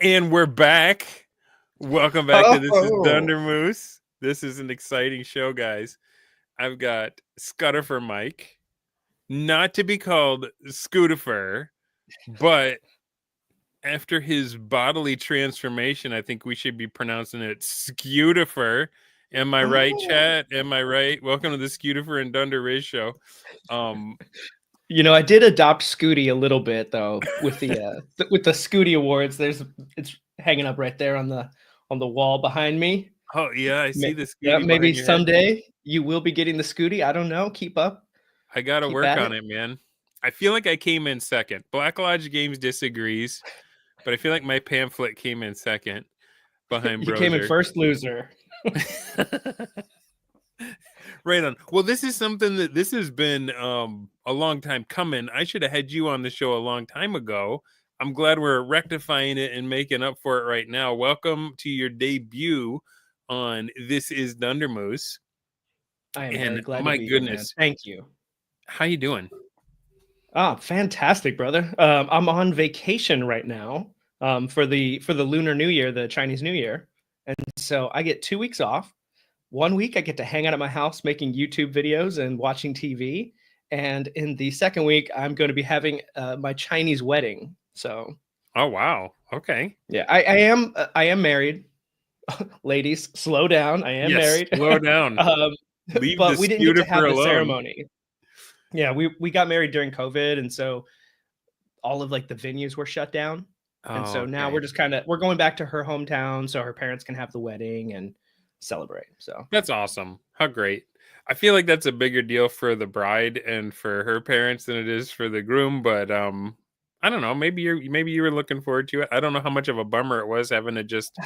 And we're back. Welcome back to This is Dunder Moose. This is an exciting show, guys. I've got Scutifer Mike, not to be called Scutifer, but after his bodily transformation, I think we should be pronouncing it Scutifer. Am I right, chat? Am I right? Welcome to the Scutifer and Dunder Riz show. You know, I did adopt Scuti a little bit though with the Scuti Awards. It's hanging up right there on the wall behind me. Oh yeah, I see the Scuti. Yeah, maybe someday you will be getting the Scuti. I don't know. Keep up. I gotta work on it, man. I feel like I came in second. Black Lodge Games disagrees, but I feel like my pamphlet came in second behind You came in first, loser. Right on. Well, this is something that this has been a long time coming. I should have had you on the show a long time ago. I'm glad we're rectifying it and making up for it right now. Welcome to your debut on This is Dunder Moose. I am very glad to be here, man. Thank you. How you doing? Oh, fantastic, brother. I'm on vacation right now for the Lunar New Year, the Chinese New Year. And so I get 2 weeks off. 1 week I get to hang out at my house making YouTube videos and watching TV. And in the second week, I'm going to be having my Chinese wedding. So, oh wow, okay, yeah, I am married. Ladies, slow down. I am married. Slow down. But we didn't get to have the ceremony. Yeah, we got married during COVID, and so all of like the venues were shut down. And so now we're just we're going back to her hometown so her parents can have the wedding and celebrate. So that's awesome. How great. I feel like that's a bigger deal for the bride and for her parents than it is for the groom, but I don't know, maybe you were looking forward to it. I don't know how much of a bummer it was having to just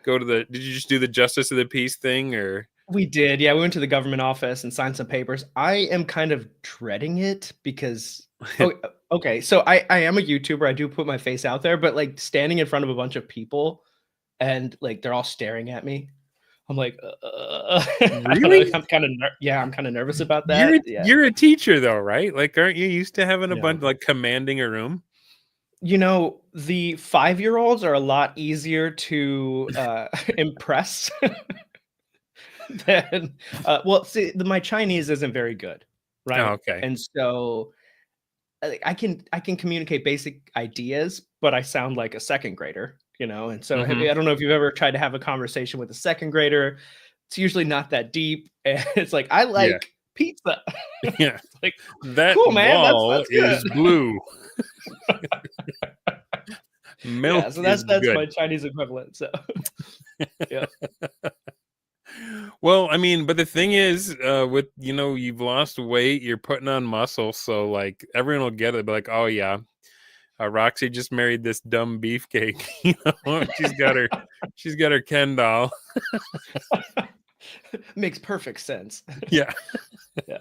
go to did you just do the justice of the peace thing? Or we did. Yeah, we went to the government office and signed some papers. I am kind of dreading it because okay, so I am a YouTuber. I do put my face out there, but like standing in front of a bunch of people and like they're all staring at me, I'm like, really? I'm kind of nervous about that. You're a teacher though, right? Like, aren't you used to having a bunch like commanding a room? You know, the 5-year-olds are a lot easier to impress than well, see, my Chinese isn't very good, right? Oh, okay. And so I can communicate basic ideas, but I sound like a second grader, you know? And so I don't know if you've ever tried to have a conversation with a second grader. It's usually not that deep. And it's like, I like pizza. Yeah. Like, that cool, man. That's is blue. Milk. Yeah, so that's good. My Chinese equivalent. So yeah. Well, I mean, but the thing is, with you've lost weight, you're putting on muscle, so like everyone will get it. Be like, oh yeah, Roxy just married this dumb beefcake. she's got her Ken doll. Makes perfect sense. Yeah. Yeah.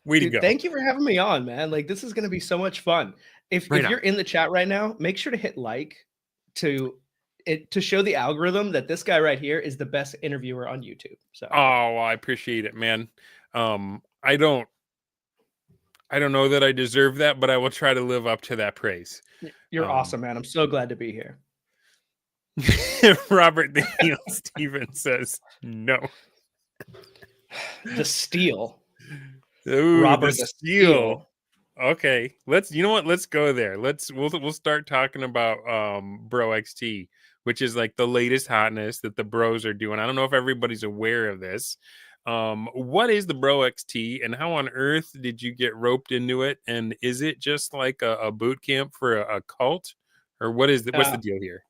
Way to go. Thank you for having me on, man. Like, this is gonna be so much fun. If you're in the chat right now, make sure to hit like to show the algorithm that this guy right here is the best interviewer on YouTube. So well, I appreciate it, man. I don't know that I deserve that, but I will try to live up to that praise. You're awesome, man. I'm so glad to be here. Robert Daniel Stevens says no. The Steel. Ooh, Robert the Steel. Okay, let's go there. We'll start talking about BROXT, which is like the latest hotness that the bros are doing. I don't know if everybody's aware of this. What is the BROXT and how on earth did you get roped into it? And is it just like a boot camp for a cult, or what's the deal here?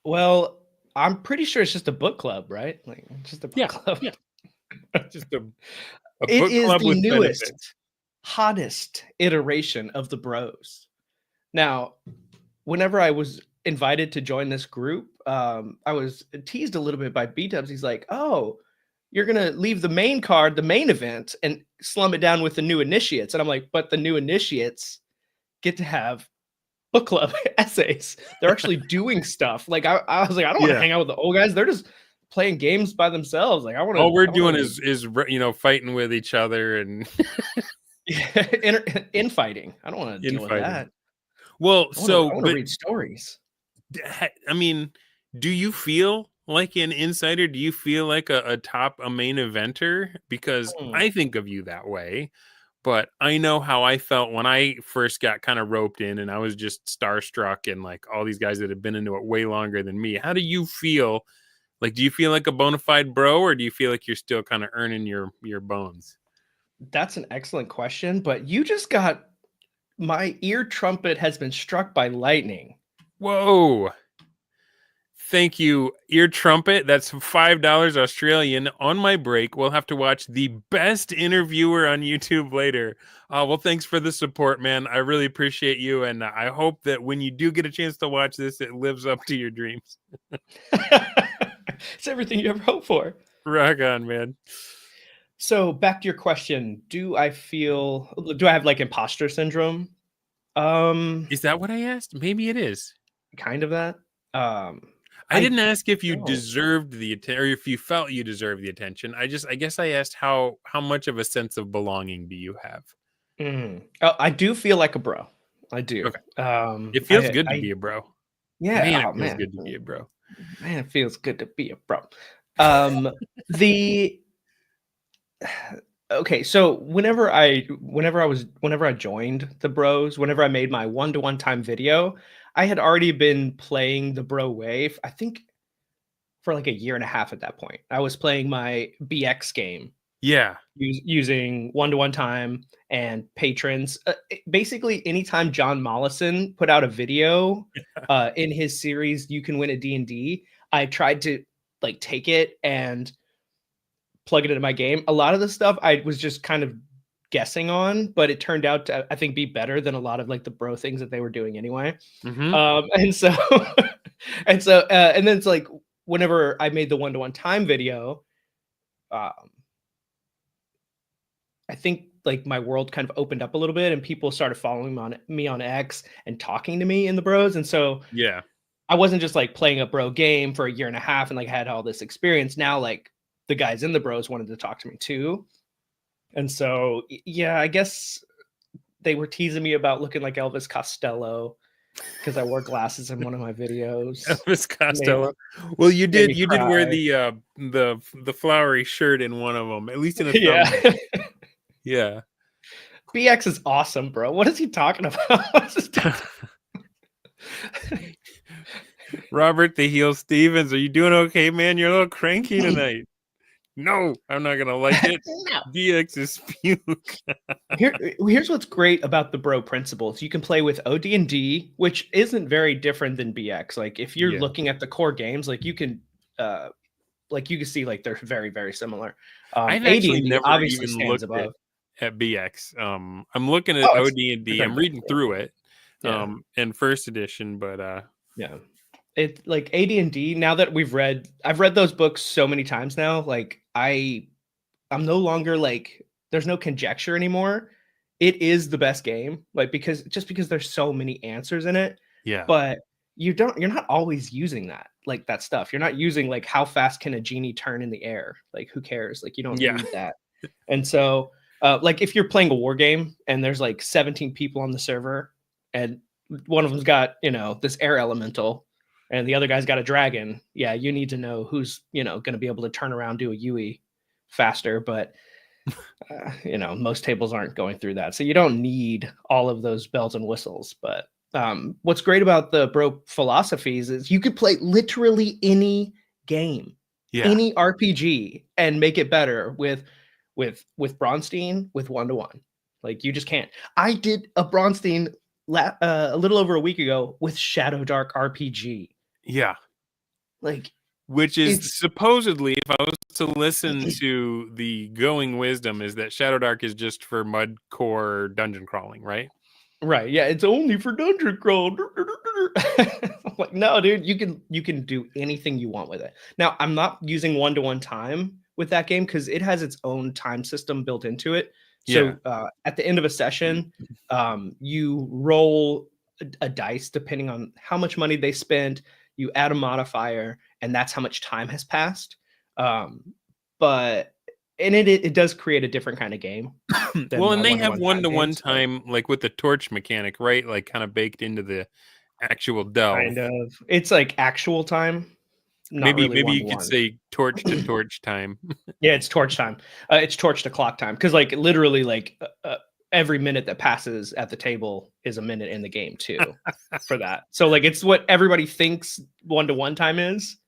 Well, I'm pretty sure it's just a book club, right? Like just a book club. Yeah. Just a book is club the with newest, benefits. Hottest iteration of the bros. Now, whenever I was invited to join this group, I was teased a little bit by B-Dubs. He's like, oh, you're going to leave the main card, the main event, and slum it down with the new initiates. And I'm like, but the new initiates get to have book club essays. They're actually doing stuff. Like, I was like, I don't want to hang out with the old guys. They're just playing games by themselves. Like, I want to. All we're doing is fighting with each other and infighting. I don't want to deal with that. Well, I want to read stories. I mean, do you feel like an insider? Do you feel like a main eventer? Because I think of you that way, but I know how I felt when I first got kind of roped in and I was just starstruck and like all these guys that have been into it way longer than me. How do you feel? Like, do you feel like a bona fide bro, or do you feel like you're still kind of earning your bones? That's an excellent question, but you just got my ear trumpet has been struck by lightning. Whoa. Thank you, ear trumpet. That's $5 Australian. On my break, we'll have to watch the best interviewer on YouTube later. Well, thanks for the support, man. I really appreciate you, and I hope that when you do get a chance to watch this, it lives up to your dreams. It's everything you ever hoped for. Rock on, man. So back to your question, do I have like imposter syndrome? Is that what I asked? Maybe it is. Kind of that. I didn't ask if you don't. deserved the attention or if you felt you deserved the attention. I guess I asked how much of a sense of belonging do you have? Oh, I do feel like a bro. I do. Okay. It feels good to be a bro. Yeah. Man, it feels good to be a bro. Man, it feels good to be a bro. Okay, so whenever I joined the bros, whenever I made my 1-to-1 time video, I had already been playing the bro wave, I think for like a year and a half at that point. I was playing my BX game. Yeah. Using 1-to-1 time and patrons. Basically, anytime John Mollison put out a video in his series, You Can Win at D&D, I tried to like take it and plug it into my game. A lot of the stuff I was just kind of guessing on, but it turned out to, I think, be better than a lot of like the bro things that they were doing anyway. And so, and then it's like whenever I made the 1-to-1 time video, I think like my world kind of opened up a little bit and people started following me on X and talking to me in the bros. And so yeah, I wasn't just like playing a bro game for a year and a half and like had all this experience. Now, like the guys in the bros wanted to talk to me too. And so, yeah, I guess they were teasing me about looking like Elvis Costello because I wore glasses in one of my videos. Elvis Costello. Well, you did wear the flowery shirt in one of them, at least in a thumbnail. Yeah. BX is awesome, bro. What is he talking about? Robert the Heel Stevens, are you doing okay, man? You're a little cranky tonight. No, I'm not gonna like it. No. BX is puke. Here's what's great about the bro principles. You can play with OD&D, which isn't very different than BX. Like if you're looking at the core games, like you can see like they're very, very similar. I've actually never even looked at BX. I'm looking at OD&D. I'm reading through it. In first edition, but yeah. It's like AD&D. Now that I've read those books so many times now. Like I'm no longer like there's no conjecture anymore. It is the best game, like because there's so many answers in it. Yeah. But you're not always using that stuff. You're not using like how fast can a genie turn in the air? Like who cares? Like you don't need that. And so like if you're playing a war game and there's like 17 people on the server and one of them's got, this air elemental and the other guy's got a dragon. Yeah, you need to know who's, going to be able to turn around, do a UE faster. But, most tables aren't going through that. So you don't need all of those bells and whistles. But what's great about the bro philosophies is you could play literally any game, any RPG and make it better with Bronstein with 1-to-1. Like you just can't. I did a Bronstein a little over a week ago with Shadow Dark RPG. Yeah. Like which is supposedly, if I was to listen to the going wisdom, is that Shadow Dark is just for mud core dungeon crawling, right? Right. Yeah, it's only for dungeon crawl. I'm like, no, dude, you can do anything you want with it. Now, I'm not using 1-to-1 time with that game because it has its own time system built into it. So at the end of a session, you roll a dice depending on how much money they spent. You add a modifier, and that's how much time has passed. But it does create a different kind of game. Well, and they have 1-to-1 time, like with the torch mechanic, right? Like kind of baked into actual delve. Kind of. It's like actual time, not Maybe really one to you could one. say torch to torch time. Yeah, it's torch time. It's torch to clock time because like literally like every minute that passes at the table is a minute in the game too for that. So like it's what everybody thinks 1-to-1 time is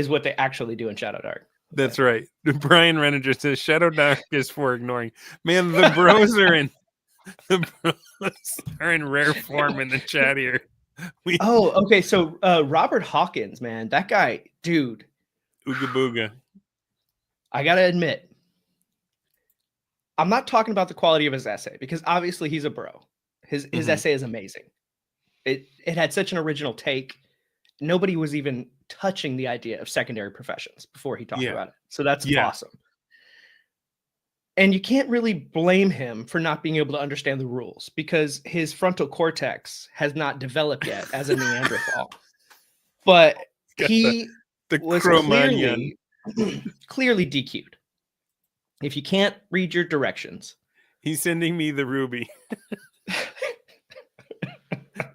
what they actually do in Shadow Dark. That's right. Brian Renninger says Shadow Dark is for ignoring. Man, the bros are in rare form in the chat here. Oh, okay. So Robert Hawkins, man, that guy, dude. Ooga booga. I gotta admit, I'm not talking about the quality of his essay because obviously he's a bro. His essay is amazing. It had such an original take. Nobody was even touching the idea of secondary professions before he talked about it. So that's awesome. And you can't really blame him for not being able to understand the rules because his frontal cortex has not developed yet as a Neanderthal. But he was clearly DQ'd. If you can't read your directions. He's sending me the ruby.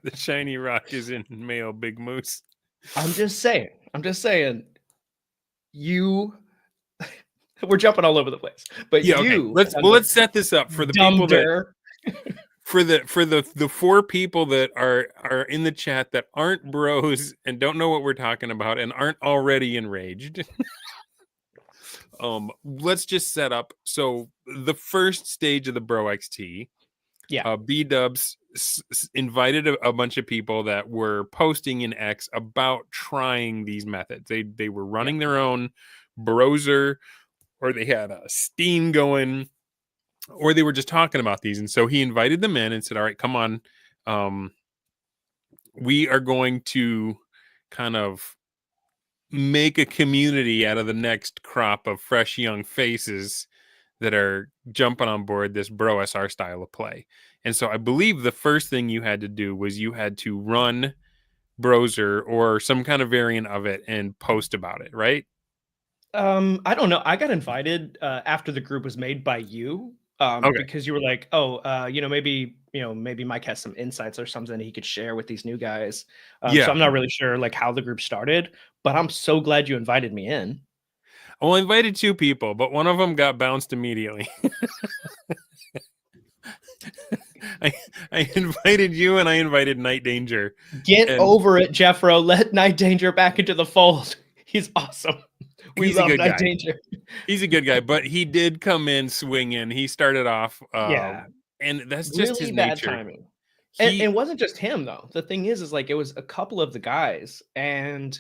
The shiny rock is in mail, Big Moose. I'm just saying. We're jumping all over the place. But yeah, okay. Let's set this up for the people that for the 4 people that are in the chat that aren't bros and don't know what we're talking about and aren't already enraged. Let's just set up. So the first stage of the BROXT, B-dubs invited a bunch of people that were posting in X about trying these methods. They were running their own browser, or they had a Steam going, or they were just talking about these. And so he invited them in and said, all right, come on. We are going to kind of make a community out of the next crop of fresh young faces that are jumping on board this bro SR style of play. And so I believe the first thing you had to do was you had to run browser or some kind of variant of it and post about it, right? I don't know. I got invited after the group was made by you because you were like, oh, maybe Mike has some insights or something he could share with these new guys. So I'm not really sure like how the group started, but I'm so glad you invited me in. Well, I invited 2 people, but one of them got bounced immediately. I invited you and I invited Night Danger. Get over it, Jeffro. Let Night Danger back into the fold. He's awesome. We love Night Danger. He's a good guy, but he did come in swinging. He started off, and that's just really his bad nature. Timing. And it wasn't just him though. The thing is like it was a couple of the guys, and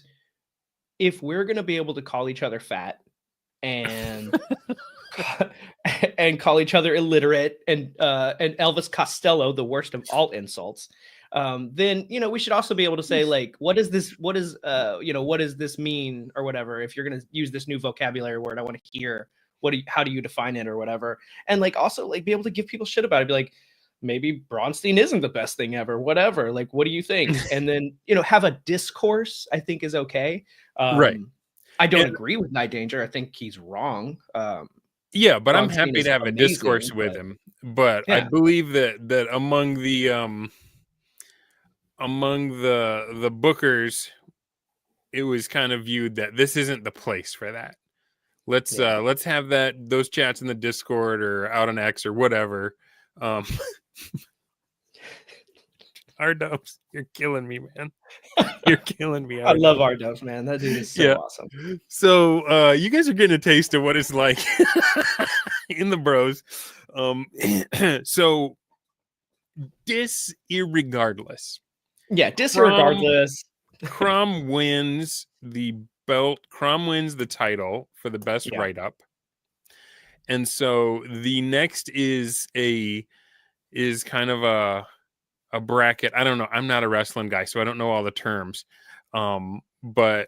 if we're gonna be able to call each other fat and and call each other illiterate and Elvis Costello, the worst of all insults, then we should also be able to say like what does this mean or whatever. If you're going to use this new vocabulary word, I want to hear how do you define it or whatever, and like also like be able to give people shit about it, be like maybe Bronstein isn't the best thing ever, whatever, like what do you think? And then have a discourse, I think is okay. Right. I don't agree with Night Danger. I think he's wrong. Yeah, but I'm happy to have a discourse with him. But I believe that among the bookers, it was kind of viewed that this isn't the place for that. Let's have those chats in the Discord or out on X or whatever. R-Dubs, you're killing me, man. You're killing me. I love R-Dubs, man. That dude is so awesome. So you guys are getting a taste of what it's like in the bros. So disregardless. Yeah, disregardless. Crom wins the belt. Crom wins the title for the best write-up. And so the next is kind of a bracket. I don't know. I'm not a wrestling guy, so I don't know all the terms. But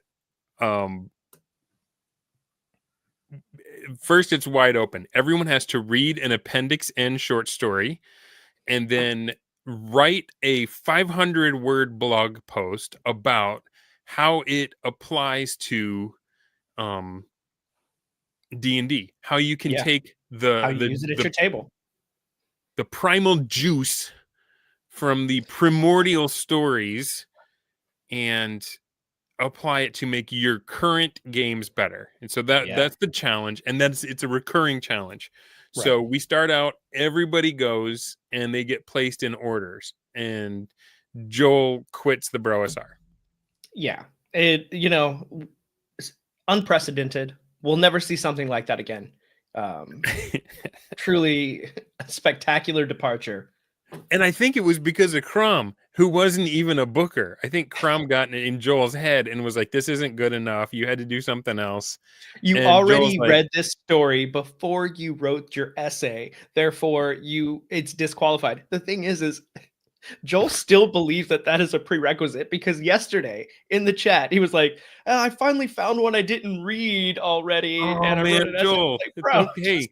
first it's wide open. Everyone has to read an Appendix N short story and then write a 500-word blog post about how it applies to D&D. How you can take how you use it at your table. The primal juice from the primordial stories and apply it to make your current games better. And so that's the challenge, and it's a recurring challenge. So Right. we start out, everybody goes and they get placed in orders, and Joel quits the Broasar. Yeah. Unprecedented. We'll never see something like that again. Truly a spectacular departure. And I think it was because of Crom, who wasn't even a booker. I think Crom got in Joel's head and was like, this isn't good enough. You had to do something else. You And Joel's already like, read this story before you wrote your essay. Therefore, it's disqualified. The thing is Joel still believes that is a prerequisite, because yesterday in the chat, he was like, I finally found one I didn't read already. oh, And I man, wrote an essay. Joel, Like, it's bro, okay.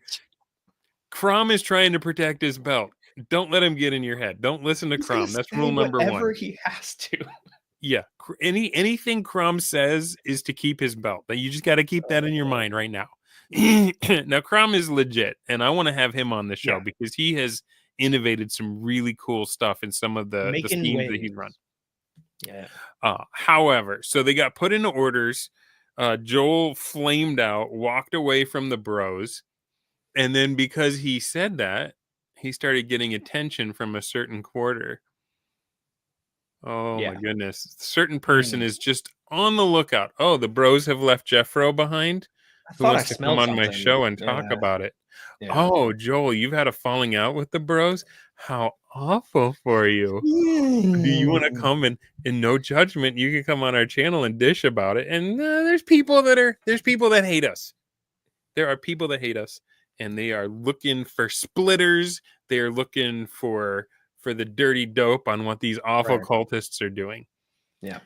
Crom is trying to protect his belt. Don't let him get in your head. Don't listen to Crom. That's rule number one. He has to. Yeah. Anything Crom says is to keep his belt. You just got to keep that in your mind right now. Now, Crom is legit, and I want to have him on the show because he has innovated some really cool stuff in some of the schemes that he's run. Yeah. However, so they got put into orders. Joel flamed out, walked away from the bros. And then because he said that, he started getting attention from a certain quarter. Oh, my goodness. A certain person is just on the lookout. Oh, the bros have left Jeffro behind. Who wants to come on my show and talk about it? Yeah. Oh, Joel, you've had a falling out with the bros? How awful for you. Do you want to come and no judgment, you can come on our channel and dish about it. And there's people that hate us. There are people that hate us. And they are looking for splitters. They are looking for the dirty dope on what these awful cultists are doing. Yeah.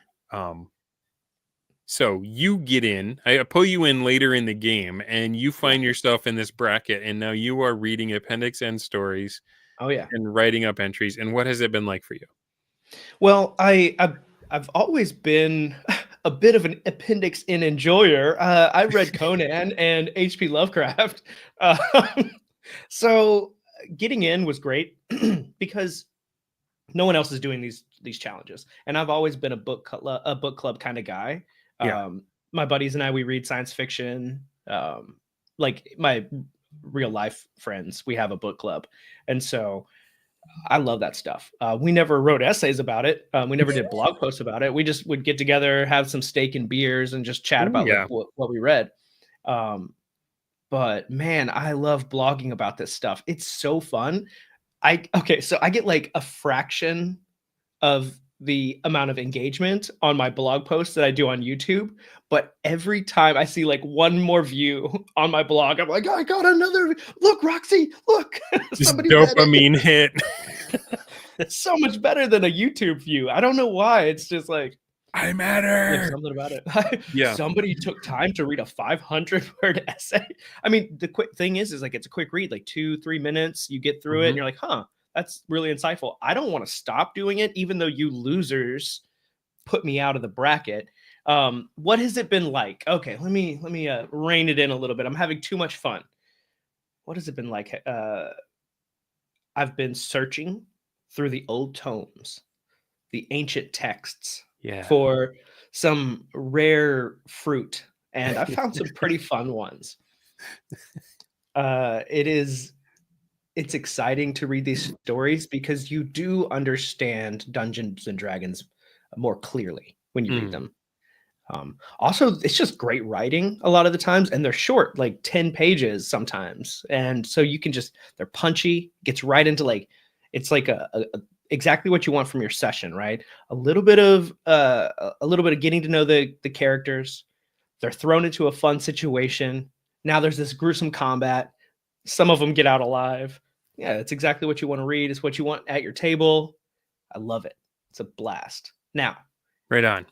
So you get in. I pull you in later in the game, and you find yourself in this bracket, and now you are reading Appendix N stories. Oh yeah. And writing up entries. And what has it been like for you? Well, I've always been a bit of an Appendix N enjoyer. I read Conan and H.P. Lovecraft. So getting in was great because no one else is doing these challenges, and I've always been a book club kind of guy. My buddies and I, we read science fiction. Like my real life friends, we have a book club, and so I love that stuff. We never wrote essays about it. We never did blog posts about it. We just would get together, have some steak and beers, and just chat about like, what we read. But man, I love blogging about this stuff. It's so fun. So I get like a fraction of the amount of engagement on my blog posts that I do on YouTube. But every time I see like one more view on my blog, I'm like, I got another. Look, Roxy, look. Somebody dopamine hit. It's so much better than a YouTube view. I don't know why. It's just like, I matter. There's something about it. Somebody took time to read a 500-word essay. I mean, the quick thing is like, it's a quick read, like 2-3 minutes. You get through it and you're like, that's really insightful. I don't want to stop doing it, even though you losers put me out of the bracket. What has it been like? Okay, let me rein it in a little bit. I'm having too much fun. What has it been like? I've been searching through the old tomes, the ancient texts, for some rare fruit, and I found some pretty fun ones. It's exciting to read these stories because you do understand Dungeons and Dragons more clearly when you read them. Also, it's just great writing a lot of the times, and they're short, like 10 pages sometimes. And so you can they're punchy, gets right into like, it's like a exactly what you want from your session, right? A little bit of getting to know the characters. They're thrown into a fun situation. Now there's this gruesome combat. Some of them get out alive. Yeah, it's exactly what you want to read. It's what you want at your table. I love it. It's a blast. Now, right on.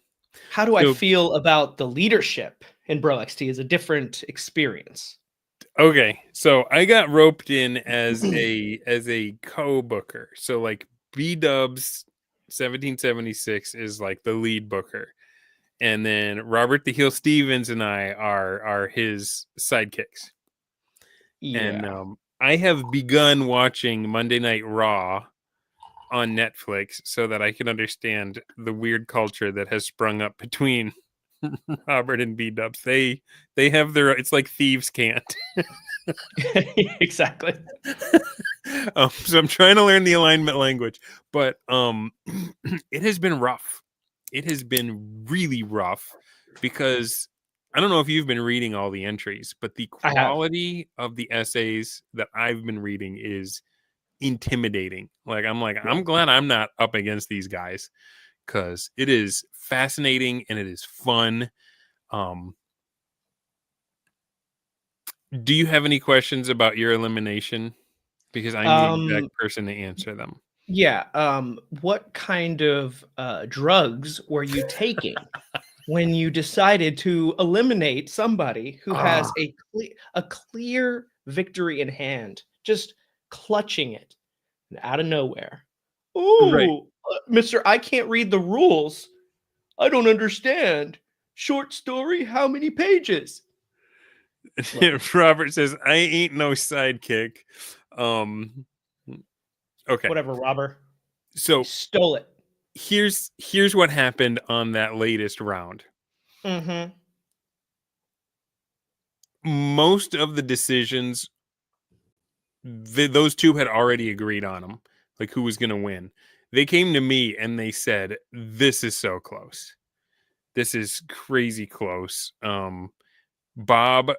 How do I feel about the leadership in BROXT as a different experience? Okay, so I got roped in as a co-booker. So like B-Dubs 1776 is like the lead booker. And then Robert the Heel Stevens and I are his sidekicks. Yeah. And I have begun watching Monday Night Raw on Netflix so that I can understand the weird culture that has sprung up between Robert and B-dubs. They have their, it's like thieves can't. Exactly. So I'm trying to learn the alignment language, but it has been rough. It has been really rough because I don't know if you've been reading all the entries, but the I have. quality of the essays that I've been reading is intimidating. I'm glad I'm not up against these guys because it is fascinating and it is fun. Do you have any questions about your elimination? Because I'm the exact person to answer them. Yeah. What kind of drugs were you taking when you decided to eliminate somebody who has a clear victory in hand, just clutching it out of nowhere? Right. Oh, Mister, I can't read the rules. I don't understand. Short story, how many pages? Robert says, I ain't no sidekick. Okay. Whatever, robber. So Stole it. here's what happened on that latest round. Mm-hmm. Most of the decisions, those two had already agreed on them, like who was going to win. They came to me and they said, this is so close. This is crazy close. Bob,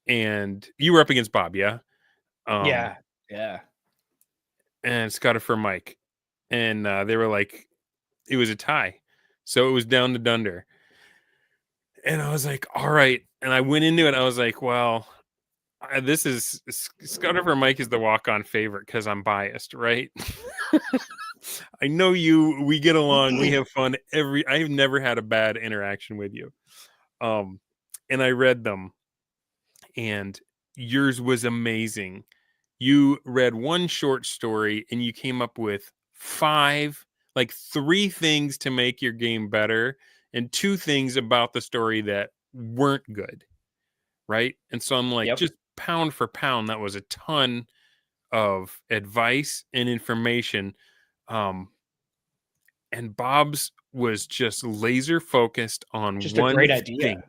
and you were up against Bob, yeah? Yeah. And Scutifer Mike. And they were like, it was a tie. So it was down to Dunder. And I was like, all right. And I went into it. I was like, well, this is Scutifer Mike is the walk-on favorite because I'm biased, right? I know you. We get along. We have fun. I've never had a bad interaction with you. And I read them, and yours was amazing. You read one short story, and you came up with 3 things to make your game better, and 2 things about the story that weren't good, right? And so I'm like, Yep. just pound for pound, that was a ton of advice and information. And Bob's was just laser focused on Just a one great idea. thing.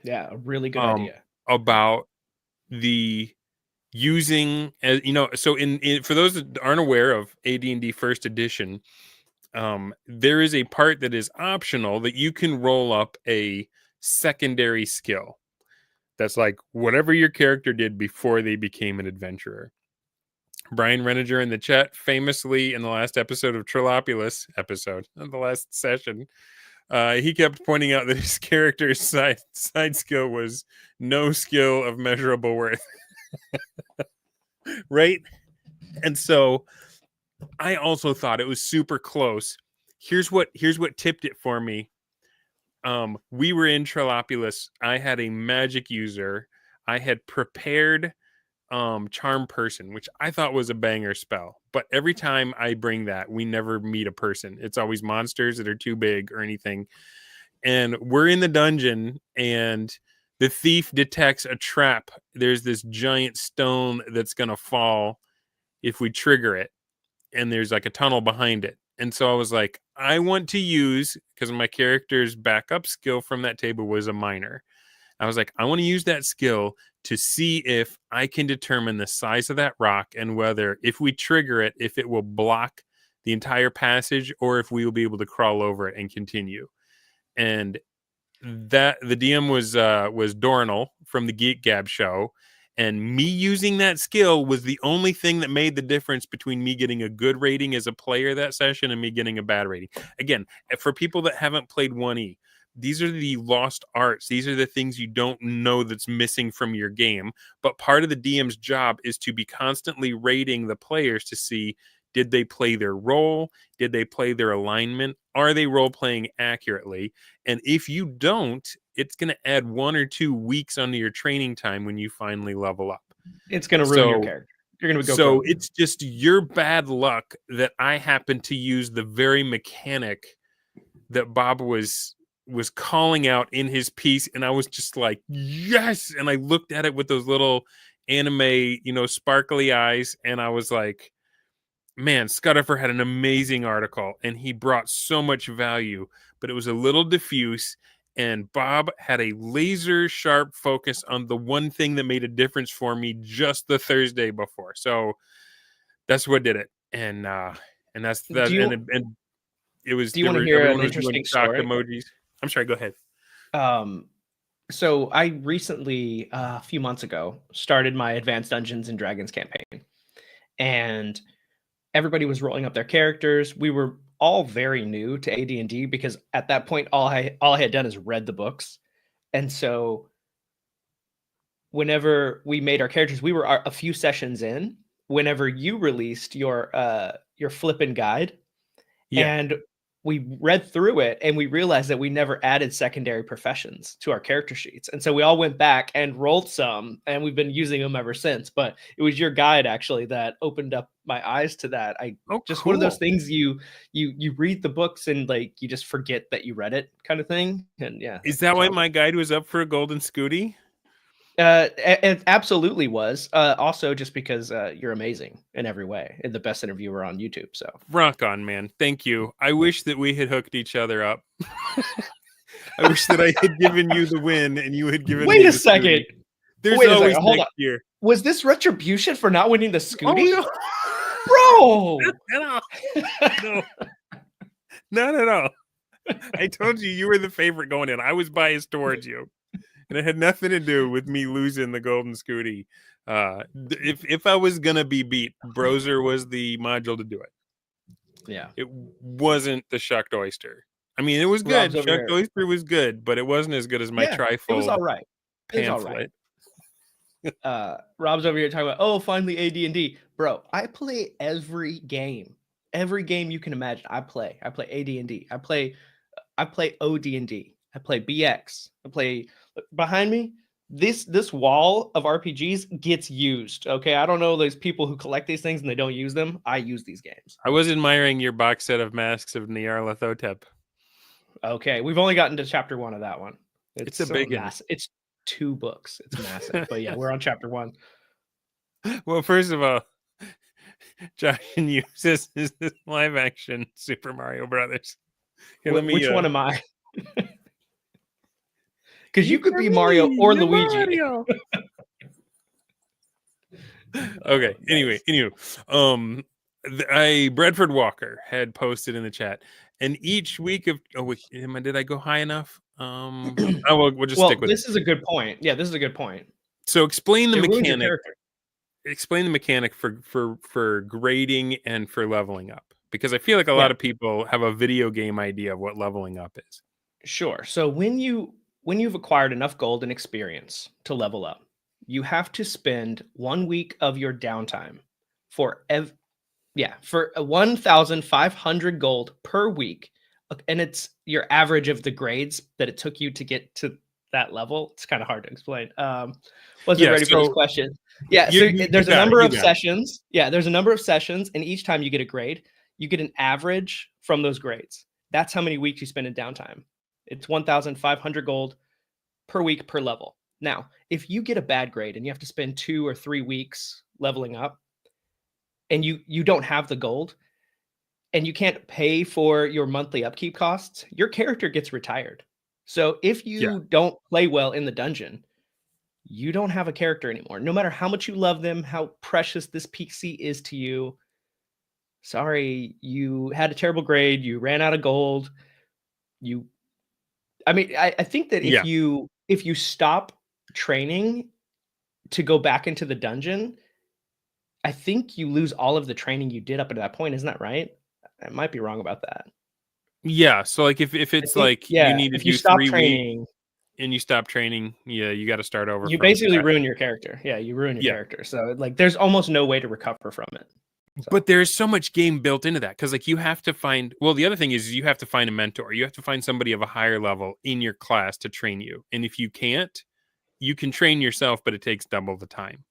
Yeah, a really good idea. About the using, as you know, so in for those that aren't aware of AD&D First Edition, there is a part that is optional that you can roll up a secondary skill. That's like whatever your character did before they became an adventurer. Brian Reniger in the chat famously in the last episode of Trilopulus the last session, he kept pointing out that his character's side skill was no skill of measurable worth. Right? And so I also thought it was super close. Here's what tipped it for me. We were in Trilopulus. I had a magic user. I had prepared charm person, which I thought was a banger spell. But every time I bring that, we never meet a person. It's always monsters that are too big or anything. And we're in the dungeon, and the thief detects a trap. There's this giant stone that's going to fall if we trigger it, and there's like a tunnel behind it. And so I was like, I want to use, because my character's backup skill from that table was a minor. I was like, I want to use that skill to see if I can determine the size of that rock and whether, if we trigger it, if it will block the entire passage or if we will be able to crawl over it and continue. And that the DM was Dornell from the Geek Gab show. And me using that skill was the only thing that made the difference between me getting a good rating as a player that session and me getting a bad rating. Again, for people that haven't played 1E, these are the lost arts. These are the things you don't know that's missing from your game. But part of the DM's job is to be constantly rating the players to see, did they play their role? Did they play their alignment? Are they role playing accurately? And if you don't, it's going to add 1 or 2 weeks onto your training time when you finally level up. It's going to ruin your character. You're going to go. So it's just your bad luck that I happened to use the very mechanic that Bob was calling out in his piece, and I was just like, yes. And I looked at it with those little anime, sparkly eyes, and I was like, man, Scutifer had an amazing article, and he brought so much value, but it was a little diffuse. And Bob had a laser sharp focus on the one thing that made a difference for me just the Thursday before. So that's what did it. And that's that. Do you And it was, do you want to hear an everyone was doing interesting shocked story? emojis. I'm sorry, go ahead. So I recently, a few months ago, started my Advanced Dungeons and Dragons campaign, and everybody was rolling up their characters. We were all very new to AD&D because at that point, all I had done is read the books, and so whenever we made our characters, we were a few sessions in. Whenever you released your flippin' guide, Yeah. and we read through it and we realized that we never added secondary professions to our character sheets. And so we all went back and rolled some, and we've been using them ever since. But it was your guide actually that opened up my eyes to that. Just one of those things you read the books and like you just forget that you read it kind of thing. And yeah. Is that why my guide was up for a golden Scuti? It absolutely was. Also, just because you're amazing in every way and the best interviewer on YouTube. So rock on, man. Thank you. I wish that we had hooked each other up. I wish that I had given you the win and you had given me Wait the a second. Scuti. There's Wait a always second. Hold next on. year. Was this retribution for not winning the Scuti? Oh, no. Bro! No. Not at all. I told you were the favorite going in. I was biased towards you. And it had nothing to do with me losing the golden Scuti. If I was gonna be beat, Broser was the module to do it. Yeah, it wasn't the shucked oyster. I mean, it was good. Shucked oyster was good, but it wasn't as good as my trifold. It was all right. Pamphlet. Rob's over here talking about, finally AD&D, bro. I play every game you can imagine. I play AD&D. I play OD&D. I play BX. I play behind me. This wall of RPGs gets used. Okay, I don't know those people who collect these things and they don't use them. I use these games. I was admiring your box set of Masks of Nyarlathotep. Okay, we've only gotten to chapter 1 of that one. It's a big one. It's 2 books. It's massive. But yeah, we're on chapter 1. Well, first of all, Josh and you this is this live action Super Mario Brothers. Here, which one am I? Because you could be Mario or Luigi. Mario. Okay. Anyway, Bradford Walker had posted in the chat, and each week of did I go high enough? We'll just stick with this. Is a good point. Yeah, this is a good point. So explain the mechanic. Explain the mechanic for grading and for leveling up, because I feel like a lot of people have a video game idea of what leveling up is. Sure. So when you've acquired enough gold and experience to level up, you have to spend 1 week of your downtime for 1,500 gold per week, and it's your average of the grades that it took you to get to that level. It's kind of hard to explain. Wasn't ready for this question. Yeah, so there's a number of sessions. Yeah, there's a number of sessions, and each time you get a grade, you get an average from those grades. That's how many weeks you spend in downtime. It's 1,500 gold per week per level. Now, if you get a bad grade and you have to spend 2 or 3 weeks leveling up, and you don't have the gold, and you can't pay for your monthly upkeep costs, your character gets retired. So if you don't play well in the dungeon, you don't have a character anymore. No matter how much you love them, how precious this PC is to you. Sorry, you had a terrible grade. You ran out of gold. I think that if you stop training to go back into the dungeon, I think you lose all of the training you did up to that point. Isn't that right? I might be wrong about that. Yeah. So like if it's you need to do 3 weeks and you stop training, you got to start over. You basically ruin your character. Yeah, you ruin your character. So like there's almost no way to recover from it. So. But there's so much game built into that, because like you have to find, the other thing is you have to find a mentor. You have to find somebody of a higher level in your class to train you. And if you can't, you can train yourself, but it takes double the time.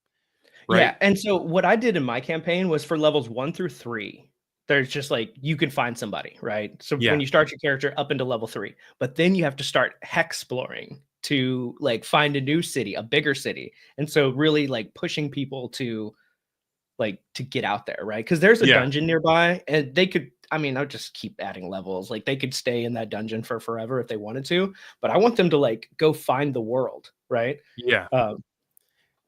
Right? Yeah. And so what I did in my campaign was for levels 1 through 3, there's just like, you can find somebody, right? So when you start your character up into level 3, but then you have to start hexploring to like find a new city, a bigger city. And so really like pushing people to like to get out there, right? Because there's a Yeah. dungeon nearby, and they could. I mean, I'll just keep adding levels. Like they could stay in that dungeon for forever if they wanted to, but I want them to like go find the world, right? Yeah.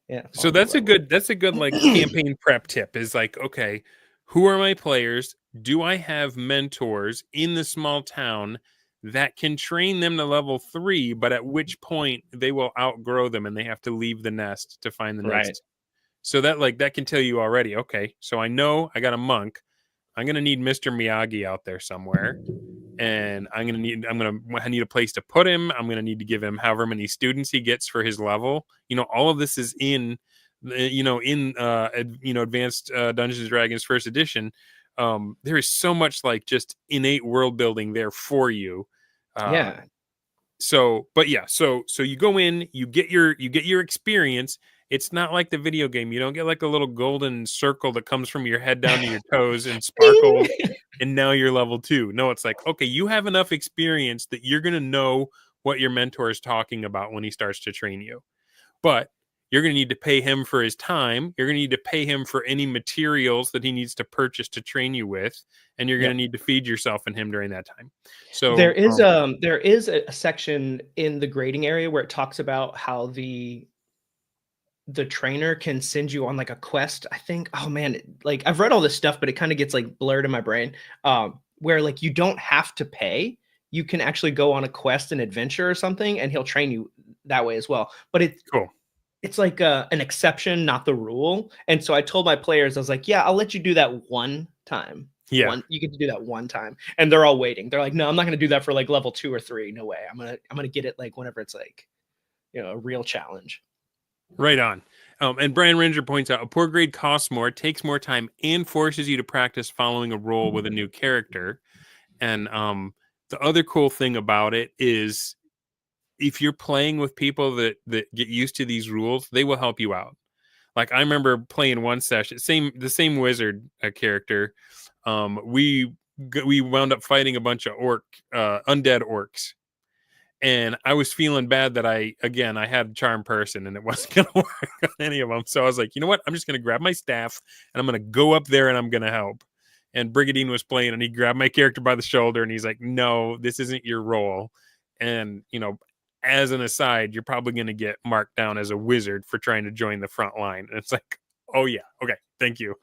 Yeah. So find the that's a world. good like campaign prep tip is like, okay, who are my players? Do I have mentors in the small town that can train them to level 3, but at which point they will outgrow them and they have to leave the nest to find the Right. next. So that can tell you already, okay, so I know I got a monk. I'm going to need Mr. Miyagi out there somewhere. And I need a place to put him. I'm gonna need to give him however many students he gets for his level. All of this is in advanced Dungeons and Dragons first edition. There is so much like just innate world building there for you. Yeah. So you go in, you get your experience. It's not like the video game. You don't get like a little golden circle that comes from your head down to your toes and sparkles, and now you're level 2. No, it's like, okay, you have enough experience that you're going to know what your mentor is talking about when he starts to train you. But you're going to need to pay him for his time. You're going to need to pay him for any materials that he needs to purchase to train you with, and you're going to need to feed yourself and him during that time. So there is a section in the grading area where it talks about how the trainer can send you on like a quest. I think, oh man, like I've read all this stuff, but it kind of gets like blurred in my brain. Where like you don't have to pay. You can actually go on a quest and adventure or something, and he'll train you that way as well. But it's cool. It's like an exception, not the rule. And so I told my players, I was like, yeah, I'll let you do that one time. Yeah. You get to do that one time. And they're all waiting. They're like, no, I'm not going to do that for like level 2 or 3. No way. I'm going to get it like whenever it's like, a real challenge. Right on. And Brian Ranger points out a poor grade costs more, takes more time, and forces you to practice following a role with a new character. And the other cool thing about it is if you're playing with people that get used to these rules, they will help you out. Like I remember playing one session, the same wizard character. We wound up fighting a bunch of undead orcs. And I was feeling bad that I had charm person and it wasn't going to work on any of them. So I was like, you know what? I'm just going to grab my staff and I'm going to go up there and I'm going to help. And Brigadine was playing and he grabbed my character by the shoulder and he's like, no, this isn't your role. And, as an aside, you're probably going to get marked down as a wizard for trying to join the front line. And it's like, oh yeah. Okay. Thank you.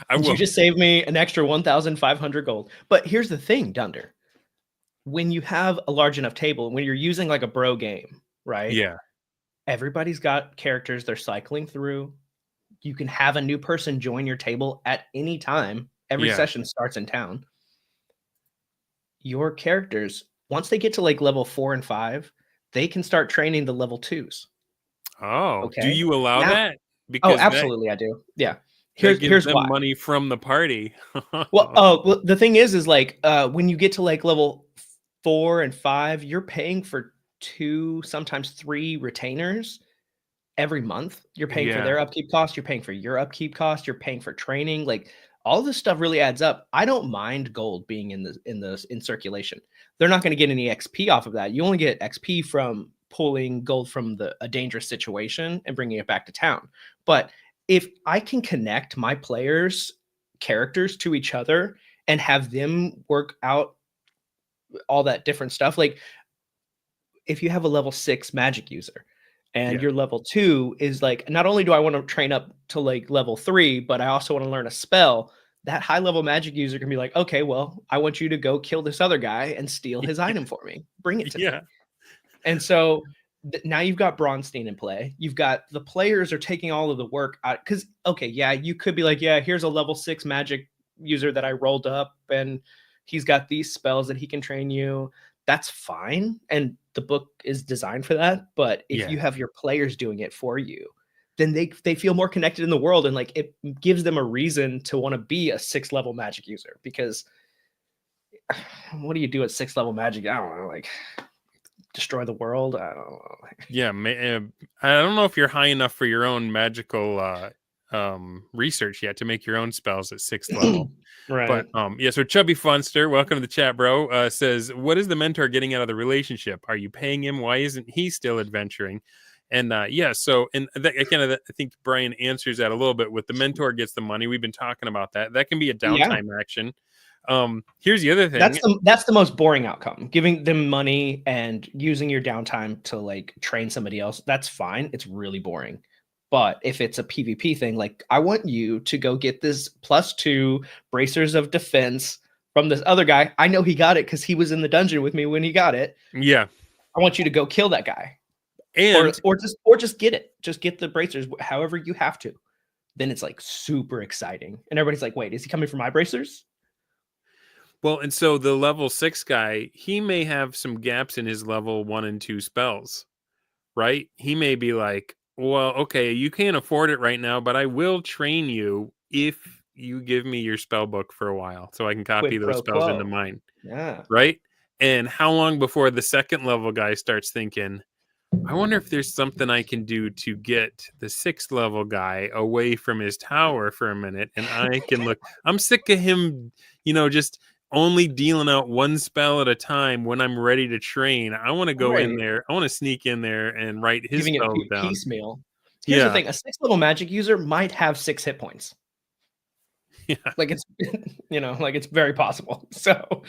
I will. You just saved me an extra 1,500 gold. But here's the thing, Dunder. When you have a large enough table, when you're using like a bro game, right? Yeah. Everybody's got characters they're cycling through. You can have a new person join your table at any time. Every session starts in town. Your characters, once they get to like level 4 and 5, they can start training the level 2s. Oh, okay. Do you allow that? Because absolutely, I do. Yeah. Here's them why. Money from the party. well, the thing is like when you get to like level 4 and 5, you're paying for 2, sometimes 3 retainers every month. You're paying for their upkeep cost. You're paying for your upkeep cost. You're paying for training. Like all this stuff really adds up. I don't mind gold being in circulation. They're not going to get any XP off of that. You only get XP from pulling gold from a dangerous situation and bringing it back to town. But if I can connect my players' characters to each other and have them work out all that different stuff, like if you have a level 6 magic user and your level 2 is like, not only do I want to train up to like level 3, but I also want to learn a spell, that high level magic user can be like, okay, well, I want you to go kill this other guy and steal his item for me. Bring it to me. And so now you've got Bronstein in play. You've got the players are taking all of the work out. Because, okay, yeah, you could be like, yeah, here's a level 6 magic user that I rolled up and he's got these spells that he can train you. That's fine. And the book is designed for that. But if you have your players doing it for you, then they feel more connected in the world. And like it gives them a reason to want to be a 6th level magic user. Because what do you do at 6th level magic? I don't know, like destroy the world. I don't know. Yeah, I don't know if you're high enough for your own magical research yet to make your own spells at 6th level. Right. But so Chubby Funster, welcome to the chat, bro. Says, what is the mentor getting out of the relationship? Are you paying him? Why isn't he still adventuring? And so and that I think Brian answers that a little bit with the mentor gets the money. We've been talking about that. That can be a Yeah. downtime action. Here's the other thing. That's the most boring outcome. Giving them money and using your downtime to like train somebody else, that's fine. It's really boring. But if it's a PvP thing, like I want you to go get this +2 bracers of defense from this other guy. I know he got it because he was in the dungeon with me when he got it. Yeah. I want you to go kill that guy. And or just get it. Just get the bracers however you have to. Then it's like super exciting. And everybody's like, wait, is he coming for my bracers? well, and so the level 6 guy, he may have some gaps in his level 1 and 2 spells, right? He may be like, well, okay, you can't afford it right now, but I will train you if you give me your spell book for a while so I can copy Quid those pro spells into quo. mine. Yeah. Right? And how long before the second level guy starts thinking, I wonder if there's something I can do to get the 6th level guy away from his tower for a minute, and I can look. I'm sick of him, just only dealing out one spell at a time when I'm ready to train. I want to go in Right. there. I want to sneak in there and write his Giving it spells down. piecemeal. Here's the Yeah. thing: a 6th level magic user might have 6 hit points. Yeah. Like it's, like it's very possible. So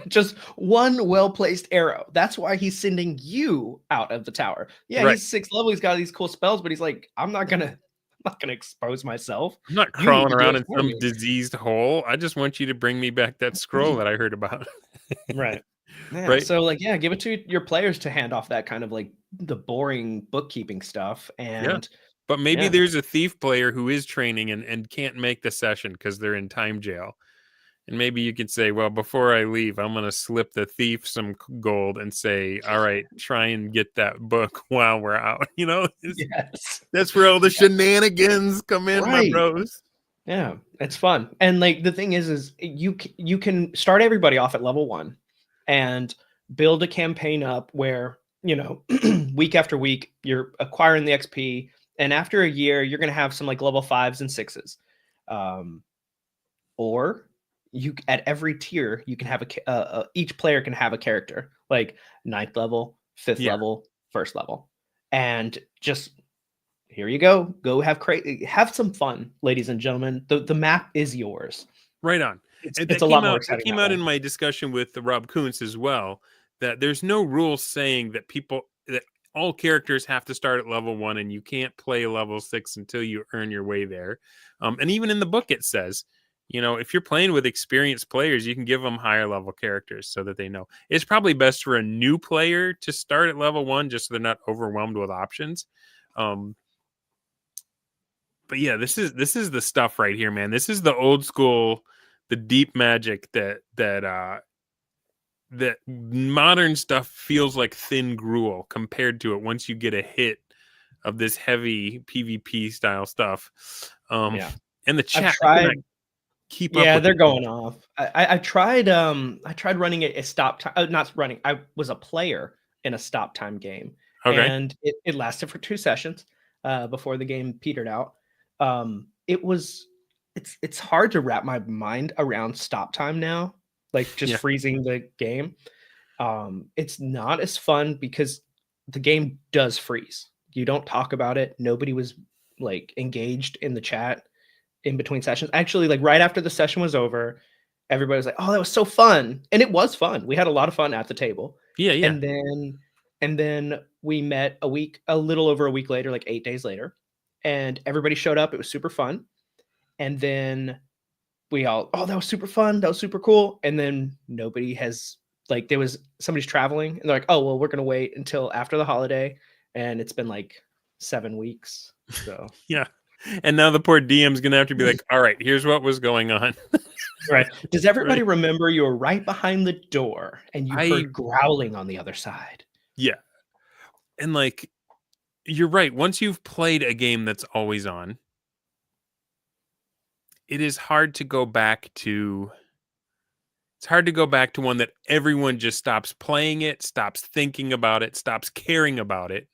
just one well-placed arrow. That's why he's sending you out of the tower. Yeah, Right. he's 6th level. He's got these cool spells, but he's like, I'm not gonna expose myself. I'm not You need crawling to do around it in for some me. diseased hole. I just want you to bring me back that scroll that I heard about. Right. Yeah. Right? So like, yeah, give it to your players to hand off that kind of like the boring bookkeeping stuff. Yeah. And But maybe yeah, there's a thief player who is training and can't make the session because they're in time jail. And maybe you could say, well, before I leave, I'm going to slip the thief some gold and say, all right, try and get that book while we're out. yes. That's where all the shenanigans come in, my Right. bros. Yeah, it's fun. And like the thing is you can start everybody off at level 1 and build a campaign up where, week after week you're acquiring the XP, and after a year you're going to have some like level 5s and 6s. Or you at every tier you can have each player can have a character like 9th level, 5th Yeah. level, 1st level. And just here you go. Go have some fun, ladies and gentlemen. The map is yours. Right on. It's a lot more exciting. It came out in my discussion with Rob Kuntz as well, that there's no rule saying that all characters have to start at level 1 and you can't play level 6 until you earn your way there. And even in the book it says, if you're playing with experienced players, you can give them higher level characters so that they know. It's probably best for a new player to start at level 1 just so they're not overwhelmed with options. But yeah, this is the stuff right here, man. This is the old school, the deep magic that modern stuff feels like thin gruel compared to it once you get a hit of this heavy PvP style stuff. Yeah. And the chat keep up. Yeah, with they're it. going off. I tried running a stop time. Not running. I was a player in a stop time game, Okay. and it lasted for 2 sessions before the game petered out. It's hard to wrap my mind around stop time now, like just freezing the game. It's not as fun because the game does freeze. You don't talk about it. Nobody was like engaged in the chat in between sessions. Actually, like right after the session was over, everybody was like, "Oh, that was so fun." And it was fun. We had a lot of fun at the table. Yeah. And then we met a little over a week later, like 8 days later, and everybody showed up. It was super fun. And then we all, "Oh, that was super fun. That was super cool." And then nobody has, like, somebody's traveling and they're like, "Oh, well, we're going to wait until after the holiday." And it's been like 7 weeks. So yeah. And now the poor DM's going to have to be like, all right, here's what was going on. Right. Does everybody remember you were right behind the door and you heard growling on the other side? Yeah. And like, you're right. Once you've played a game that's always on, it is hard to go back to. It's hard to go back to one that everyone just stops playing it, stops thinking about it, stops caring about it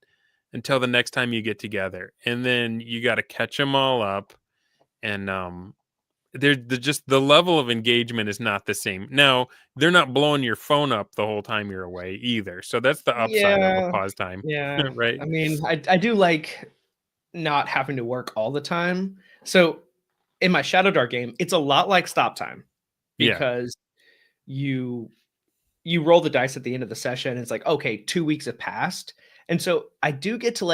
until the next time you get together. And then you got to catch them all up and just the level of engagement is not the same. Now, they're not blowing your phone up the whole time you're away either. So that's the upside of a Yeah, pause time, yeah. right? I mean, I do like not having to work all the time. So in my Shadow Dart game, it's a lot like stop time Yeah. because you roll the dice at the end of the session. And it's like, okay, 2 weeks have passed. And so I do get to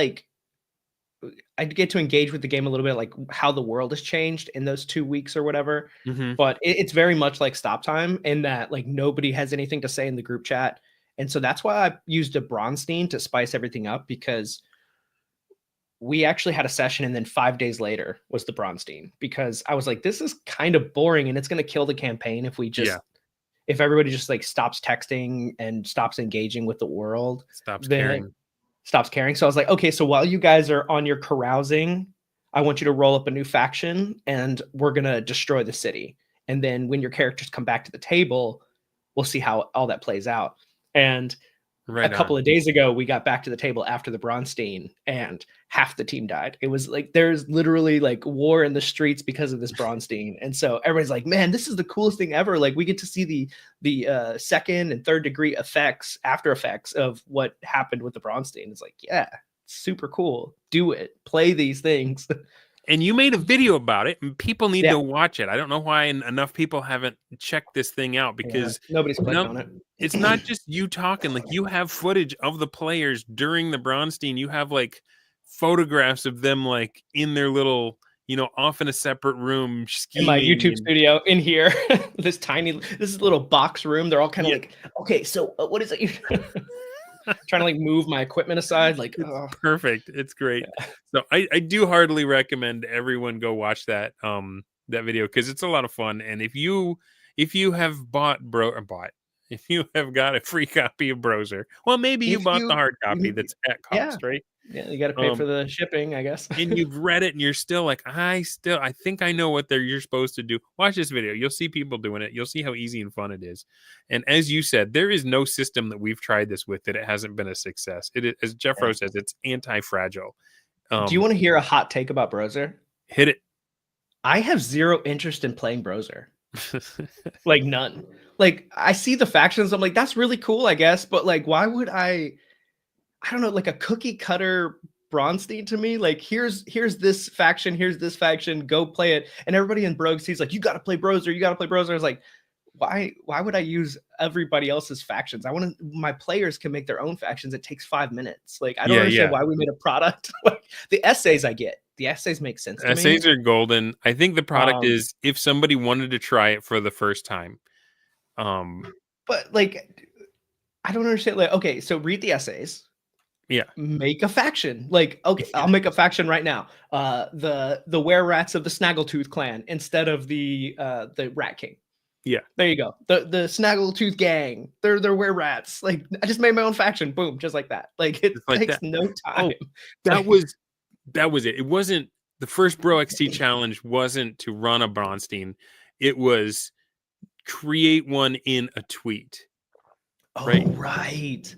engage with the game a little bit, like how the world has changed in those 2 weeks or whatever. Mm-hmm. But it's very much like stop time in that like nobody has anything to say in the group chat. And so that's why I used a Bronstein to spice everything up, because we actually had a session and then 5 days later was the Bronstein, because I was like, this is kind of boring and it's going to kill the campaign if we just, if everybody just like stops texting and stops engaging with the world, Stops then caring. stops caring. So I was like, okay, so while you guys are on your carousing, I want you to roll up a new faction and we're going to destroy the city. And then when your characters come back to the table, we'll see how all that plays out. And a couple of days ago, we got back to the table after the Bronstein and half the team died. It was like, there's literally like war in the streets because of this Bronstein. And so everybody's like, man, this is the coolest thing ever. Like we get to see the second and third degree effects, after effects of what happened with the Bronstein. It's like, yeah, super cool. Do it. Play these things. And you made a video about it, and people need Yeah. to watch it. I don't know why enough people haven't checked this thing out, because nobody's clicked on it. It's not just you talking. Like, you have footage of the players during the Bronstein. You have like photographs of them like in their little, off in a separate room scheming. In my YouTube studio in here, this little box room. They're all kind of like, okay, so what is it? Trying to like move my equipment aside. Like, it's perfect. It's great. Yeah. So I do heartily recommend everyone go watch that that video, because it's a lot of fun. And if you have if you have got a free copy of Browser, well, maybe you bought the hard copy that's at cost, right? Yeah, you got to pay for the shipping, I guess. And you've read it and you're still like, I think I know what you're supposed to do. Watch this video. You'll see people doing it. You'll see how easy and fun it is. And as you said, there is no system that we've tried this with that it hasn't been a success. It is, as Jeff Rose says, it's anti-fragile. Do you want to hear a hot take about Browser? Hit it. I have zero interest in playing Browser. Like none. Like I see the factions, I'm like, that's really cool, I guess. But like, why would I don't know, like a cookie cutter Bronstein to me? Like, here's this faction, go play it. And everybody in BROXT, he's like, you got to play Browser. I was like, why would I use everybody else's factions? my players can make their own factions. It takes 5 minutes. Like, I don't understand why we made a product. Like the essays I get. The essays make sense to me. Essays are golden. I think the product is, if somebody wanted to try it for the first time. But like, I don't understand. Like, okay, so read the essays. Yeah. Make a faction. Like, okay, I'll make a faction right now. The were-rats of the Snaggletooth clan instead of the Rat King. Yeah. There you go. The Snaggletooth gang. They're were-rats. Like, I just made my own faction. Boom, just like that. Like, it takes no time. Oh, that was it. It wasn't, the first BROXT challenge wasn't to run a Bronstein. It was create one in a tweet. Right? Oh, right.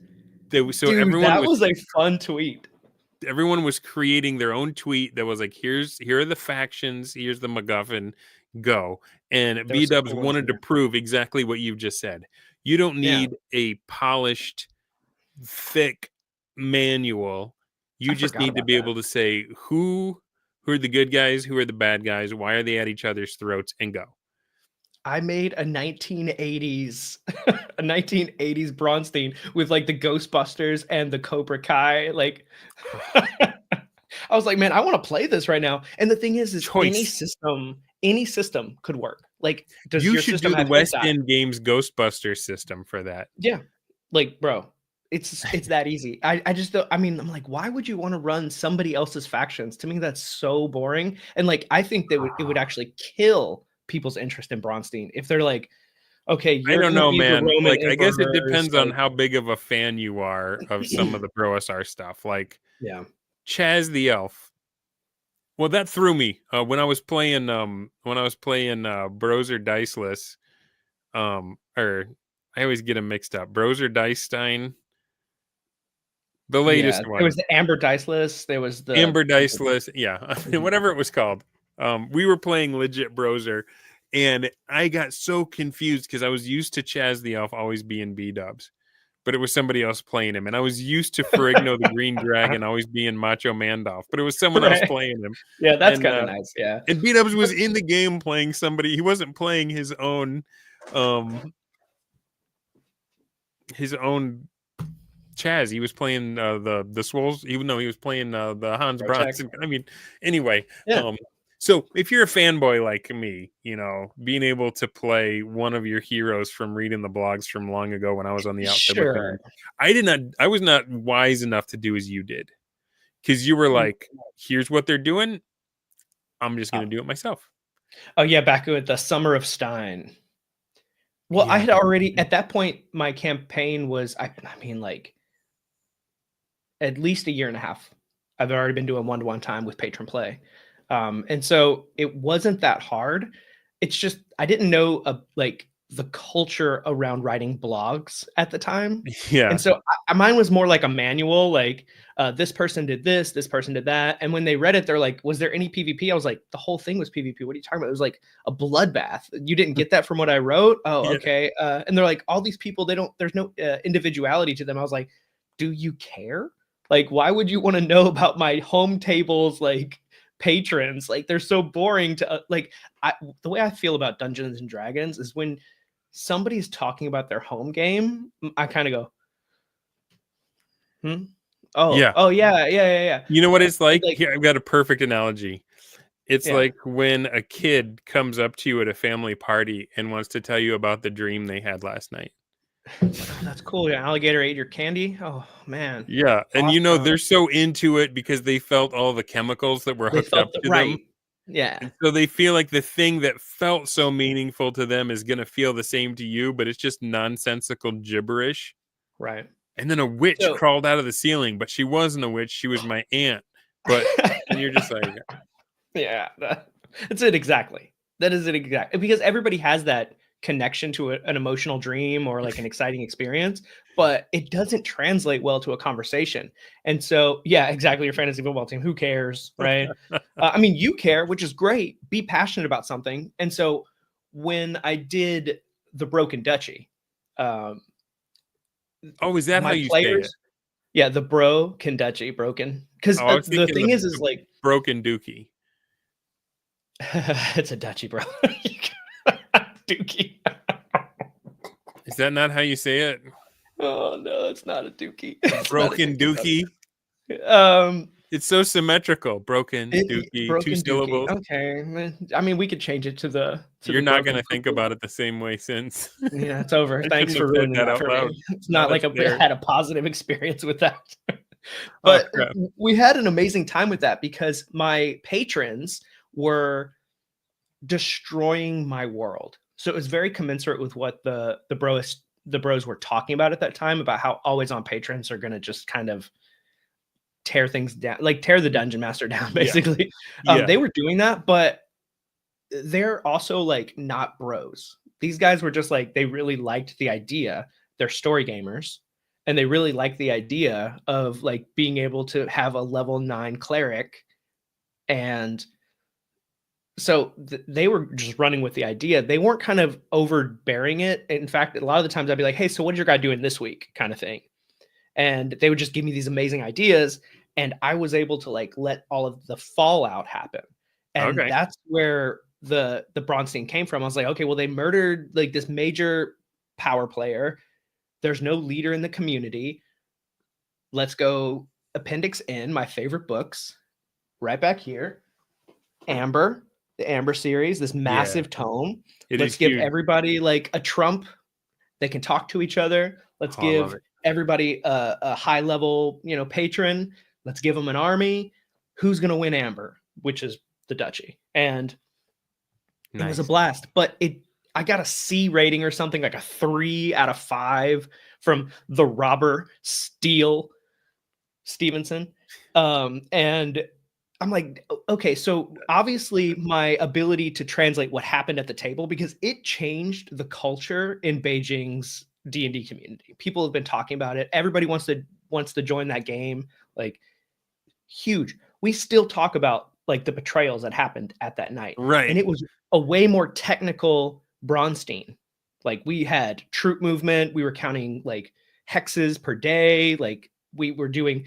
Dude, that was a fun tweet. Everyone was creating their own tweet that was like, here are the factions, here's the MacGuffin, go. And B-Dubs wanted to prove exactly what you've just said. You don't need a polished, thick manual. You just need to be able to say who are the good guys, who are the bad guys, why are they at each other's throats, and go. I made a 1980s Bronstein with like the Ghostbusters and the Cobra Kai. Like, I was like, man, I want to play this right now. And the thing is any system could work. Like, does you your should system do the West End Games Ghostbusters system for that? Yeah, like, bro, it's that easy. I just don't, I'm like, why would you want to run somebody else's factions? To me, that's so boring. And like, I think that it would actually kill people's interest in Bronstein if they're like, okay, I don't know, man. Like, I guess it depends on how big of a fan you are of some of the ProSR stuff. Like, yeah, Chaz the Elf. Well, that threw me when I was playing Browser Diceless. Or I always get them mixed up. Browser Dicestein. The latest one. It was the Amber Diceless. There was the Amber Diceless. Yeah, whatever it was called. We were playing legit Browser, And I got so confused because I was used to Chaz the Elf always being B-dubs, but it was somebody else playing him. And I was used to Ferrigno the Green Dragon always being Macho Mandolf, but it was someone else playing him. Yeah, that's kind of nice. Yeah. And B-dubs was in the game playing somebody. He wasn't playing his own Chaz. He was playing the Swoles, even though he was playing the Hans Bronson. I mean, anyway. Yeah. So if you're a fanboy like me, you know, being able to play one of your heroes from reading the blogs from long ago when I was on the outside looking in, I was not wise enough to do as you did. Because you were like, here's what they're doing. I'm just going to do it myself. Oh, yeah. Back with the Summer of Stein. Well, yeah. I had already, at that point, my campaign was, I mean, like, at least a year and a half. I've already been doing one-to-one time with patron play. And so it wasn't that hard. It's just, I didn't know, like, the culture around writing blogs at the time. Yeah. And so mine was more like a manual, like, this person did this person did that. And when they read it, they're like, was there any PvP? I was like, the whole thing was PvP. What are you talking about? It was like a bloodbath. You didn't get that from what I wrote? Oh, yeah. Okay. And they're like, all these people, there's no individuality to them. I was like, do you care? Like, why would you want to know about my home tables, like, patrons? Like, they're so boring to the way I feel about Dungeons and Dragons is when somebody's talking about their home game, I kind of go, oh yeah. Oh yeah. You know what it's like? Here, I've got a perfect analogy. It's like when a kid comes up to you at a family party and wants to tell you about the dream they had last night. That's cool. Yeah, alligator ate your candy. Oh man. Yeah, and awesome. You know, they're so into it because they felt all the chemicals that were hooked up to them. Yeah. And so they feel like the thing that felt so meaningful to them is going to feel the same to you, but it's just nonsensical gibberish. Right. And then a witch crawled out of the ceiling, but she wasn't a witch. She was my aunt. But and you're just like, yeah, that's it exactly. That is it exactly, because everybody has that connection to an emotional dream or like an exciting experience, but it doesn't translate well to a conversation. And so, yeah, exactly. Your fantasy football team, who cares, right? I mean, you care, which is great. Be passionate about something. And so when I did the Broken Duchy, is that how you say it? Yeah, the Broken Duchy, broken. Because the thing is like Broken Dookie. It's a duchy, bro. Dookie. Is that not how you say it? Oh no, it's not a dookie. Broken Dookie. It's so symmetrical. Broken Dookie, broken 2 syllables. Okay, I mean, we could change it to the. You're not going to think about it the same way since. Yeah, it's over. Thanks for ruining that for me. It's not like I had a positive experience with that. But we had an amazing time with that because my patrons were destroying my world. So it was very commensurate with what the bros were talking about at that time, about how always on patrons are going to just kind of tear things down, like tear the dungeon master down, basically. Yeah. They were doing that, but they're also like not bros. These guys were just like, they really liked the idea. They're story gamers, and they really liked the idea of like being able to have a level 9 cleric. And so they were just running with the idea. They weren't kind of overbearing it. In fact, a lot of the times I'd be like, hey, so what did your guy doing this week, kind of thing? And they would just give me these amazing ideas. And I was able to like let all of the fallout happen. And that's where the Bronstein came from. I was like, okay, well, they murdered like this major power player. There's no leader in the community. Let's go Appendix N, my favorite books, right back here. Amber. The Amber series, this massive tome. Let's give everybody like a trump. They can talk to each other. Let's give everybody a high level, patron. Let's give them an army. Who's going to win Amber, which is the duchy. And it was a blast, but I got a C rating or something, like a 3 out of 5 from the Robert Stevenson. And I'm like, okay, so obviously my ability to translate what happened at the table, because it changed the culture in Beijing's D&D community. People have been talking about it. Everybody wants to join that game. Like, huge. We still talk about like the betrayals that happened at that night. Right. And it was a way more technical Bronstein. Like we had troop movement, we were counting like hexes per day, like we were doing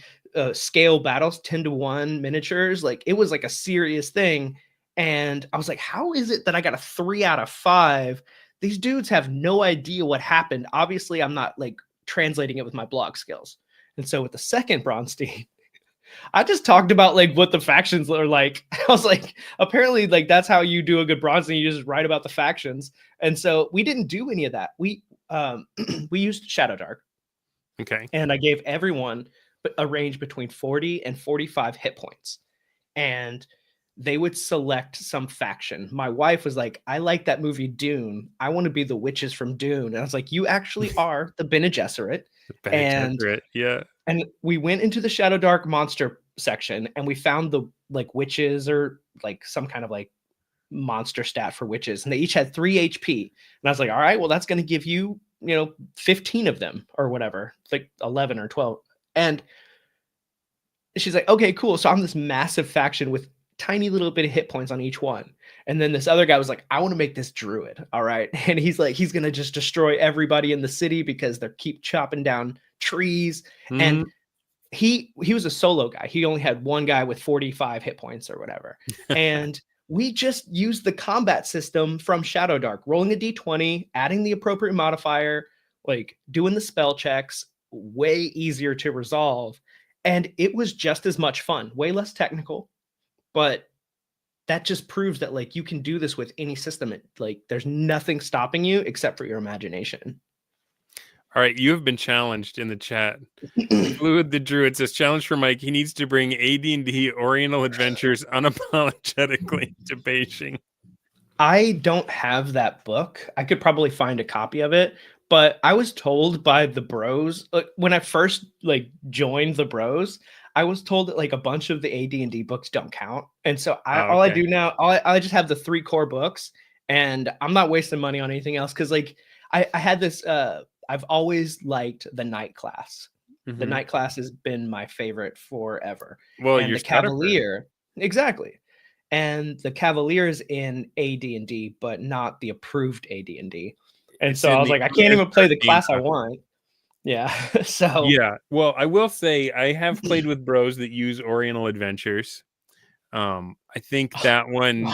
scale battles, 10-to-1 miniatures. Like it was like a serious thing. And I was like, how is it that I got a 3 out of 5? These dudes have no idea what happened. Obviously, I'm not like translating it with my blog skills. And so with the second Bronstein, I just talked about like what the factions are like. I was like, apparently, like that's how you do a good Bronstein. You just write about the factions. And so we didn't do any of that. We we used Shadow Dark. Okay. And I gave everyone a range between 40 and 45 hit points. And they would select some faction. My wife was like, I like that movie Dune. I want to be the witches from Dune. And I was like, you actually are the Bene Gesserit. Bene Gesserit, yeah. And we went into the Shadow Dark monster section and we found the like witches or like some kind of like monster stat for witches. And they each had 3 HP. And I was like, all right, well, that's going to give you, 15 of them or whatever, like 11 or 12. And she's like, okay, cool. So I'm this massive faction with tiny little bit of hit points on each one. And then this other guy was like, I want to make this druid. All right. And he's like, he's going to just destroy everybody in the city because they keep chopping down trees. Mm-hmm. And he was a solo guy. He only had one guy with 45 hit points or whatever. And we just used the combat system from Shadow Dark, rolling a d20, adding the appropriate modifier, like doing the spell checks, way easier to resolve. And it was just as much fun, way less technical, but that just proves that like you can do this with any system. Like there's nothing stopping you except for your imagination. All right, you have been challenged in the chat. Fluid the Druid says, challenge for Mike. He needs to bring AD&D Oriental Adventures unapologetically to Beijing. I don't have that book. I could probably find a copy of it, but I was told by the bros when I first like joined the bros, I was told that like a bunch of the AD&D books don't count. And so all I do now, I just have the 3 core books and I'm not wasting money on anything else. Cause like I had this, I've always liked the night class. Mm-hmm. The night class has been my favorite forever. Well, and you're the Cavalier, exactly. And the Cavalier is in AD&D, but not the approved AD&D. And so I was like, I can't even play the class I want. Yeah. So yeah. Well, I will say I have played with bros that use Oriental Adventures. I think that one.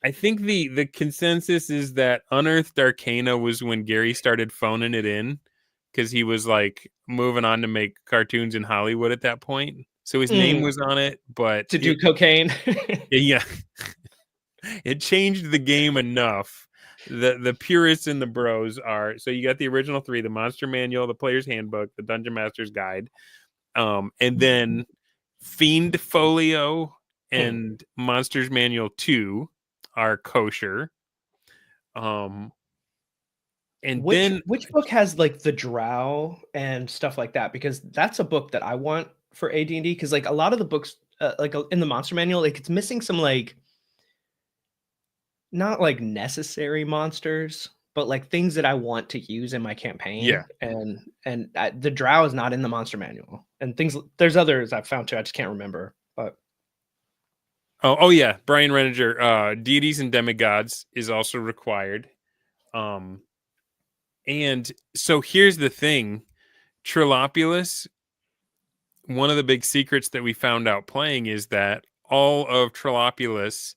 I think the consensus is that Unearthed Arcana was when Gary started phoning it in because he was like moving on to make cartoons in Hollywood at that point. So his name was on it, but to do cocaine. Yeah. It changed the game enough. The purists and the bros are, so you got the original 3, the Monster Manual, the Player's Handbook, the Dungeon Master's Guide, and then Fiend Folio and Monsters Manual 2 are kosher. And which book has like the drow and stuff like that? Because that's a book that I want for AD&D. Because like a lot of the books, like in the Monster Manual, like it's missing some like not like necessary monsters, but like things that I want to use in my campaign. Yeah, and the drow is not in the Monster Manual, and things. There's others I've found too. I just can't remember, but. Oh yeah, Brian Reniger, deities and demigods is also required. And so here's the thing, Trilopulus, one of the big secrets that we found out playing is that all of Trilopulus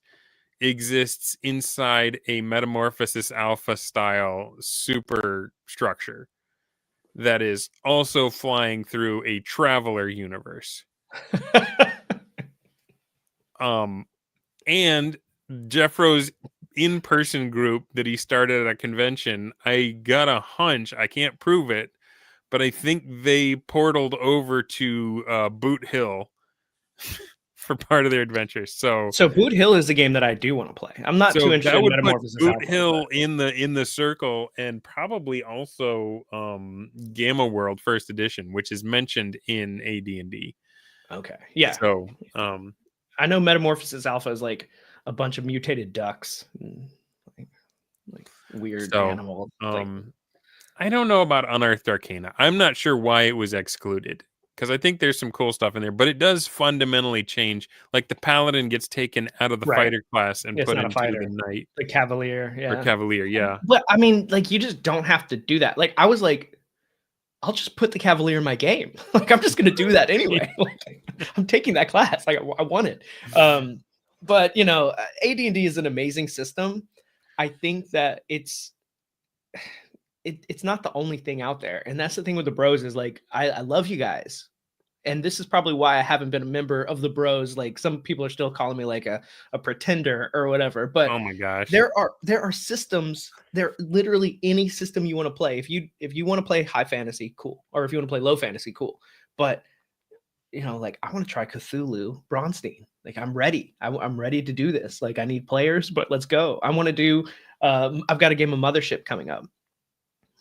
exists inside a Metamorphosis Alpha style superstructure that is also flying through a Traveler universe. And Jeffro's in-person group that he started at a convention, I got a hunch, I can't prove it, but I think they portaled over to Boot Hill for part of their adventures. So Boot Hill is the game that I do want to play. I'm not too interested in Metamorphosis Boot Hill in the circle, and probably also Gamma World First Edition, which is mentioned in AD&D. Okay. Yeah. So I know Metamorphosis Alpha is like a bunch of mutated ducks, and like weird animals. I don't know about Unearthed Arcana. I'm not sure why it was excluded, because I think there's some cool stuff in there, but it does fundamentally change. Like the paladin gets taken out of the Right. fighter class and It's put not a into fighter. the knight The cavalier, or yeah. cavalier. Yeah. But I mean, like, you just don't have to do that. Like, I was like, I'll just put the cavalier in my game. Like, I'm just gonna do that anyway. Like, I'm taking that class. Like, I want it. But you know, AD&D is an amazing system. I think that it's not the only thing out there, and that's the thing with the bros is like I love you guys, and this is probably why I haven't been a member of the bros. Like some people are still calling me like a pretender or whatever, but Oh my gosh. there are systems. There literally any system you want to play. If you want to play high fantasy, cool, or if you want to play low fantasy, cool. But you know, like I want to try Cthulhu Bronstein. Like I'm ready. I'm ready to do this. Like I need players, but let's go. I want to do. I've got a game of Mothership coming up.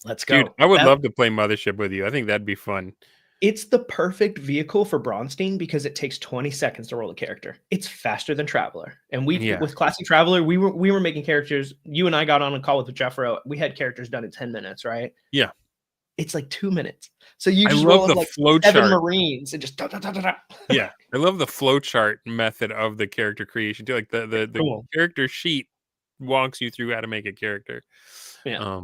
Let's go. Dude, I would love to play Mothership with you. I think that'd be fun. It's the perfect vehicle for Bronstein because it takes 20 seconds to roll a character. It's faster than Traveler. And with Classic Traveler, we were making characters. You and I got on a call with Jeffro. We had characters done in 10 minutes, right? Yeah. It's like 2 minutes. So you just roll up like flow 7 chart. Marines and just Yeah. I love the flow chart method of the character creation too. Like the cool. character sheet walks you through how to make a character. Yeah.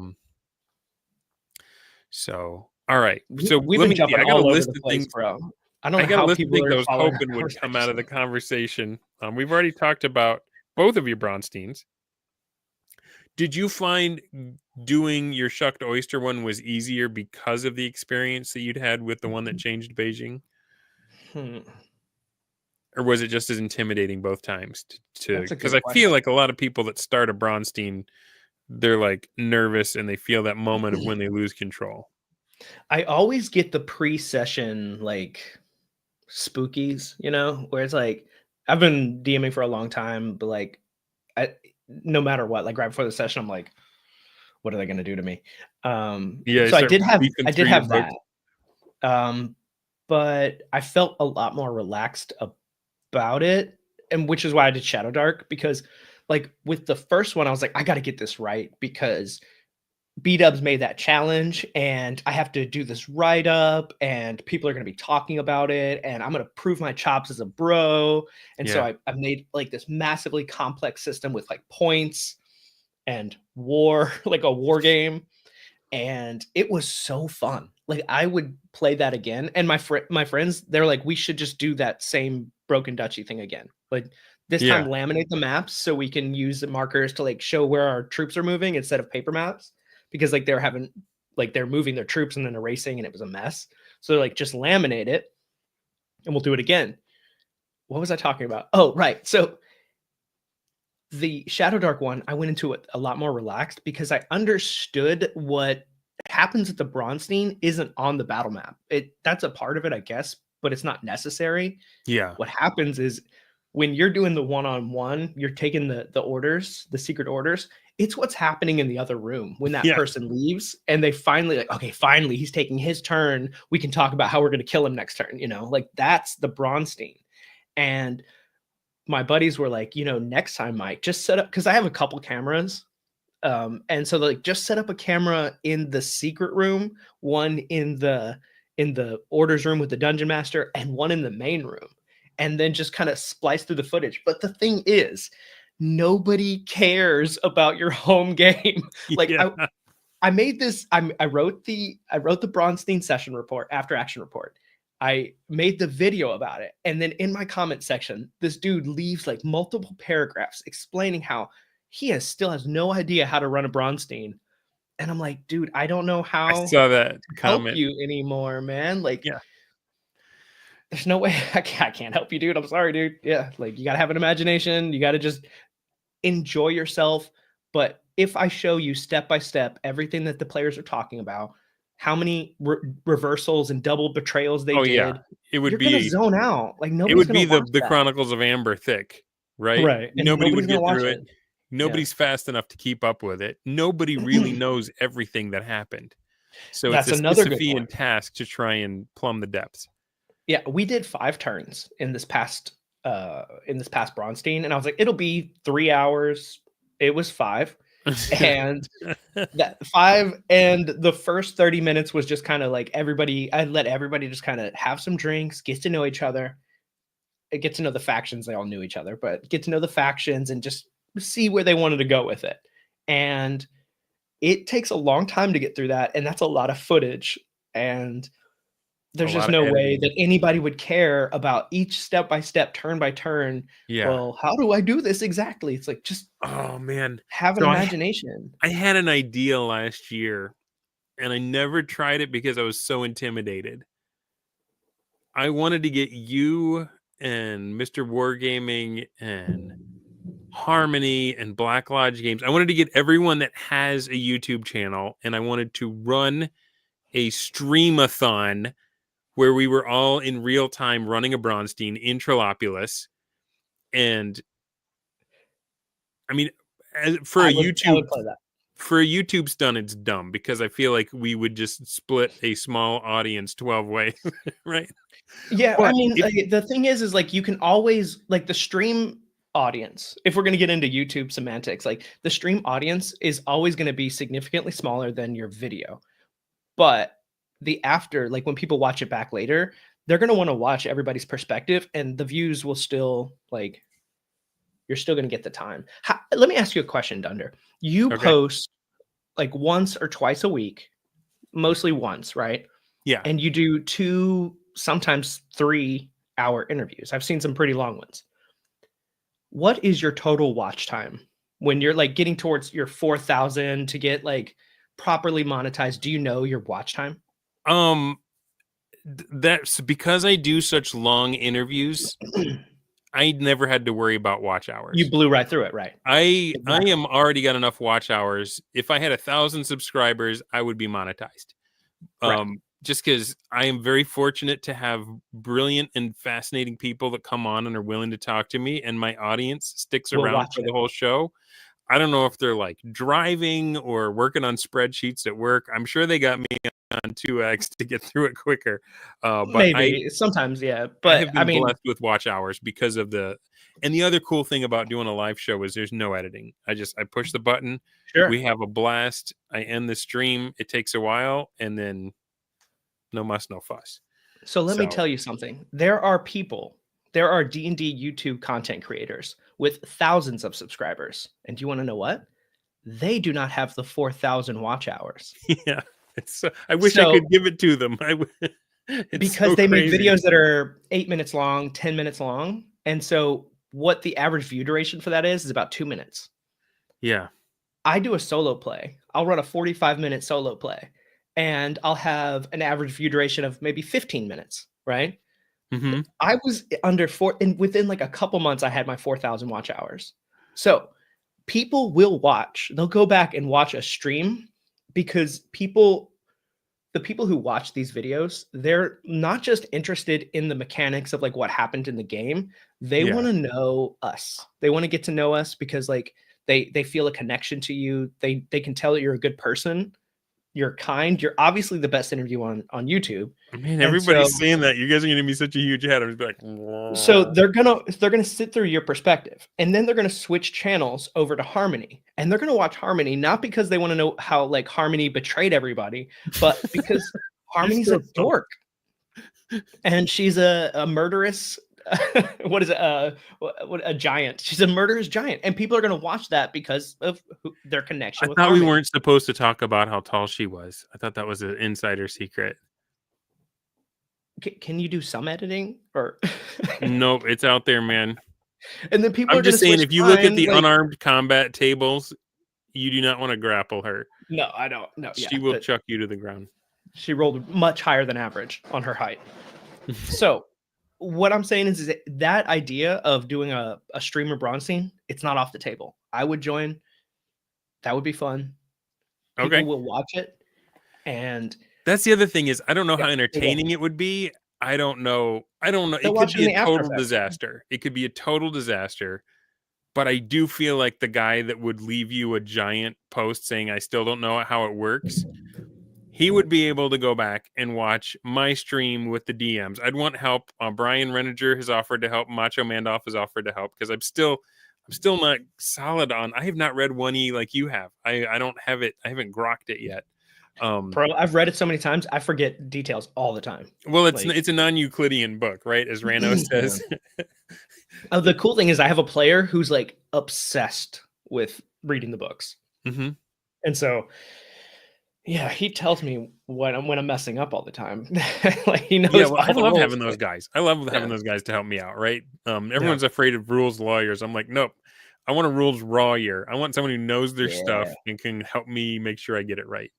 So all right. So we've been jumping I got all a over list the of place, things, bro. I don't know I got how a list of people things I are was following hoping our would come out of the conversation. conversation. We've already talked about both of your Bronsteins. Did you find doing your shucked oyster one was easier because of the experience that you'd had with the one that changed Beijing? Or was it just as intimidating both times? Because I feel like a lot of people that start a Bronstein, they're like nervous and they feel that moment of when they lose control. I always get the pre-session like spookies, you know, where it's like I've been DMing for a long time, but like no matter what, like right before the session, I'm like, what are they gonna do to me? So I did have that. But I felt a lot more relaxed about it, and which is why I did Shadow Dark, because like with the first one, I was like, I gotta get this right because B-Dubs made that challenge and I have to do this write up and people are going to be talking about it and I'm going to prove my chops as a bro. And so I made like this massively complex system with like points and war, like a war game. And it was so fun. Like I would play that again. And my friends, they're like, we should just do that same Broken Duchy thing again. Like this time laminate the maps so we can use the markers to like show where our troops are moving instead of paper maps. Because like they're moving their troops and then erasing and it was a mess. So like just laminate it and we'll do it again. What was I talking about? Oh, right. So the Shadow Dark one, I went into it a lot more relaxed because I understood what happens at the Bronstein isn't on the battle map. That's a part of it, I guess, but it's not necessary. Yeah. What happens is when you're doing the one-on-one, you're taking the orders, the secret orders. It's what's happening in the other room when that person leaves and they finally like, okay, finally he's taking his turn. We can talk about how we're going to kill him next turn. You know, like that's the Bronstein. And my buddies were like, you know, next time, Mike, just set up, because I have a couple cameras. And so like just set up a camera in the secret room, one in the orders room with the dungeon master, and one in the main room. And then just kind of splice through the footage. But the thing is, nobody cares about your home game. Like I made this, I wrote the Bronstein session report, after action report. I made the video about it. And then in my comment section, this dude leaves like multiple paragraphs explaining how he still has no idea how to run a Bronstein. And I'm like, dude, I don't know how I saw that comment. Help you anymore, man. Like, there's no way I can't help you, dude. I'm sorry, dude. Yeah, like you gotta have an imagination. You gotta just enjoy yourself. But if I show you step by step everything that the players are talking about, how many reversals and double betrayals they did, you're gonna zone out. Like nobody's gonna watch the Chronicles of Amber thick, right? Right. And Nobody would get watch through it. Nobody's fast enough to keep up with it. Nobody really knows everything that happened. So that's it's a another good Sisyphean task to try and plumb the depths. Yeah, we did 5 turns in this past Bronstein, and I was like, it'll be 3 hours. It was 5. And that 5 and the first 30 minutes was just kind of like I let everybody just kind of have some drinks, get to know each other, get to know the factions. They all knew each other, but get to know the factions and just see where they wanted to go with it. And it takes a long time to get through that, and that's a lot of footage. And there's just no way that anybody would care about each step by step, turn by turn. Yeah. Well, how do I do this exactly? It's like, just oh man, have an imagination. I had an idea last year, and I never tried it because I was so intimidated. I wanted to get you and Mr. Wargaming and Harmony and Black Lodge Games. I wanted to get everyone that has a YouTube channel, and I wanted to run a streamathon where we were all in real time running a Bronstein in Trollopolis. And I mean, for a YouTube stunt, it's dumb because I feel like we would just split a small audience 12 ways, right? Yeah, but I mean, the thing is like you can always, like, the stream audience, if we're going to get into YouTube semantics, like the stream audience is always going to be significantly smaller than your video. But like when people watch it back later, they're going to want to watch everybody's perspective, and the views will still, like, you're still going to get the time. Let me ask you a question, Dunder. You post like once or twice a week, mostly once, right? Yeah. And you do 2, sometimes 3-hour interviews. I've seen some pretty long ones. What is your total watch time when you're like getting towards your 4,000 to get like properly monetized? Do you know your watch time? That's because I do such long interviews. I never had to worry about watch hours. You blew right through it, right? I am already got enough watch hours. If I had 1,000 subscribers, I would be monetized. Right. Just because I am very fortunate to have brilliant and fascinating people that come on and are willing to talk to me, and my audience sticks around for the whole show. I don't know if they're like driving or working on spreadsheets at work. I'm sure they got me on 2x to get through it quicker. But maybe sometimes, yeah. But I have been blessed with watch hours because of and the other cool thing about doing a live show is there's no editing. I push the button. Sure. We have a blast. I end the stream. It takes a while, and then no muss, no fuss. So let me tell you something. There are D&D YouTube content creators with thousands of subscribers. And do you want to know what? They do not have the 4,000 watch hours. Yeah. I wish I could give it to them. Because they make videos that are 8 minutes long, 10 minutes long. And so what the average view duration for that is about 2 minutes. Yeah. I do a solo play. I'll run a 45-minute solo play, and I'll have an average view duration of maybe 15 minutes, right? Mm-hmm. I was under 4, and within like a couple months, I had my 4,000 watch hours. So people will watch. They'll go back and watch a stream because the people who watch these videos, they're not just interested in the mechanics of like what happened in the game. They want to know us. They want to get to know us because like they feel a connection to you. They can tell that you're a good person. You're kind. You're obviously the best interview on YouTube. I mean, everybody's saying that. You guys are going to be such a huge head. I'm just like, whoa. So they're gonna sit through your perspective, and then they're gonna switch channels over to Harmony, and they're gonna watch Harmony not because they want to know how like Harmony betrayed everybody, but because Harmony's a dork, and she's a murderous. What is it? A giant. She's a murderous giant, and people are going to watch that because of their connection. I thought we weren't supposed to talk about how tall she was. I thought that was an insider secret. Can you do some editing or? Nope, it's out there, man. And then people are just saying, if you look at the unarmed combat tables, you do not want to grapple her. No, I don't. No, she will chuck you to the ground. She rolled much higher than average on her height. So. What I'm saying is that idea of doing a streamer Bronstein, it's not off the table. I would join. That would be fun. People will watch it. And that's the other thing is, I don't know how entertaining it would be. I don't know. It could be a total disaster. It could be a total disaster. But I do feel like the guy that would leave you a giant post saying, I still don't know how it works. He would be able to go back and watch my stream with the DMs. I'd want help. Brian Reninger has offered to help. Macho Mandoff has offered to help because I'm still not solid on. I have not read 1E like you have. I don't have it. I haven't grokked it yet. Bro, I've read it so many times, I forget details all the time. Well, Like, it's a non-Euclidean book, right? As Rano says. The cool thing is I have a player who's like obsessed with reading the books. Mm-hmm. And so, yeah, he tells me when I'm messing up all the time. Like he knows. Yeah, well, I all the love rules. having those guys. I love having Yeah. those guys to help me out, right? Everyone's afraid of rules lawyers. I'm like, nope. I want a rules lawyer. I want someone who knows their stuff and can help me make sure I get it right.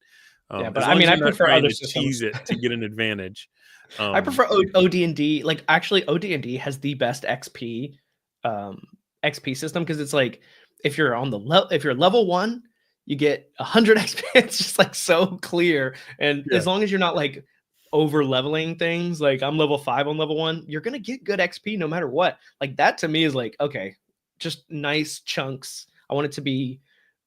Yeah, but As I long mean, as I you're not prefer trying other to systems. tease it to get an advantage. I prefer OD&D. Like actually, OD&D has the best XP system because it's like if you're on the if you're level 1, you get 100 XP. It's just like so clear, and as long as you're not like over leveling things, like I'm level 5 on level 1, you're gonna get good XP no matter what. Like that to me is like okay, just nice chunks. I want it to be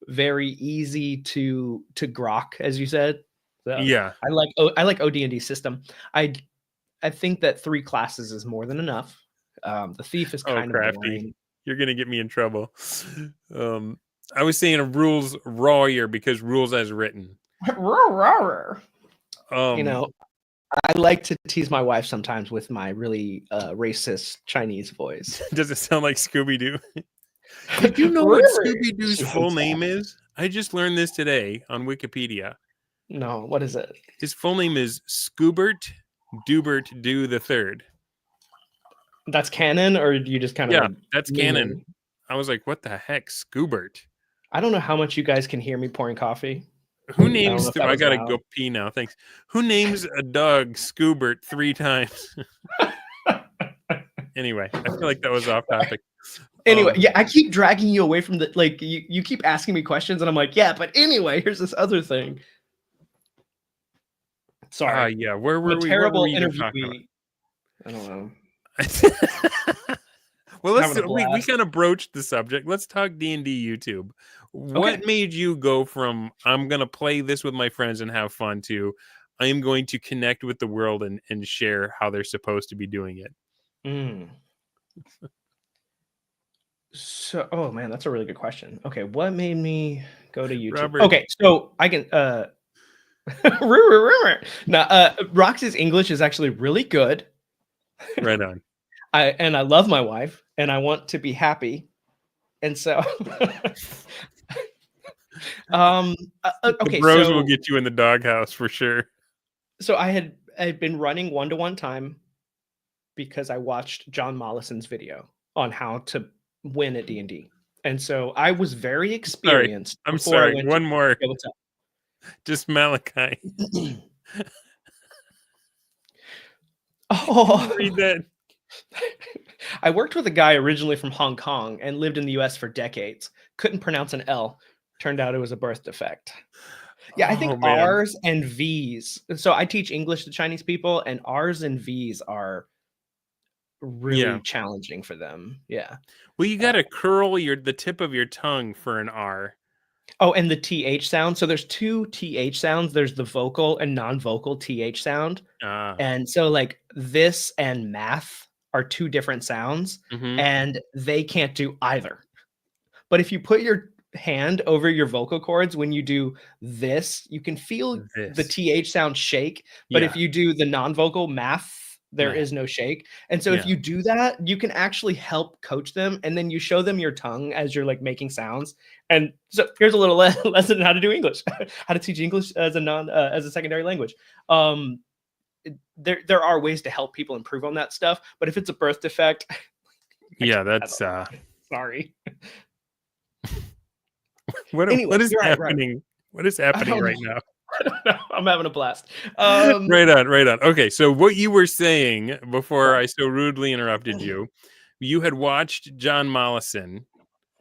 very easy to grok, as you said. So Yeah. I like OD&D system. I think that 3 classes is more than enough. The thief is kind of boring. You're gonna get me in trouble. I was saying a rules lawyer because rules as written. You know, I like to tease my wife sometimes with my really racist Chinese voice. Does it sound like Scooby-Doo? Did you know what Scooby-Doo's full name is? I just learned this today on Wikipedia. No, what is it? His full name is Scoobert Dubert Doo the Third. That's canon, or you just kind of like that's canon. I was like, what the heck, Scoobert? I don't know how much you guys can hear me pouring coffee. Who names? I gotta go pee now. Thanks. Who names a dog Scoobert 3 times? Anyway, I feel like that was off topic. Anyway, yeah, I keep dragging you away from the like. You keep asking me questions, and I'm like, yeah, but anyway, here's this other thing. Sorry. Yeah. Where were we? Terrible What were interview. I don't know. Well, we kind of broached the subject. Let's talk D&D YouTube. What made you go from I'm gonna play this with my friends and have fun to I am going to connect with the world and share how they're supposed to be doing it? So, oh man, that's a really good question. Okay, what made me go to YouTube? Robert. Okay, so I can now Rox's English is actually really good. Right on. I love my wife and I want to be happy. And so okay, the bros will get you in the doghouse for sure. So I'd been running 1-to-1 time because I watched John Mollison's video on how to win at D&D. And so I was very experienced. I'm sorry. One more. Yeah, what's up? Just Malachi. Read that. I worked with a guy originally from Hong Kong and lived in the US for decades. Couldn't pronounce an L. Turned out it was a birth defect. Yeah, I think R's and V's. So I teach English to Chinese people, and R's and V's are really challenging for them. Yeah. Well, you got to curl the tip of your tongue for an R. Oh, and the TH sound. So there's 2 TH sounds. There's the vocal and non-vocal TH sound. And so like this and math are 2 different sounds, and they can't do either. But if you put your hand over your vocal cords when you do this, you can feel the TH sound shake. But if you do the non-vocal math, there is no shake. And so if you do that, you can actually help coach them, and then you show them your tongue as you're like making sounds. And so here's a little lesson on how to do English, how to teach English as a secondary language. There are ways to help people improve on that stuff, but if it's a birth defect, that's sorry. What is happening? Right. What is happening right now? I don't know. I'm having a blast. Right on. Okay, so what you were saying before I so rudely interrupted you, you had watched John Mollison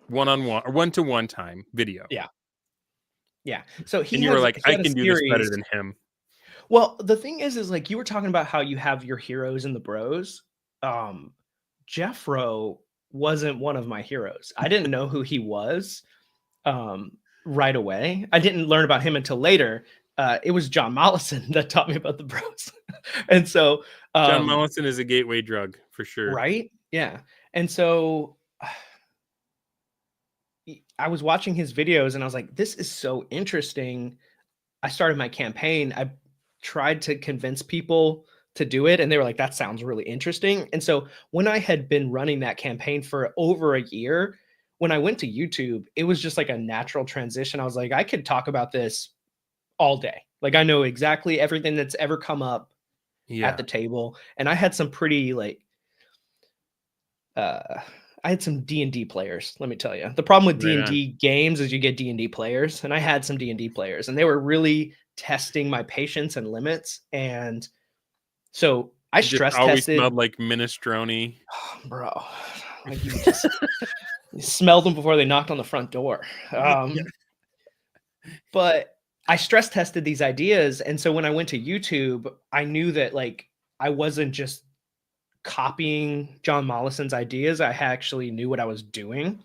1-on-1 or 1-to-1 time video. Yeah. So you were like, I can do this better than him. Well, the thing is like you were talking about how you have your heroes and the bros. Jeffro wasn't one of my heroes. I didn't know who he was right away. I didn't learn about him until later. It was John Mollison that taught me about the bros. And so John Mollison is a gateway drug for sure. Right? Yeah. And so I was watching his videos and I was like, this is so interesting. I started my campaign. I tried to convince people to do it, and they were like, that sounds really interesting. And so when I had been running that campaign for over a year, when I went to YouTube, it was just like a natural transition. I was like, I could talk about this all day. Like, I know exactly everything that's ever come up at the table. And I had some pretty like I had some D&D players, let me tell you. The problem with Right on. D&D games is you get D&D players, and I had some D&D players, and they were really testing my patience and limits. And so I It just stress always tested. smelled like minestrone. Bro, like you just you smelled them before they knocked on the front door. Yeah. But I stress tested these ideas, and so when I went to YouTube, I knew that like I wasn't just copying John Mollison's ideas. I actually knew what I was doing.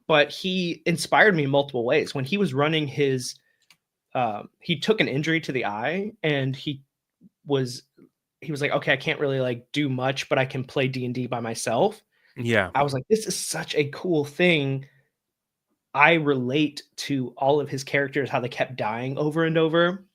But he inspired me in multiple ways. When he was running his, he took an injury to the eye, and he was like, okay, I can't really like do much, but I can play D&D by myself. Yeah. I was like, this is such a cool thing. I relate to all of his characters, how they kept dying over and over.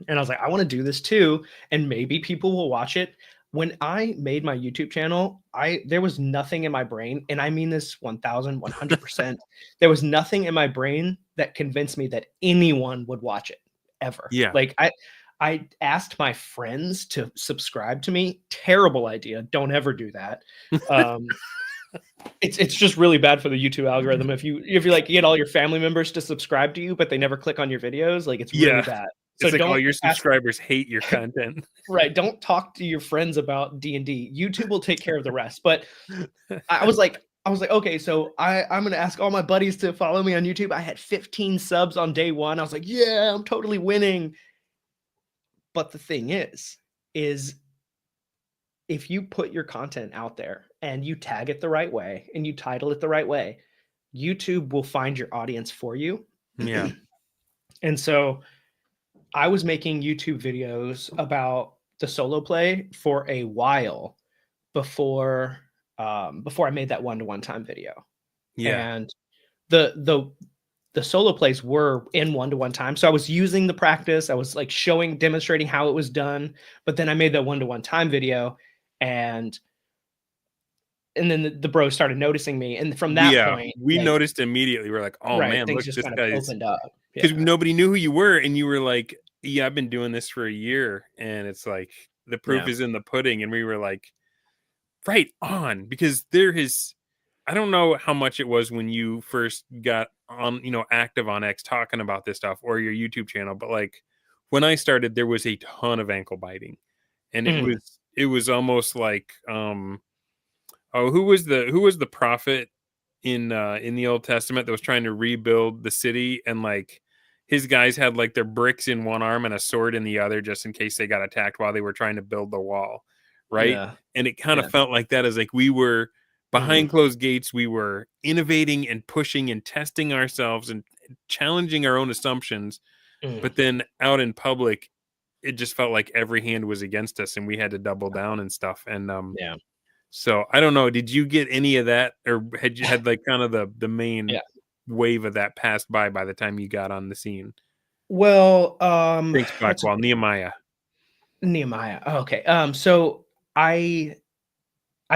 And I was like, I want to do this too, and maybe people will watch it. When I made my YouTube channel, there was nothing in my brain, and I mean this 1,100%. There was nothing in my brain that convinced me that anyone would watch it ever. Yeah. Like I asked my friends to subscribe to me. Terrible idea. Don't ever do that. It's just really bad for the YouTube algorithm. If you like get all your family members to subscribe to you, but they never click on your videos, like it's really bad. So it's like all don't your subscribers hate your content. Right. Don't talk to your friends about D&D. YouTube will take care of the rest. But I was like, okay, so I'm gonna ask all my buddies to follow me on YouTube. I had 15 subs on day one. I was like, yeah, I'm totally winning. But the thing is if you put your content out there and you tag it the right way and you title it the right way, YouTube will find your audience for you. Yeah. And so I was making YouTube videos about the solo play for a while before I made that one-to-one time video. Yeah. And the solo plays were in one-to-one time. So I was using the practice. I was like demonstrating how it was done. But then I made that one-to-one time video, and then the bros started noticing me. And from that point, we like, noticed immediately. We're like, oh right, man, things look, just this kind of guy's, opened up. because Yeah. nobody knew who you were, and you were like, yeah, I've been doing this for a year, and it's like the proof is in the pudding. And we were like, right on, because I don't know how much it was when you first got on, active on X talking about this stuff, or your YouTube channel, but like when I started, there was a ton of ankle biting, and it was almost like, who was the prophet in the Old Testament that was trying to rebuild the city, and like his guys had like their bricks in one arm and a sword in the other, just in case they got attacked while they were trying to build the wall, right? Yeah. And it kind of felt like that, as like we were behind Mhm. closed gates, we were innovating and pushing and testing ourselves and challenging our own assumptions, but then out in public, it just felt like every hand was against us, and we had to double down and stuff. And Yeah. so I don't know, did you get any of that, or had you had like kind of the main Yeah. wave of that passed by the time you got on the scene? Well, Thanks, that's Blackwall. Nehemiah. Nehemiah. Oh, okay. So I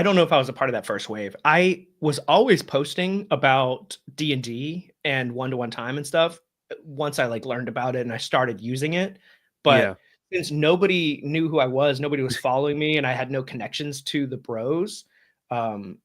don't know if I was a part of that first wave. I was always posting about D&D and one-to-one time and stuff once I like learned about it and I started using it. Yeah. But since nobody knew who I was, nobody was following me, and I had no connections to the bros, um,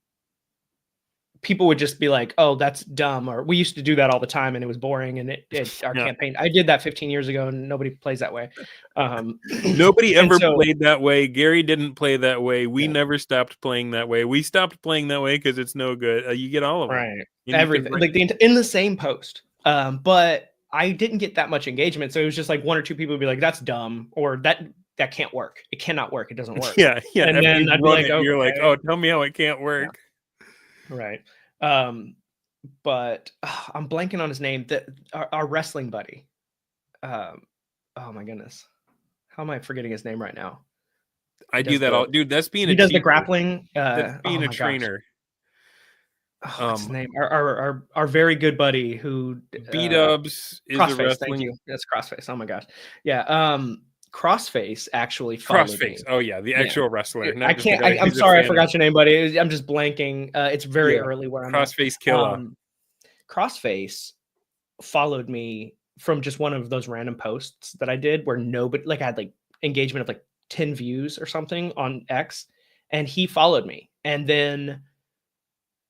people would just be like, "Oh, that's dumb," or "We used to do that all the time, and it was boring." And our Yeah. campaign, I did that 15 years ago, and nobody plays that way. Nobody And ever so, played that way. Gary didn't play that way. We yeah, never stopped playing that way. We stopped playing that way because it's no good. You get all of them. right, And you can everything like in the same post. But I didn't get that much engagement, so it was just like one or two people would be like, "That's dumb," or "That can't work. It cannot work. It doesn't work." Yeah. And After then you I'd be run like, it, you're like, "Okay." oh, tell me how it can't work. Yeah, right. But I'm blanking on his name. That our wrestling buddy. Oh my goodness, how am I forgetting his name right now? I do that all, dude. That's being He a does the teacher. grappling. That's Oh being a my gosh. trainer. What's his name? Our very good buddy who B-Dubs is a Crossface. Thank wrestling you. That's Crossface. Oh my gosh. Yeah. Crossface actually followed me. Crossface. Oh yeah, the Yeah. actual wrestler, I not just the can't. guy I'm who's a sorry, I fan of. forgot your name, buddy. I'm just blanking. It's very Yeah, early where I'm at. Crossface Killer. Crossface followed me from just one of those random posts that I did where nobody, like, I had like engagement of like 10 views or something on X, and he followed me. And then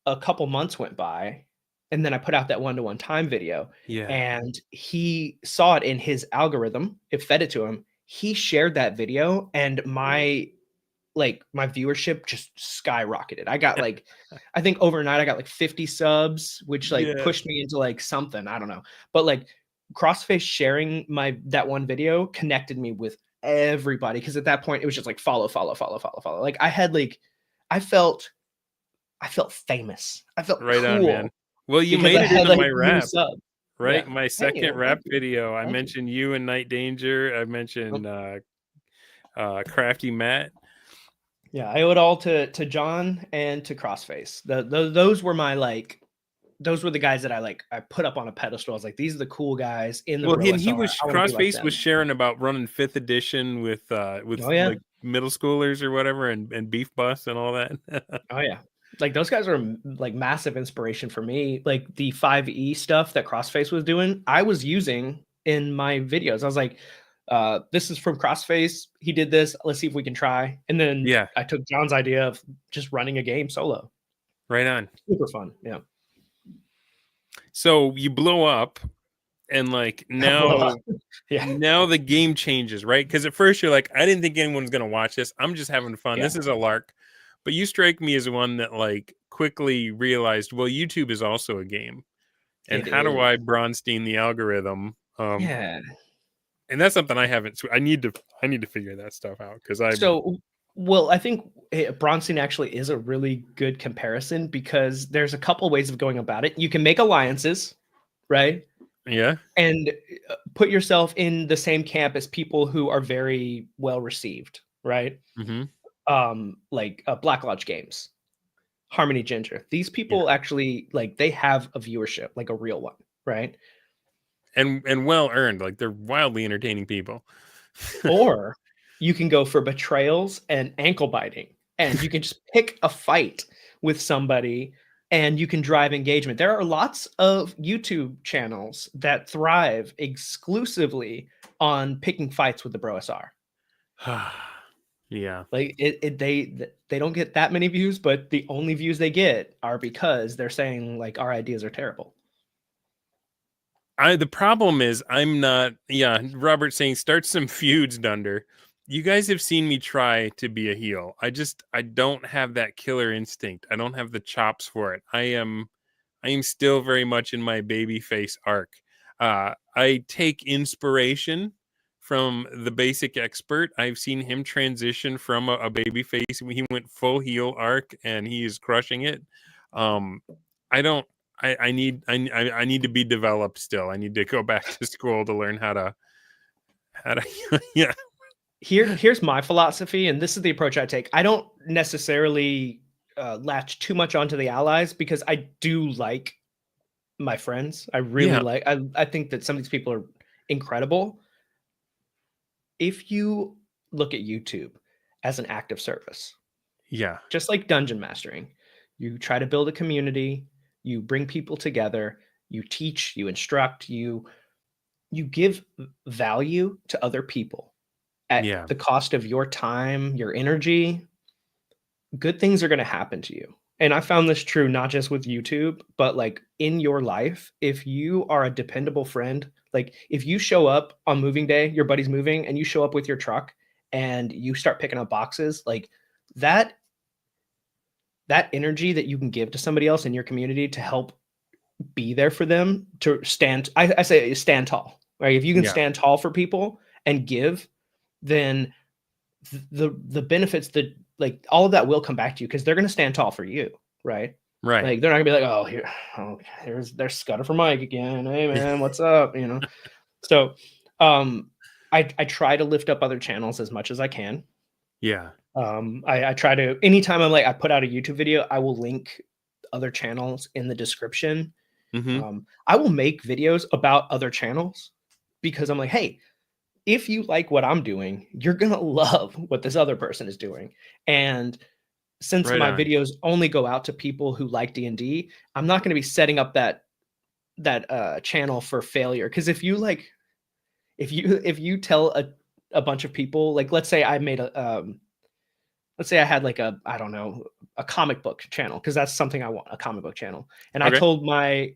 a couple months went by, and then I put out that one-to-one time video, Yeah. and he saw it in his algorithm. It fed it to him. He shared that video, and my viewership just skyrocketed. I got like, I think overnight I got like 50 subs, which like pushed me into like something, I don't know. But like Crossface sharing that one video connected me with everybody, because at that point it was just like follow. Like I felt famous. I felt right cool. On, man. Well, you made it into my rap, right? Yeah. My second rap video. I mentioned you and Night Danger. I mentioned Crafty Matt. Yeah, I owe it all to John and to Crossface. Those were my those were the guys that I put up on a pedestal. I was like, these are the cool guys in the. Well, Crossface was sharing about running 5th edition with like middle schoolers or whatever, and Beef Bus and all that. Oh yeah, like those guys are like massive inspiration for me. Like the 5e stuff that Crossface was doing, I was using in my videos. I was like, this is from Crossface. He did this. Let's see if we can try. And then I took John's idea of just running a game solo. Right on. Super fun. Yeah. So you blow up, and like now, now the game changes, right? Because at first you're like, I didn't think anyone's gonna watch this. I'm just having fun. This is a lark. But you strike me as one that like quickly realized, well, YouTube is also a game, and how do I Bronstein the algorithm? And that's something I haven't. I need to figure that stuff out, because well, I think Bronstein actually is a really good comparison, because there's a couple ways of going about it. You can make alliances, right? Yeah. And put yourself in the same camp as people who are very well received, right? Mm-hmm. Like Black Lodge Games, Harmony Ginger. These people actually, like, they have a viewership, like a real one, right? And well earned. Like, they're wildly entertaining people. Or you can go for betrayals and ankle biting, and you can just pick a fight with somebody, and you can drive engagement. There are lots of YouTube channels that thrive exclusively on picking fights with the Bro SR. Yeah. Like they don't get that many views, but the only views they get are because they're saying like our ideas are terrible. The problem is I'm not. Yeah, Robert saying start some feuds, Dunder. You guys have seen me try to be a heel. I don't have that killer instinct. I don't have the chops for it. I am still very much in my babyface arc. I take inspiration from the basic expert. I've seen him transition from a babyface. He went full heel arc, and he is crushing it. I need to be developed still. I need to go back to school to learn how to yeah. Here's my philosophy, and this is the approach I take. I don't necessarily latch too much onto the allies, because I do like my friends. I really like. I think that some of these people are incredible. If you look at YouTube as an active service, just like dungeon mastering, you try to build a community. You bring people together. You teach. You instruct. You give value to other people. At the cost of your time, your energy, good things are going to happen to you. And I found this true not just with YouTube, but like in your life. If you are a dependable friend, like if you show up on moving day, your buddy's moving, and you show up with your truck and you start picking up boxes, like that energy that you can give to somebody else in your community to help be there for them, to stand, I say stand tall, right? If you can stand tall for people and give, then the benefits, that like all of that will come back to you, because they're going to stand tall for you, right? Like they're not gonna be like, there's Scutifer Mike again. Hey man, what's up? You know. So I try to lift up other channels as much as I can. I try to, anytime I put out a YouTube video, I will link other channels in the description. Mm-hmm. I will make videos about other channels because I'm like, hey, if you like what I'm doing, you're going to love what this other person is doing. And since Right my on. videos only go out to people who like D&D, I'm not going to be setting up that channel for failure. Because if you tell a bunch of people, like let's say I made let's say I had like I don't know, a comic book channel, because that's something I want, a comic book channel. And Okay. I told my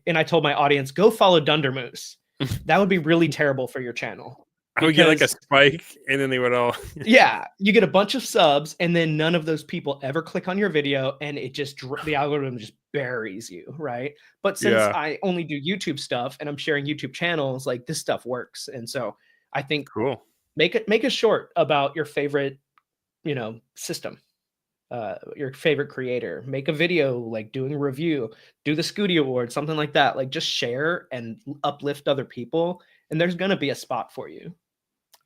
audience, go follow Dunder Moose. That would be really terrible for your channel. I would get like a Because spike, and then they would all. yeah, you get a bunch of subs, and then none of those people ever click on your video, and it just the algorithm just buries you, right? But since Yeah. I only do YouTube stuff and I'm sharing YouTube channels, like this stuff works. And so I think Cool. make a short about your favorite, system, your favorite creator. Make a video like doing a review, do the Scuti Award, something like that. Like just share and uplift other people, and there's gonna be a spot for you.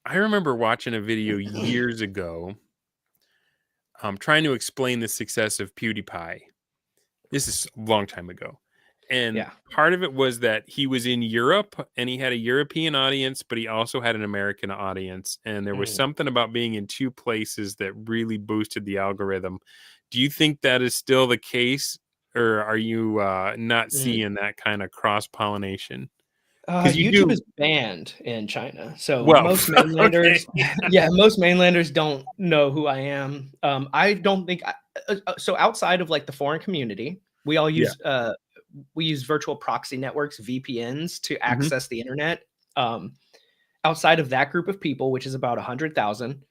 I remember watching a video years ago, trying to explain the success of PewDiePie. This is a long time ago. And Yeah. part of it was that he was in Europe and he had a European audience, but he also had an American audience. And there was something about being in two places that really boosted the algorithm. Do you think that is still the case, or are you not seeing that kind of cross-pollination? Because you YouTube do. is banned in China, so Well, most mainlanders, okay. yeah, most mainlanders don't know who I am. I don't think so. Outside of like the foreign community, we all Yeah. use virtual proxy networks, VPNs, to Mhm. access the internet. Outside of that group of people, which is about 100,000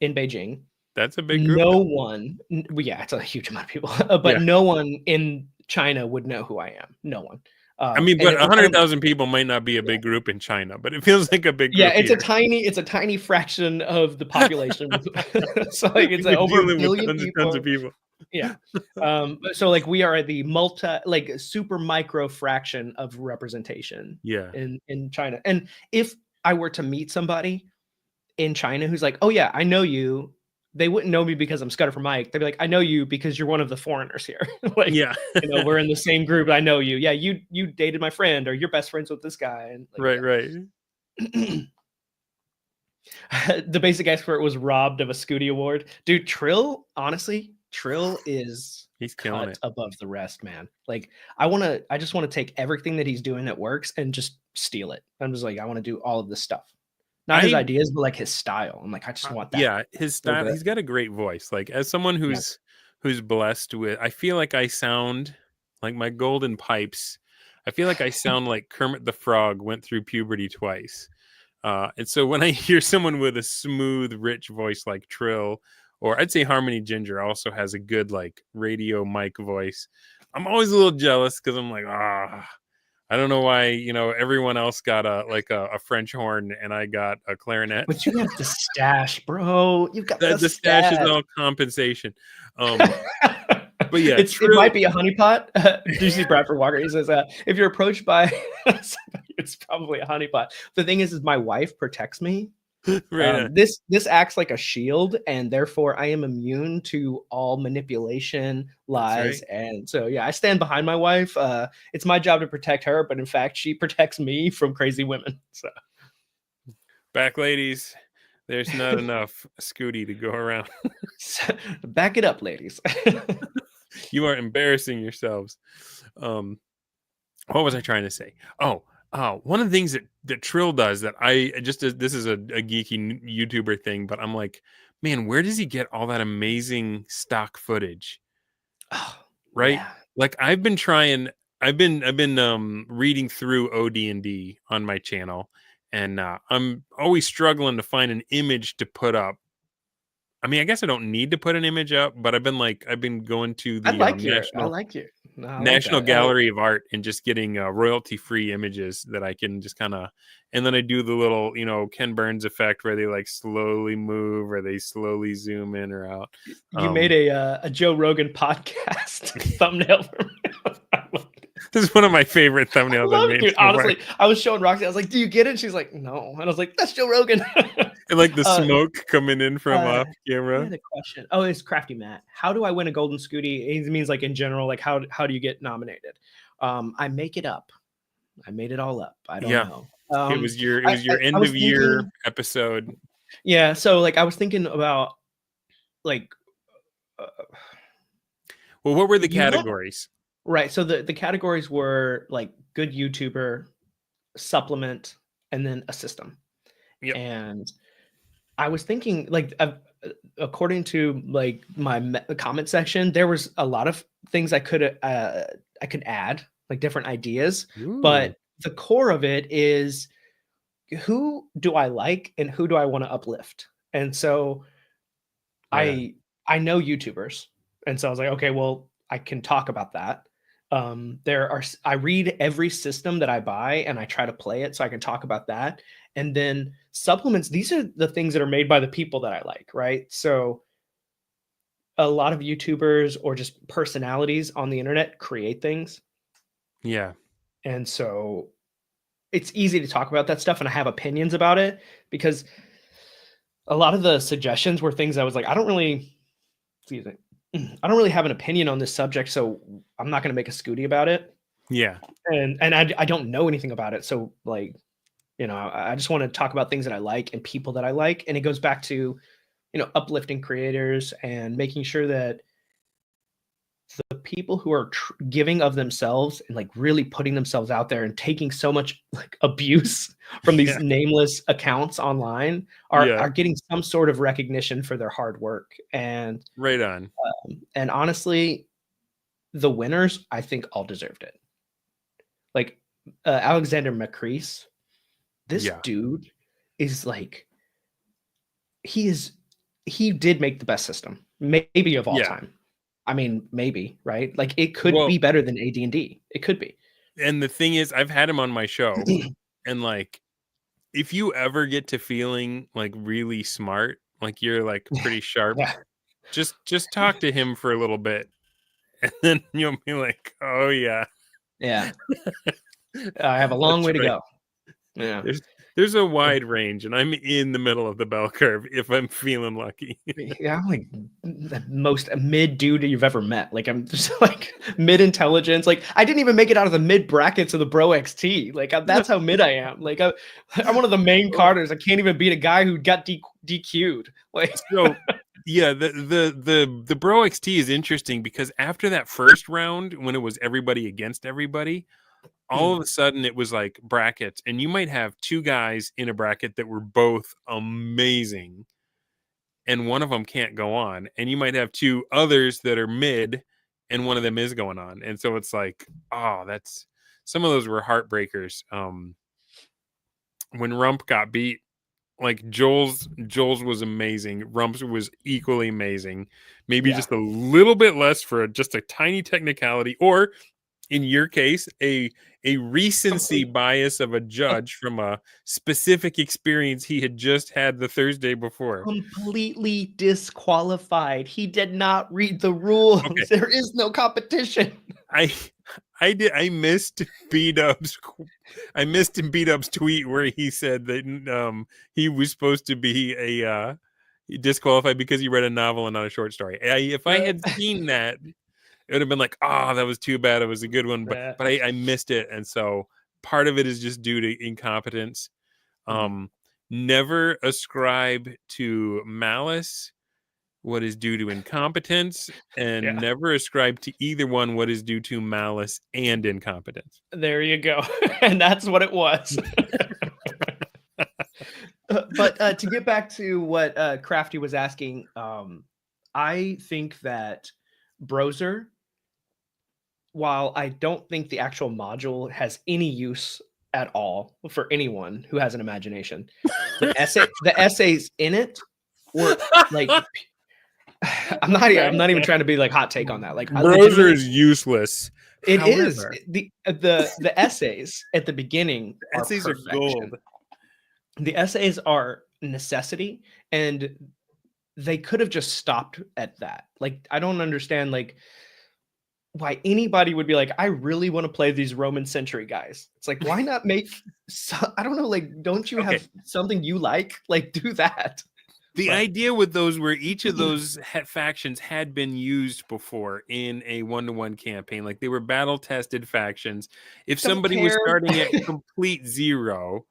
in Beijing, That's a big group. no one, yeah, it's a huge amount of people, but Yeah. no one in China would know who I am. No one. I mean, And but it kind of 100,000 people might not be a big group in China, but it feels like a big Yeah, group it's here. a tiny fraction of the population. So like it's We're over a dealing with billion tons and tons of people. people. Yeah. So like we are the super micro fraction of representation Yeah. in China. And if I were to meet somebody in China who's like, "Oh yeah, I know you," they wouldn't know me because I'm Scutifer Mike. They'd be like, "I know you because you're one of the foreigners here." Like, Yeah. we're in the same group. I know you. Yeah, you dated my friend, or you're best friends with this guy. And like, Right, right. the basic expert was robbed of a Scuti award. Dude, Trill, honestly, Trill is He's killing cut it. above the rest, man. Like I just want to take everything that he's doing that works and just steal it. I'm just like, I want to do all of this stuff. Not his I ideas, but like his style. I'm like, I just want that. yeah, his So style, good. he's got a great voice. Like as someone Yeah. who's blessed with, I feel like I sound like my golden pipes. I feel like I sound like Kermit the Frog went through puberty twice. And so when I hear someone with a smooth, rich voice like Trill, or I'd say Harmony Ginger also has a good like radio mic voice, I'm always a little jealous because I'm like, I don't know why, everyone else got a French horn and I got a clarinet. But you have the stash, bro. You've got the The stash is stash. all compensation. But yeah, It Trill. might be a honeypot. Do you see Bradford Walker? He says, if you're approached by somebody, it's probably a honeypot. The thing is my wife protects me. Right. This acts like a shield, and therefore I am immune to all manipulation, lies, right. and so yeah, I stand behind my wife. It's my job to protect her, but in fact, she protects me from crazy women. So Back ladies, there's not enough Scuti to go around. back it up, ladies. You are embarrassing yourselves. What was I trying to say? One of the things that Trill does that this is a geeky YouTuber thing, but I'm like, man, where does he get all that amazing stock footage? Oh, right? yeah. Like I've been reading through OD&D on my channel, and I'm always struggling to find an image to put up. I mean, I guess I don't need to put an image up, but I've been going to I the like your. No, I like National that. Gallery of Art and just getting royalty-free images that I can just kind of, and then I do the little, Ken Burns effect where they like slowly move or they slowly zoom in or out. You made a Joe Rogan podcast thumbnail for me. This is one of my favorite thumbnails I've made. Dude, honestly, I was showing Roxy. I was like, "Do you get it?" She's like, "No," and I was like, "That's Joe Rogan." I like the smoke coming in from off I camera. had a question. Oh, it's Crafty Matt. How do I win a golden Scooty? It means like in general, like how do you get nominated? I make it up. I made it all up. I don't know. It was your I end was of year thinking, episode. yeah. So like I was thinking about like Well, what were the you want categories? right. So the categories were like good YouTuber, supplement, and then a system. Yep. And I was thinking like according to like my comment section, there was a lot of things I could add, like different ideas, Ooh. but the core of it is who do I like and who do I want to uplift? And so Right I know YouTubers. And so I was like, okay, well, I can talk about that. I read every system that I buy and I try to play it so I can talk about that. And then supplements, these are the things that are made by the people that I like, right? So a lot of YouTubers or just personalities on the internet create things. Yeah. And so it's easy to talk about that stuff and I have opinions about it because a lot of the suggestions were things I was like, I don't really have an opinion on this subject, so I'm not going to make a Scuti about it. Yeah. And I don't know anything about it, so like, you know, I just want to talk about things that I like and people that I like, and it goes back to, you know, uplifting creators and making sure that the people who are giving of themselves and like really putting themselves out there and taking so much like abuse from these nameless accounts online are getting some sort of recognition for their hard work. And right on. And honestly, the winners I think all deserved it. Like Alexander McCrease, this dude is like he did make the best system maybe of all time. I mean, maybe, right? Like it could be better than AD&D. It could be. And the thing is, I've had him on my show and like, if you ever get to feeling like really smart, like you're like pretty sharp, just talk to him for a little bit and then you'll be like, oh yeah. Yeah. I have a long way to go. Yeah. There's a wide range, and I'm in the middle of the bell curve if I'm feeling lucky. Yeah, I'm like the most mid dude you've ever met. Like I'm just like mid intelligence. Like I didn't even make it out of the mid brackets of the BROXT. Like that's how mid I am. Like I'm one of the main carders. I can't even beat a guy who got DQ'd. Like so. Yeah, the BROXT is interesting because after that first round, when it was everybody against everybody, all of a sudden it was like brackets, and you might have two guys in a bracket that were both amazing, and one of them can't go on, and you might have two others that are mid, and one of them is going on, and so it's like, oh, that's some of those were heartbreakers. When Rump got beat. Like Joel's was amazing. Rump's was equally amazing. Maybe just a little bit less for just a tiny technicality, or in your case, a recency bias of a judge from a specific experience he had just had the Thursday before. Completely disqualified. He did not read the rules. Okay. There is no competition. I missed B-Dub's tweet where he said that he was supposed to be a disqualified because he read a novel and not a short story. If I had seen that, it would have been like, oh, that was too bad. It was a good one, but I missed it, and so part of it is just due to incompetence. Never ascribe to malice what is due to incompetence, and never ascribe to either one what is due to malice and incompetence. There you go. And that's what it was. But to get back to what Crafty was asking, I think that Browser, while I don't think the actual module has any use at all for anyone who has an imagination, the essays in it were like, I'm not even trying to be like hot take on that. Like Browser is useless. It is the essays at the beginning. Essays are gold. The essays are necessity, and they could have just stopped at that. Like I don't understand. Like why anybody would be like, I really want to play these Roman century guys. It's like, why not make, I don't know, like, don't you have something you like? Like, do that. The idea with those were each of those factions had been used before in a 1-to-1 campaign. Like, they were battle tested factions. If somebody was starting at complete zero,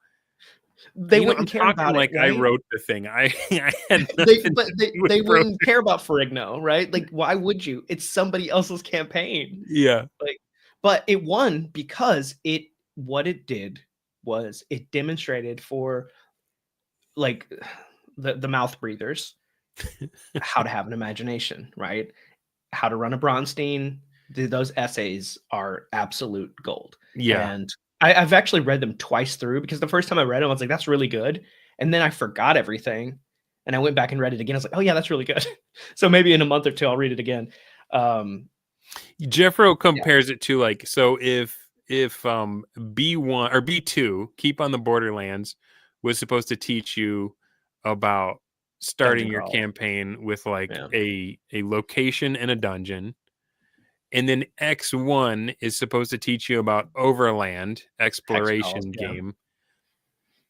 they wouldn't care about like it, right? I wrote the thing. I had nothing they wouldn't care about Ferrigno, right? Like, why would you? It's somebody else's campaign. Yeah. Like, but it won because what it did was it demonstrated for like the mouth breathers how to have an imagination, right? How to run a Bronstein. Those essays are absolute gold. Yeah. And I've actually read them twice through, because the first time I read them, I was like, that's really good. And then I forgot everything. And I went back and read it again. I was like, oh yeah, that's really good. So maybe in a month or two, I'll read it again. Jeffro compares it to, like, so if B1 or B2, Keep on the Borderlands, was supposed to teach you about starting your campaign with like a location and a dungeon, and then X1 is supposed to teach you about overland exploration game.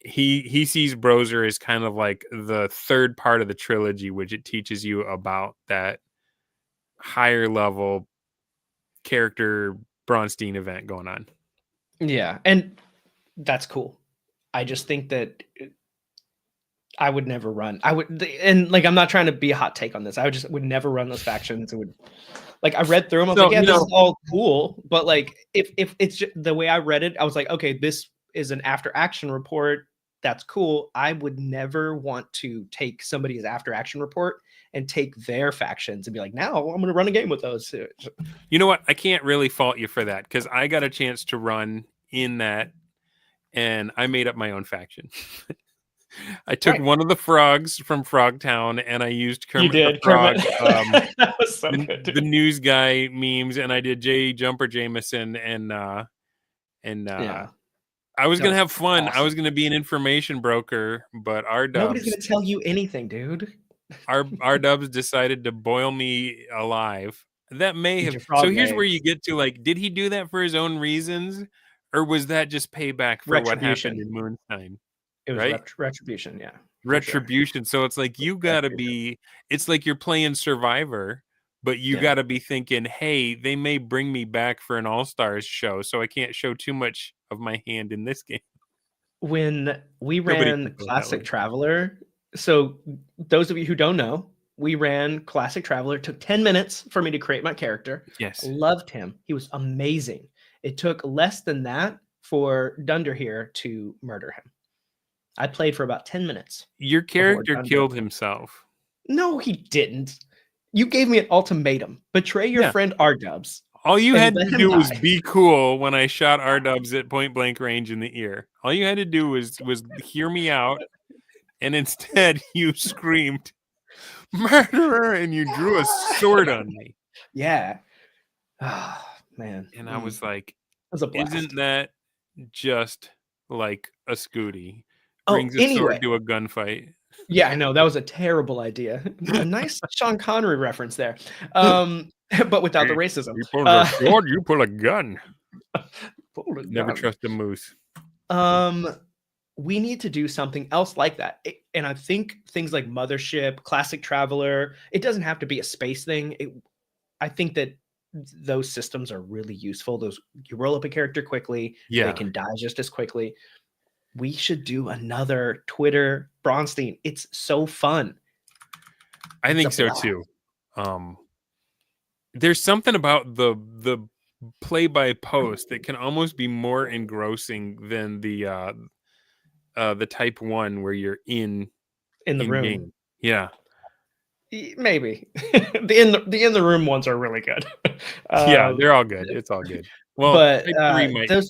He sees Broser as kind of like the third part of the trilogy, which it teaches you about that higher level character Bronstein event going on. Yeah, and that's cool. I just think that I would never run. And like, I'm not trying to be a hot take on this. I would never run those factions. It would, like, I read through them. I was like, yeah, this is all cool. But like, if it's just, the way I read it, I was like, okay, this is an after action report. That's cool. I would never want to take somebody's after action report and take their factions and be like, now I'm going to run a game with those. You know what? I can't really fault you for that, because I got a chance to run in that, and I made up my own faction. I took one of the frogs from Frogtown, and I used Kermit the Frog, that was so good, the news guy memes, and I did J. Jumper Jameson, and I was gonna have fun. Awesome. I was gonna be an information broker, but nobody's gonna tell you anything, dude. our dubs decided to boil me alive. That may have. So here's where you get to, like, did he do that for his own reasons, or was that just payback for what happened in Moonstein? It was retribution, yeah. Retribution. Sure. So it's like, you gotta be. It's like you're playing Survivor, but you gotta be thinking, hey, they may bring me back for an All-Stars show, so I can't show too much of my hand in this game. When we ran Classic Traveler, so those of you who don't know, we ran Classic Traveler. It took 10 minutes for me to create my character. Yes. Loved him. He was amazing. It took less than that for Dunder here to murder him. I played for about 10 minutes. Your character killed himself. No, he didn't. You gave me an ultimatum. Betray your friend R-Dubs. All you had to do was be cool when I shot R-Dubs at point blank range in the ear. All you had to do was hear me out, and instead you screamed, "Murderer!" and you drew a sword on me. Yeah. Oh, man. And I was like, was a blast. Isn't that just like a Scuti? Brings a sword to a gunfight. Yeah, I know. That was a terrible idea. A nice Sean Connery reference there. But without the racism. You pull a sword, you pull a gun. Never trust a moose. We need to do something else like that. And I think things like Mothership, Classic Traveler, it doesn't have to be a space thing. I think that those systems are really useful. You roll up a character quickly. Yeah. They can die just as quickly. We should do another Twitter Bronstein. It's so fun. I think so too. There's something about the play by post that can almost be more engrossing than the type 1 where you're in the room. Game. Yeah. Maybe. the in the room ones are really good. Yeah, they're all good. It's all good. Well, but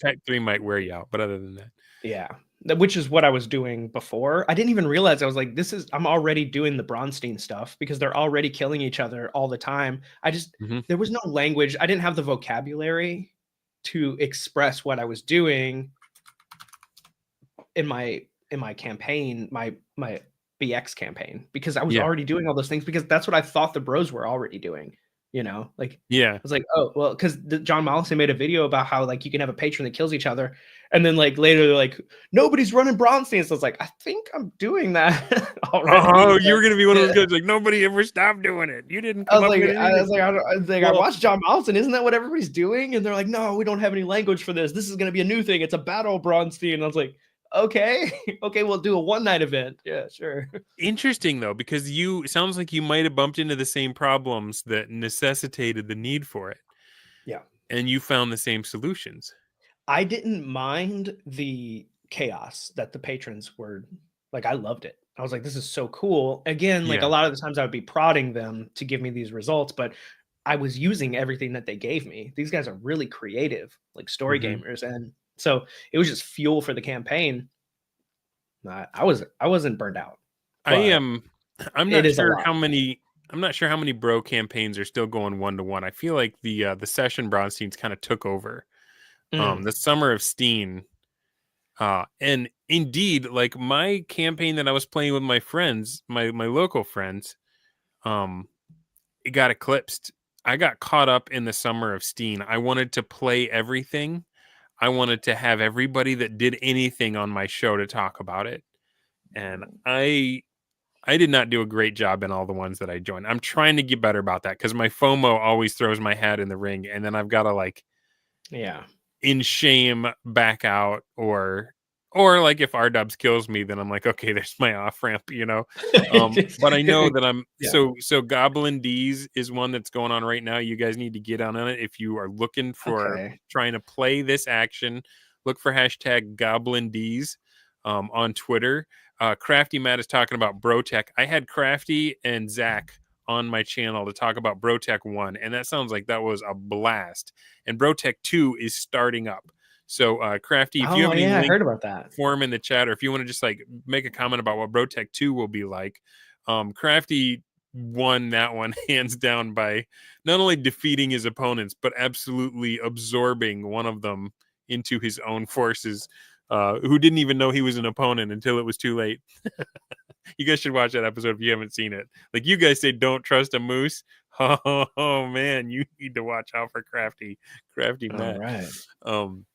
type 3 might wear you out, but other than that. Yeah. Which is what I was doing before. I didn't even realize. I was like, I'm already doing the Bronstein stuff because they're already killing each other all the time. There was no language. I didn't have the vocabulary to express what I was doing in my campaign, my BX campaign, because I was already doing all those things, because that's what I thought the bros were already doing. you know, like, Yeah. I was like, oh, well, because John Mollison made a video about how like you can have a patron that kills each other. And then like later they're like, nobody's running Bronstein. So I was like, I think I'm doing that already. Oh, you were But, gonna be one of those yeah. guys like nobody ever stopped doing it. You didn't I come was up like, with I anything. was like, I was like, I Well, watched John Mollison. Isn't that what everybody's doing? And they're like, no, we don't have any language for this. This is going to be a new thing. It's a battle Bronstein. And I was like, okay, okay, we'll do a one night event. Yeah, sure. interesting though, because it sounds like you might have bumped into the same problems that necessitated the need for it, Yeah. and you found the same solutions. I didn't mind the chaos that the patrons were like. I loved it. I was like, this is so cool. Again, like a Yeah. lot of the times I would be prodding them to give me these results, but I was using everything that they gave me. These guys are really creative, like story Mhm. gamers. And so it was just fuel for the campaign. I wasn't burned out, I but am. I'm it not is a sure lot. how many. I'm not sure how many bro campaigns are still going 1-to-1. I feel like the session Bronsteins kind of took over. Mm, The Summer of Steen. And indeed, like my campaign that I was playing with my friends, my local friends, um, it got eclipsed. I got caught up in the Summer of Steen. I wanted to play everything. I wanted to have everybody that did anything on my show to talk about it. And I did not do a great job in all the ones that I joined. I'm trying to get better about that because my FOMO always throws my hat in the ring, and then I've got to like yeah. in shame back out, or like if R-Dubs kills me, then I'm like, okay, there's my off ramp, you know. But I know that I'm Yeah. so Goblin D's is one that's going on right now. You guys need to get on it if you are looking for Okay. trying to play this action. Look for hashtag Goblin D's on Twitter. Crafty Matt is talking about Brotech. I had Crafty and Zach on my channel to talk about Brotech 1, and that sounds like that was a blast. And Brotech 2 is starting up. So, Crafty, if you have Oh any yeah, I link heard about that. for him in the chat, or if you want to just like make a comment about what Brotech 2 will be like, Crafty won that one hands down by not only defeating his opponents, but absolutely absorbing one of them into his own forces, who didn't even know he was an opponent until it was too late. You guys should watch that episode if you haven't seen it. Like you guys say, don't trust a moose. Oh man, you need to watch out for Crafty All Matt. right. Um,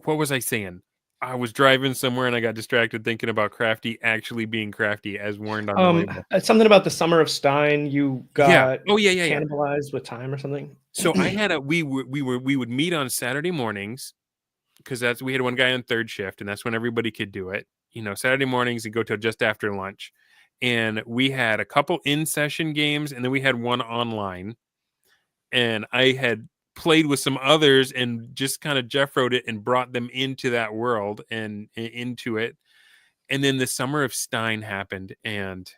what was I saying? I was driving somewhere and I got distracted thinking about Crafty actually being crafty as warned on the label. Something about the Summer of Stein. You Yeah. got Oh yeah. cannibalized with time or something. So I had we would meet on Saturday mornings because we had one guy on third shift and that's when everybody could do it. You know, Saturday mornings and go till just after lunch. And we had a couple in-session games and then we had one online. And I had played with some others and just kind of Jeff wrote it and brought them into that world and into it. And then the Summer of Stein happened and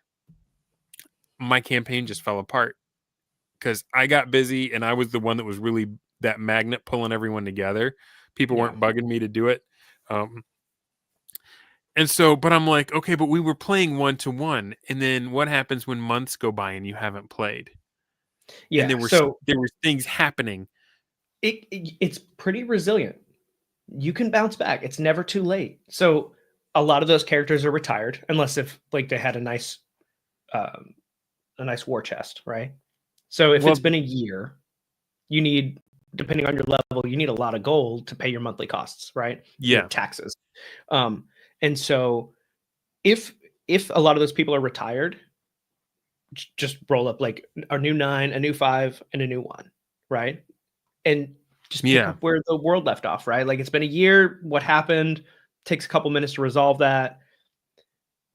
my campaign just fell apart because I got busy and I was the one that was really that magnet pulling everyone together. People Yeah. weren't bugging me to do it. And so, but I'm like, okay, but we were playing 1-to-1. And then what happens when months go by and you haven't played? And Yeah. So there were things happening. it's pretty resilient. You can bounce back. It's never too late. So a lot of those characters are retired, unless if like they had um, a nice war chest, right? So if Well, it's been a year, you need, depending on your level, you need a lot of gold to pay your monthly costs, right? Your yeah, taxes. Um, and so if a lot of those people are retired, just roll up like a new 9, a new 5, and a new 1, right? And just pick yeah, up where the world left off, right? Like it's been a year, what happened? Takes a couple minutes to resolve that.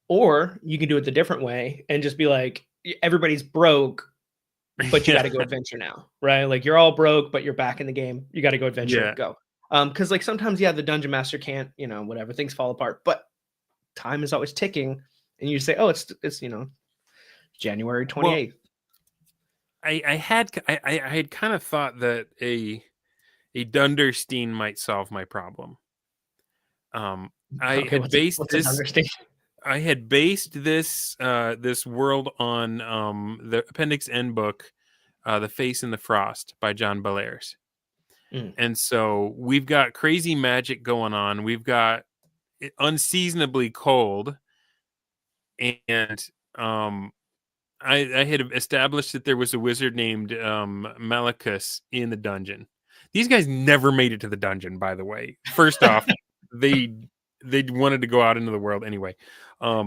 Or you can do it the different way and just be like, everybody's broke, but you yeah, got to go adventure now, right? Like you're all broke, but you're back in the game. You got to go adventure, yeah. go. Because like sometimes, yeah, the dungeon master can't, whatever, things fall apart, but time is always ticking, and you say, oh, it's January Well, 28th. I had kind of thought that a Dunderstein might solve my problem. I Okay, had based what's an this understatement? I had based this world on the Appendix N book, The Face in the Frost by John Bellairs. Mm. And so we've got crazy magic going on. We've got unseasonably cold, and I had established that there was a wizard named Malachus in the dungeon. These guys never made it to the dungeon, by the way. First off, they wanted to go out into the world anyway.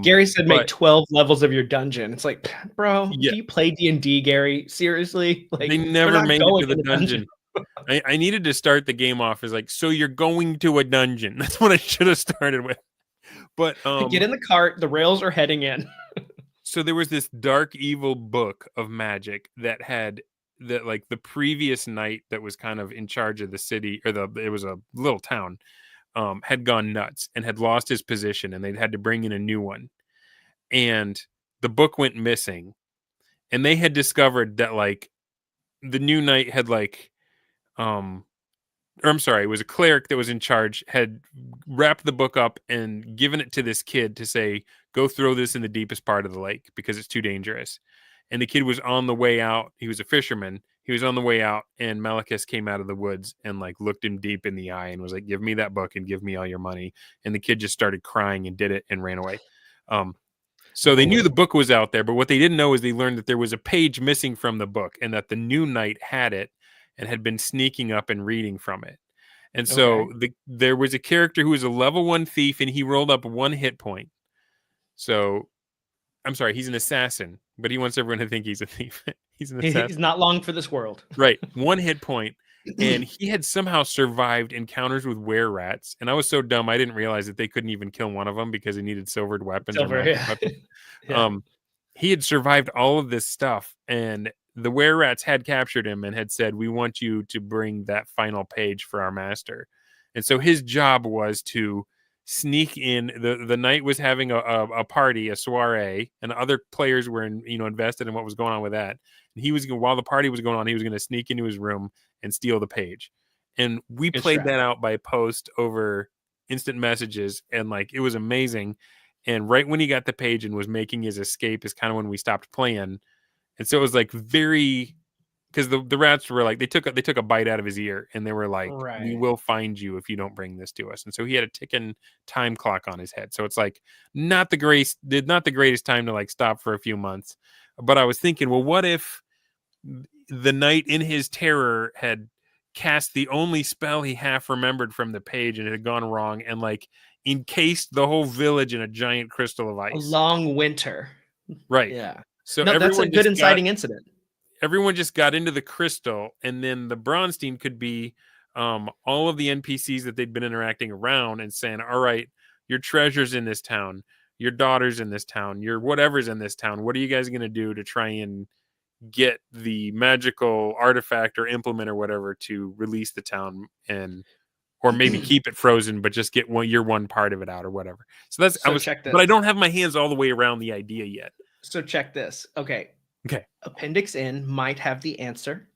Gary said make but 12 levels of your dungeon. It's like, bro, Yeah. do you play D&D, Gary? Seriously? Like, they they're never not made it going to the in dungeon. I needed to start the game off as like, so you're going to a dungeon. That's what I should have started with. But Get in the cart. The rails are heading in. so there was this dark evil book of magic that had that like the previous knight that was kind of in charge of the city, or it was a little town, had gone nuts and had lost his position, and they'd had to bring in a new one. And the book went missing, and they had discovered that like the new knight had like or I'm sorry, it was a cleric that was in charge, had wrapped the book up and given it to this kid to say, go throw this in the deepest part of the lake because it's too dangerous. And the kid was on the way out. He was a fisherman. He was on the way out, and Malachus came out of the woods and like looked him deep in the eye and was like, give me that book and give me all your money. And the kid just started crying and did it and ran away. So they knew the book was out there, but what they didn't know is they learned that there was a page missing from the book and that the new knight had it and had been sneaking up and reading from it. And so there was a character who was a level 1 thief, and he rolled up 1 hit point. So, I'm sorry, he's an assassin, but he wants everyone to think he's a thief. He's an assassin. He's not long for this world. Right. 1 hit point. And he had somehow survived encounters with were-rats. And I was so dumb, I didn't realize that they couldn't even kill one of them because they needed silvered weapons. Weapons. He had survived all of this stuff, and the were-rats had captured him and had said, we want you to bring that final page for our master. And so his job was to sneak in. The knight was having a party, a soiree, and other players were invested in what was going on with that. And he was, while the party was going on, he was going to sneak into his room and steal the page. And we played that out by post over instant messages, and like it was amazing. And right when he got the page and was making his escape is kind of when we stopped playing. And so it was like very, because the rats were like, they took a bite out of his ear, and they were like, we will find you if you don't bring this to us. And so he had a ticking time clock on his head. So it's like not the greatest time to like stop for a few months. But I was thinking, well, what if the knight in his terror had cast the only spell he half remembered from the page, and it had gone wrong, and like encased the whole village in a giant crystal of ice. A long winter. Right. Yeah. So that's a good inciting incident. Everyone just got into the crystal, and then the Bronstein could be all of the NPCs that they'd been interacting around and saying, all right, your treasure's in this town, your daughter's in this town, your whatever's in this town. What are you guys going to do to try and get the magical artifact or implement or whatever to release the town, or maybe keep it frozen, but just get your one part of it out or whatever. So check this. But I don't have my hands all the way around the idea yet. So check this. Okay. Appendix N might have the answer,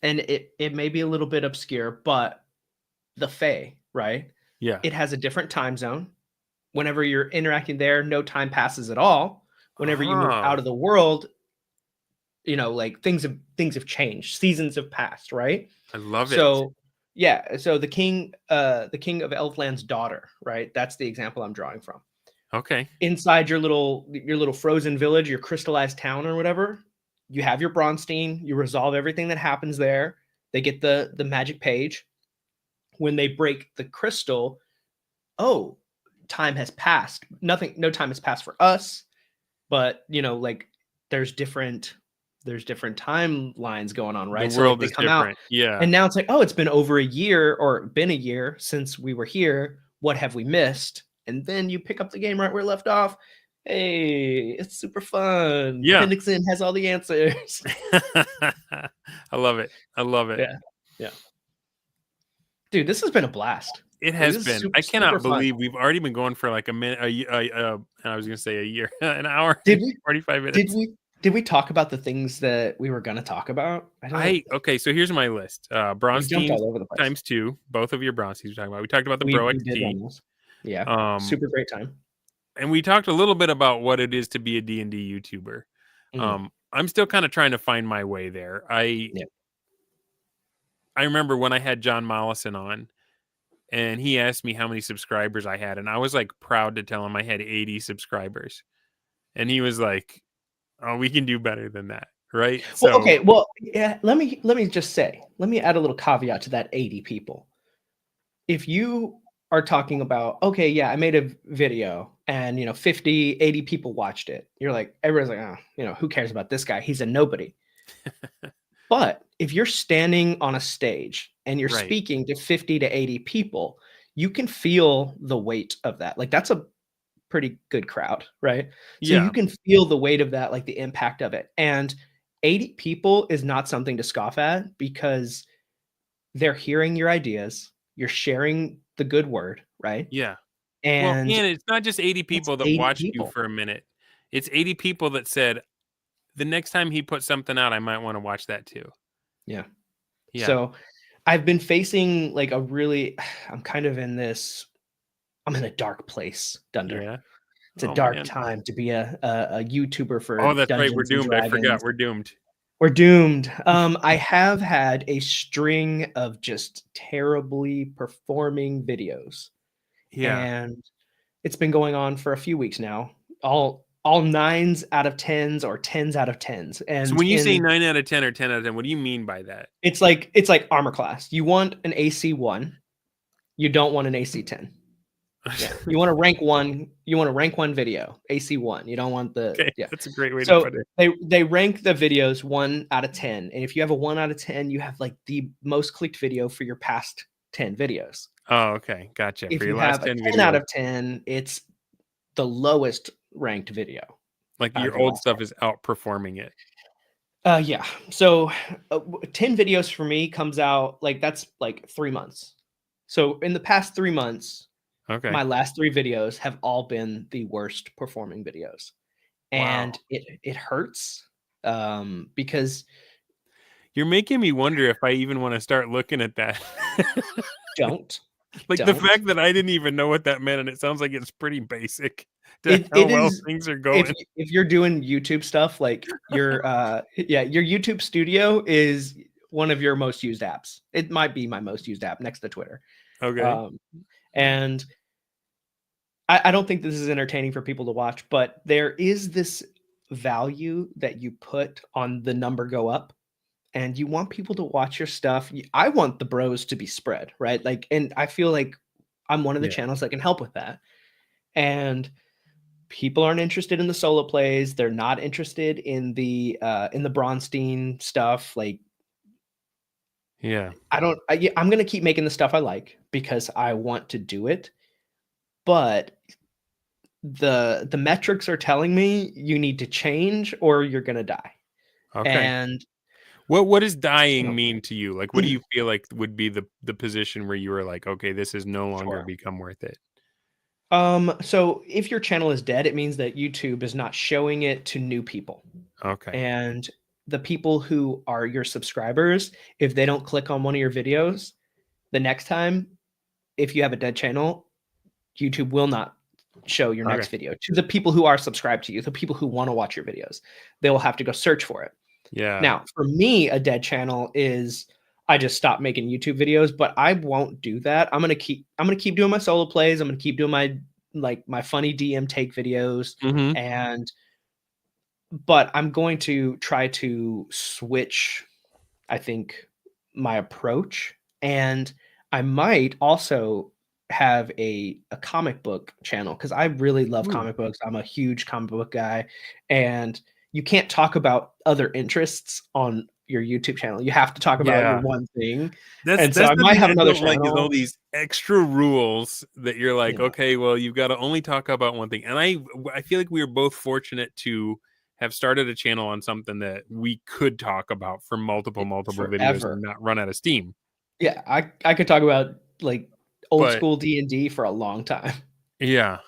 and it may be a little bit obscure, but the Fae, right? Yeah. It has a different time zone. Whenever you're interacting there, no time passes at all. Whenever you move out of the world, like things have changed. Seasons have passed, right? I love it. So yeah, so the king of Elfland's daughter, right? That's the example I'm drawing from. Okay. Inside your little frozen village, your crystallized town or whatever, you have your Bronstein, you resolve everything that happens there. They get the magic page. When they break the crystal, time has passed. No time has passed for us, but like there's different timelines going on, right? The world is come different. Out, yeah. And now it's like, it's been over a year or been a year since we were here. What have we missed? And then you pick up the game right where it left off. Hey, it's super fun. Yeah. Appendix N has all the answers. I love it. Yeah. Dude, this has been a blast. It has been. I cannot believe we've already been going for like a minute. I was going to say a year, an hour. Did we? 45 minutes. Did we talk about the things that we were going to talk about? Okay, so here's my list. Bronstein times 2. Both of your Bronsteins we're talking about. We talked about the BROXT. Yeah. Super great time. And we talked a little bit about what it is to be a D&D YouTuber. I'm still kind of trying to find my way there. I remember when I had John Mollison on, and he asked me how many subscribers I had, and I was like proud to tell him I had 80 subscribers. And he was like, Oh, we can do better than that, right? Well, So okay. Well, yeah, let me just say, let me add a little caveat to that 80 people. If you are talking about, okay, yeah, I made a video and 50, 80 people watched it. You're like, everyone's like, oh, who cares about this guy? He's a nobody. But if you're standing on a stage and you're right. speaking to 50 to 80 people, you can feel the weight of that. Like that's a pretty good crowd, right? So Yeah. you can feel the weight of that, like the impact of it. And 80 people is not something to scoff at because they're hearing your ideas, you're sharing the good word, right? Yeah. Well, And and it's not just 80 that's people that 80 watched you people. for a minute. It's 80 people that said, the next time he puts something out, I might want to watch that too. Yeah. Yeah. So I've been facing like a really I'm kind of in this I'm in a dark place, Dunder. Yeah. It's a Oh dark man. time to be a YouTuber for Oh, that's right. We're Dungeons and doomed. I forgot. Dragons. We're doomed. We're doomed. I have had a string of just terribly performing videos, Yeah. and it's been going on for a few weeks now. All nines out of tens or tens out of tens, So and when you say in 9 out of 10 or 10 out of 10, what do you mean by that? it's like armor class. You want an AC 1, you don't want an AC 10. Yeah, you want to rank one. You want to rank one video, AC 1. You don't want the Okay, yeah. that's a great way to So put it. they rank the videos 1 out of 10, and if you have a 1 out of 10, you have like the most clicked video for your past 10 videos. Oh, okay. Gotcha. For If your you last have a 10 10 out videos, of 10, it's the lowest ranked video like out of your your old last stuff is outperforming it. 10. Yeah. So 10 videos for me comes out like that's like 3 months. So in the past 3 months, Okay. my last 3 videos have all been the worst performing videos. Wow. And it hurts because You're making me wonder if I even want to start looking at that. don't Like the don't fact that I didn't even know what that meant, and it sounds like it's pretty basic to how it well is things are if going. if you're doing YouTube stuff like your your YouTube Studio is one of your most used apps. It might be my most used app next to Twitter. Okay. Um, and I don't think this is entertaining for people to watch, but there is this value that you put on the number go up, and you want people to watch your stuff. I want the bros to be spread, right? Like, and I feel like I'm one of the Yeah. channels that can help with that. And people aren't interested in the solo plays. They're not interested in the Bronstein stuff. Like, Yeah. I'm gonna keep making the stuff I like because I want to do it. But the metrics are telling me you need to change or you're gonna die. Okay. And What does dying so mean to you? Like, what do you feel like would be the position where you were like, okay, this has no longer sure. become worth it? So if your channel is dead, it means that YouTube is not showing it to new people. Okay. And the people who are your subscribers, if they don't click on one of your videos, the next time, if you have a dead channel, YouTube will not show your Okay. next video to the people who are subscribed to you, the people who want to watch your videos. They will have to go search for it. Yeah. Now, for me, a dead channel is I just stopped making YouTube videos, but I won't do that. I'm gonna keep doing my solo plays. I'm gonna keep doing my funny DM take videos, Mm-hmm. and but I'm going to try to switch, I think, my approach. And I might also have a comic book channel because I really love Ooh. comic books. I'm a huge comic book guy. And you can't talk about other interests on your YouTube channel. You have to talk about your Yeah. one thing. That's And so I the might thing have I another don't like is all channel. these extra rules that you're like, Yeah. okay, well, you've got to only talk about one thing. And I feel like we were both fortunate to have started a channel on something that we could talk about for multiple videos and Forever. not run out of steam. Yeah, I could talk about like old But school D&D for a long time. yeah,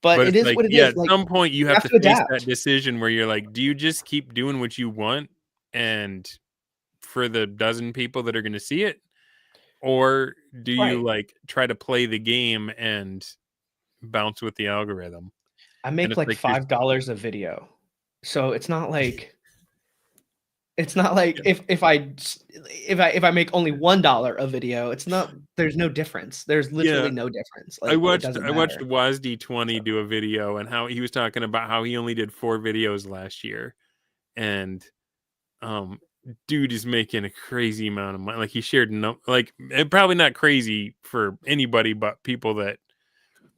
But but it it's is like, what it yeah, is. at Like some point you you have have to to face that adapt. decision where you're like, do you just keep doing what you want and for the dozen people that are going to see it? Or do you Right. like try to play the game and bounce with the algorithm? I And make it's like like you're $5 a video. So it's not like It's not like if I make only $1 a video, it's not. There's no difference. There's literally no difference. Like it doesn't I watched matter. WASD20 do a video, and how he was talking about how he only did 4 videos last year, and dude is making a crazy amount of money. Like he shared probably not crazy for anybody but people that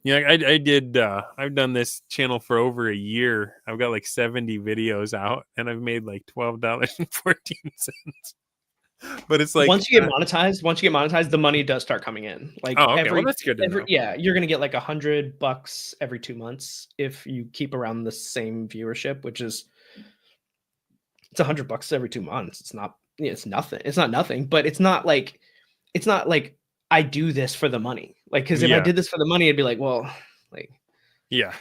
I've done this channel for over a year. I've got like 70 videos out, and I've made like $12.14. But it's like once you get monetized, the money does start coming in. Like oh, okay. Well, that's good to know. Yeah, you're gonna get like $100 every 2 months if you keep around the same viewership, which is it's $100 every 2 months. It's not, it's nothing. It's not nothing, but it's not like I do this for the money. Like, because if I did this for the money, it'd be like, well, like, yeah,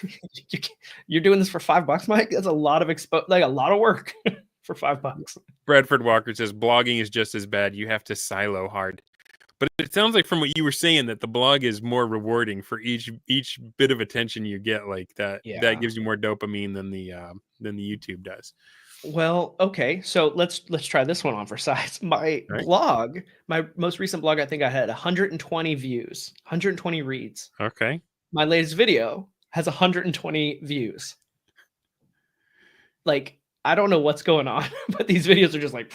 you're doing this for $5, Mike. That's a lot of like a lot of work for $5. Bradford Walker says blogging is just as bad. You have to silo hard. But it sounds like from what you were saying that the blog is more rewarding for each bit of attention you get. Like that, that gives you more dopamine than the YouTube does. Well, okay, so let's try this one on for size. My blog, my most recent blog, I think I had 120 views, 120 reads. Okay. My latest video has 120 views. Like, I don't know what's going on, but these videos are just like,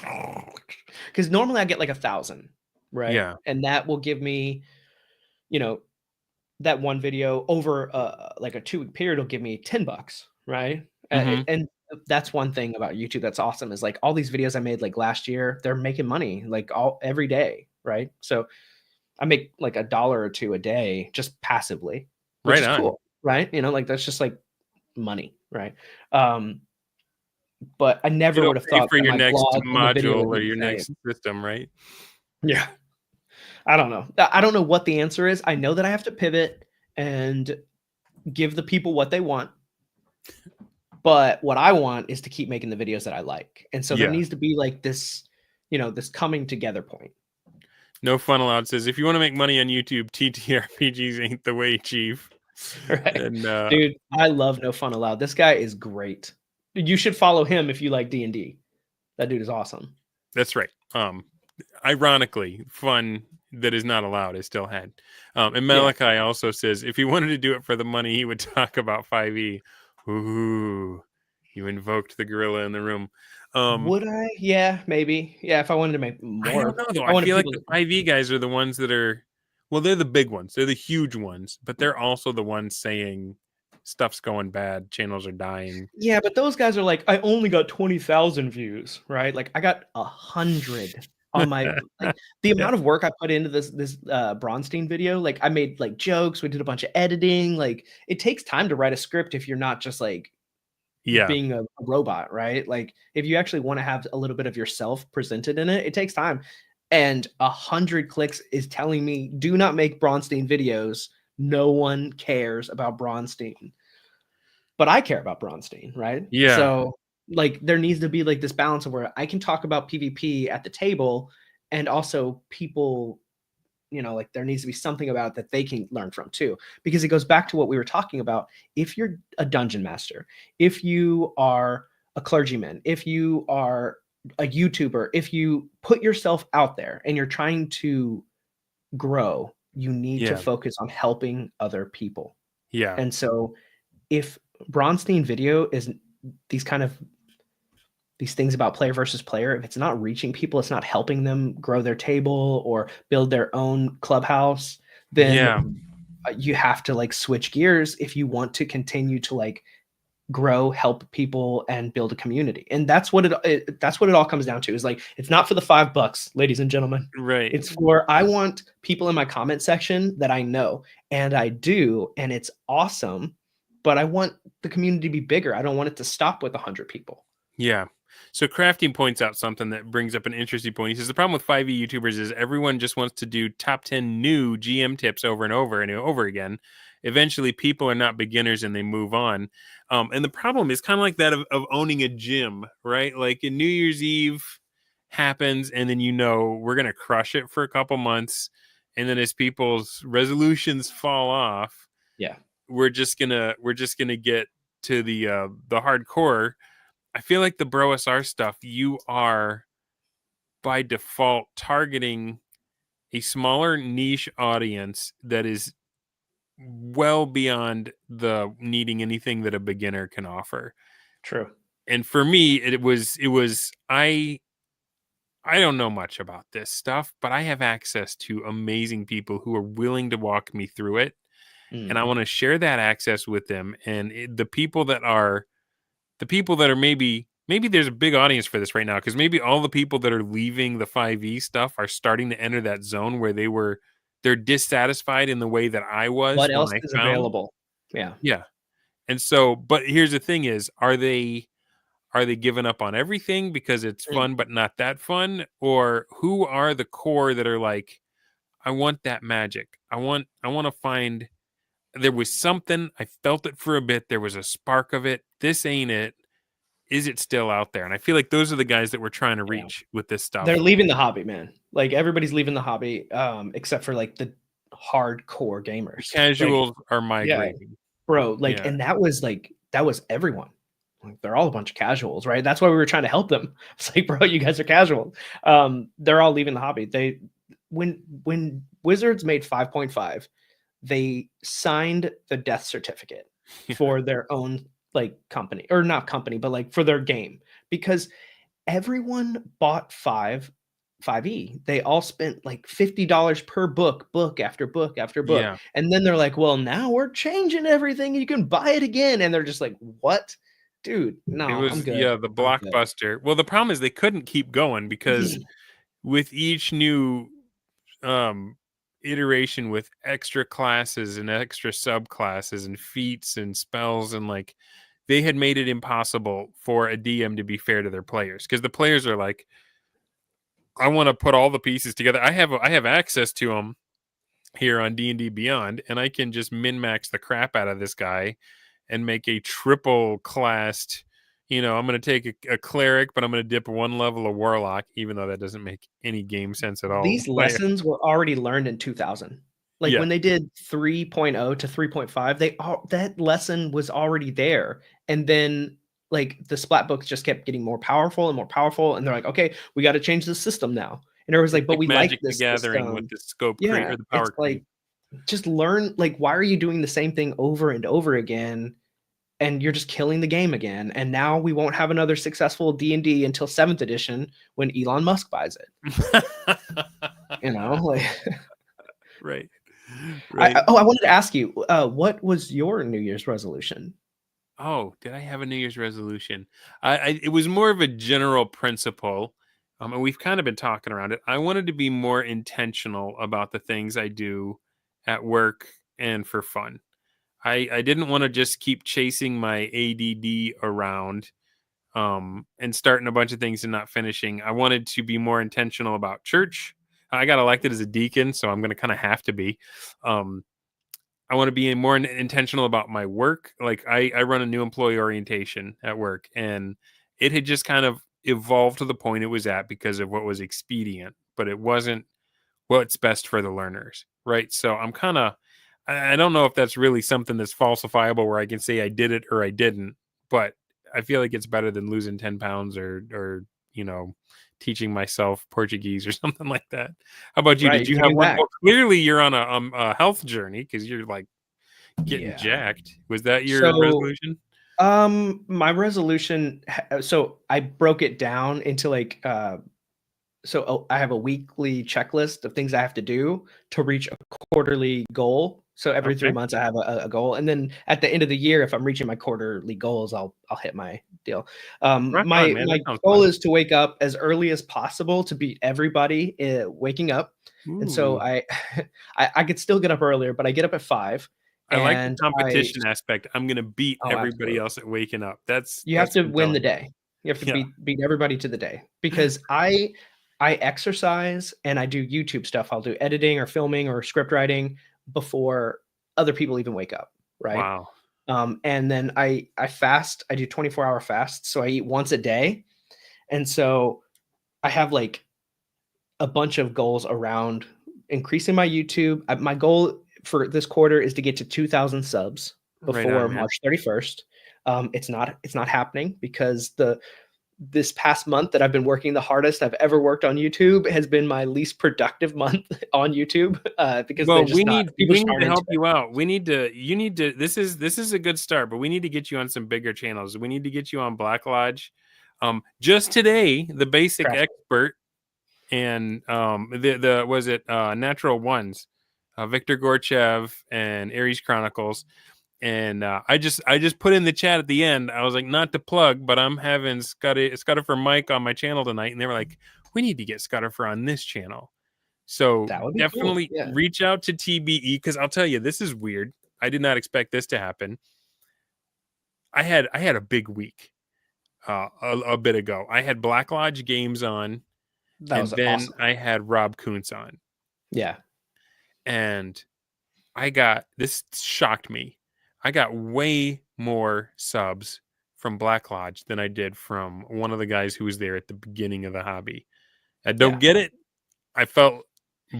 because normally I get like 1,000, right? Yeah. And that will give me, that one video over like a 2-week period will give me $10, right? And that's one thing about YouTube that's awesome is like all these videos I made like last year, they're making money like every day, right? So I make like $1 or $2 a day just passively, which is cool, right? Like that's just like money, right? But I never would have thought for that your my next blog module or your next system, right? Yeah. I don't know. I don't know what the answer is. I know that I have to pivot and give the people what they want. But what I want is to keep making the videos that I like. And so there needs to be like this, this coming together point. No Fun Allowed says, if you want to make money on YouTube, TTRPGs ain't the way, Chief. Right. And, dude, I love No Fun Allowed. This guy is great. You should follow him if you like D&D. That dude is awesome. That's right. Ironically, fun that is not allowed is still had. And Malachi also says, if he wanted to do it for the money, he would talk about 5e. Ooh, you invoked the gorilla in the room. Would I? Yeah, maybe. Yeah, if I wanted to make more. I don't know, though. I feel like the 5e guys are the ones that are, well, they're the big ones. They're the huge ones, but they're also the ones saying stuff's going bad, channels are dying. Yeah, but those guys are like, I only got 20,000 views, right? Like I got 100 on my like the amount of work I put into this Bronstein video. Like I made like jokes, we did a bunch of editing. Like it takes time to write a script if you're not just like being a robot, right? Like if you actually want to have a little bit of yourself presented in it, it takes time. And 100 clicks is telling me do not make Bronstein videos. No one cares about Bronstein. But I care about Bronstein, right? Yeah. So like there needs to be like this balance of where I can talk about PvP at the table and also people, like there needs to be something about it that they can learn from too, because it goes back to what we were talking about. If you're a dungeon master, if you are a clergyman, if you are a YouTuber, if you put yourself out there and you're trying to grow, you need to focus on helping other people. Yeah. And so if Bronstein video is these things about player versus player, if it's not reaching people, it's not helping them grow their table or build their own clubhouse, then you have to like switch gears if you want to continue to like grow, help people, and build a community. And that's what it all comes down to, is like, it's not for the $5, ladies and gentlemen. Right. It's for, I want people in my comment section that I know, and I do, and it's awesome, but I want the community to be bigger. I don't want it to stop with 100 people. Yeah. So Crafting points out something that brings up an interesting point. He says the problem with 5e YouTubers is everyone just wants to do top 10 new GM tips over and over again. Eventually, people are not beginners and they move on. And the problem is kind of like that of owning a gym, right? Like a New Year's Eve happens, and then we're gonna crush it for a couple months, and then as people's resolutions fall off, we're just gonna get to the hardcore. I feel like the Bro SR stuff, you are by default targeting a smaller niche audience that is well beyond the needing anything that a beginner can offer. True. And for me, it was I don't know much about this stuff, but I have access to amazing people who are willing to walk me through it, and I want to share that access with them. And the people that are maybe there's a big audience for this right now, because maybe all the people that are leaving the 5e stuff are starting to enter that zone where they're dissatisfied in the way that I was What when else I is found. available? Yeah. Yeah. And so, but here's the thing is, are they giving up on everything because it's Mm, fun but not that fun? Or who are the core that are like, I want that magic. I want to find, there was something, I felt it for a bit, there was a spark of it. This ain't it. Is it still out there? And I feel like those are the guys that we're trying to yeah. reach with this They're stuff. leaving the hobby, man. Like everybody's leaving the hobby, except for like the hardcore The gamers. Like, casuals are yeah, migrating. bro. Like, Yeah. and that was everyone. Like, they're all a bunch of casuals, right? That's why we were trying to help them. It's like, bro, you guys are casual. They're all leaving the hobby. When Wizards made 5.5, they signed the death certificate for their own like company, or not company, but like for their game, because everyone bought 5e. They all spent like $50 per book after book after book. Yeah. And then they're like, well, now we're changing everything. You can buy it again. And they're just like, what? Dude, It no, I'm was, good. yeah, the I'm good. blockbuster. Well, the problem is they couldn't keep going because with each new um iteration with extra classes and extra subclasses and feats and spells, and like they had made it impossible for a DM to be fair to their players, because the players are like, I want to put all the pieces together. I have access to them here on D&D Beyond, and I can just min max the crap out of this guy and make a triple classed. I'm going to take a cleric, but I'm going to dip one level of warlock, even though that doesn't make any game sense at all. These lessons were already learned in 2000. Like Yeah, when they did 3.0 to 3.5, that lesson was already there. And then like the splat books just kept getting more powerful and more powerful. And they're like, okay, we got to change the system now. And everyone's it's like, but like we like Magic the this Gathering with system. the scope creep Yeah. or the It's power like, creep. just learn, like, why are you doing the same thing over and over again? And you're just killing the game again. And now we won't have another successful D&D until 7th edition when Elon Musk buys it. Like Right. Right. I wanted to ask you, what was your New Year's resolution? Oh, did I have a New Year's resolution? It was more of a general principle, and we've kind of been talking around it. I wanted to be more intentional about the things I do at work and for fun. I didn't want to just keep chasing my ADD around, and starting a bunch of things and not finishing. I wanted to be more intentional about church. I got elected as a deacon, so I'm going to kind of have to be. Um, I want to be more intentional about my work. Like I run a new employee orientation at work, and it had just kind of evolved to the point it was at because of what was expedient, but it wasn't what's best for the learners, right? So I don't know if that's really something that's falsifiable where I can say I did it or I didn't, but I feel like it's better than losing 10 pounds or teaching myself Portuguese or something like that. How about you? Did Right, you have giving one? back. Well, clearly you're on a health journey because you're like getting Yeah. jacked. Was that your So, resolution? my resolution, so I broke it down into like, I have a weekly checklist of things I have to do to reach a quarterly goal. So every 3 Okay. months I have a goal, and then at the end of the year, if I'm reaching my quarterly goals, I'll hit my deal. Right on, man. That My sounds goal fun. is to wake up as early as possible to beat everybody waking up, and so Ooh. I could still get up earlier, but I get up at 5, I like the and competition aspect. I'm gonna beat oh, everybody absolutely. else at waking up. That's You have that's to win the compelling. day. You have to Yeah. beat everybody to the day, because I exercise and I do YouTube stuff. I'll do editing or filming or script writing before other people even wake up, right? Wow. And then I fast. I do 24-hour fasts, so I eat once a day, and so I have like a bunch of goals around increasing my YouTube. My goal for this quarter is to get to 2,000 subs Right before on, man. March 31st. It's not happening because this past month that I've been working the hardest I've ever worked on YouTube has been my least productive month on YouTube because Well, they're just people we need to aren't into help it. you out. You need to. This is a good start, but we need to get you on some bigger channels. We need to get you on Black Lodge. Just today, the basic Crafty. expert and the was it Natural Ones, Victor Gorchev and Aries Chronicles. And I just put in the chat at the end. I was like, not to plug, but I'm having Scutifer Mike on my channel tonight, and they were like, we need to get Scutifer on this channel. So That would be cool. definitely Yeah. reach out to TBE, because I'll tell you, this is weird. I did not expect this to happen. I had a big week a bit ago. I had Black Lodge Games on, and then awesome. I had Rob Kuntz on. Yeah. And this shocked me. I got way more subs from Black Lodge than I did from one of the guys who was there at the beginning of the hobby. I don't get it. I felt,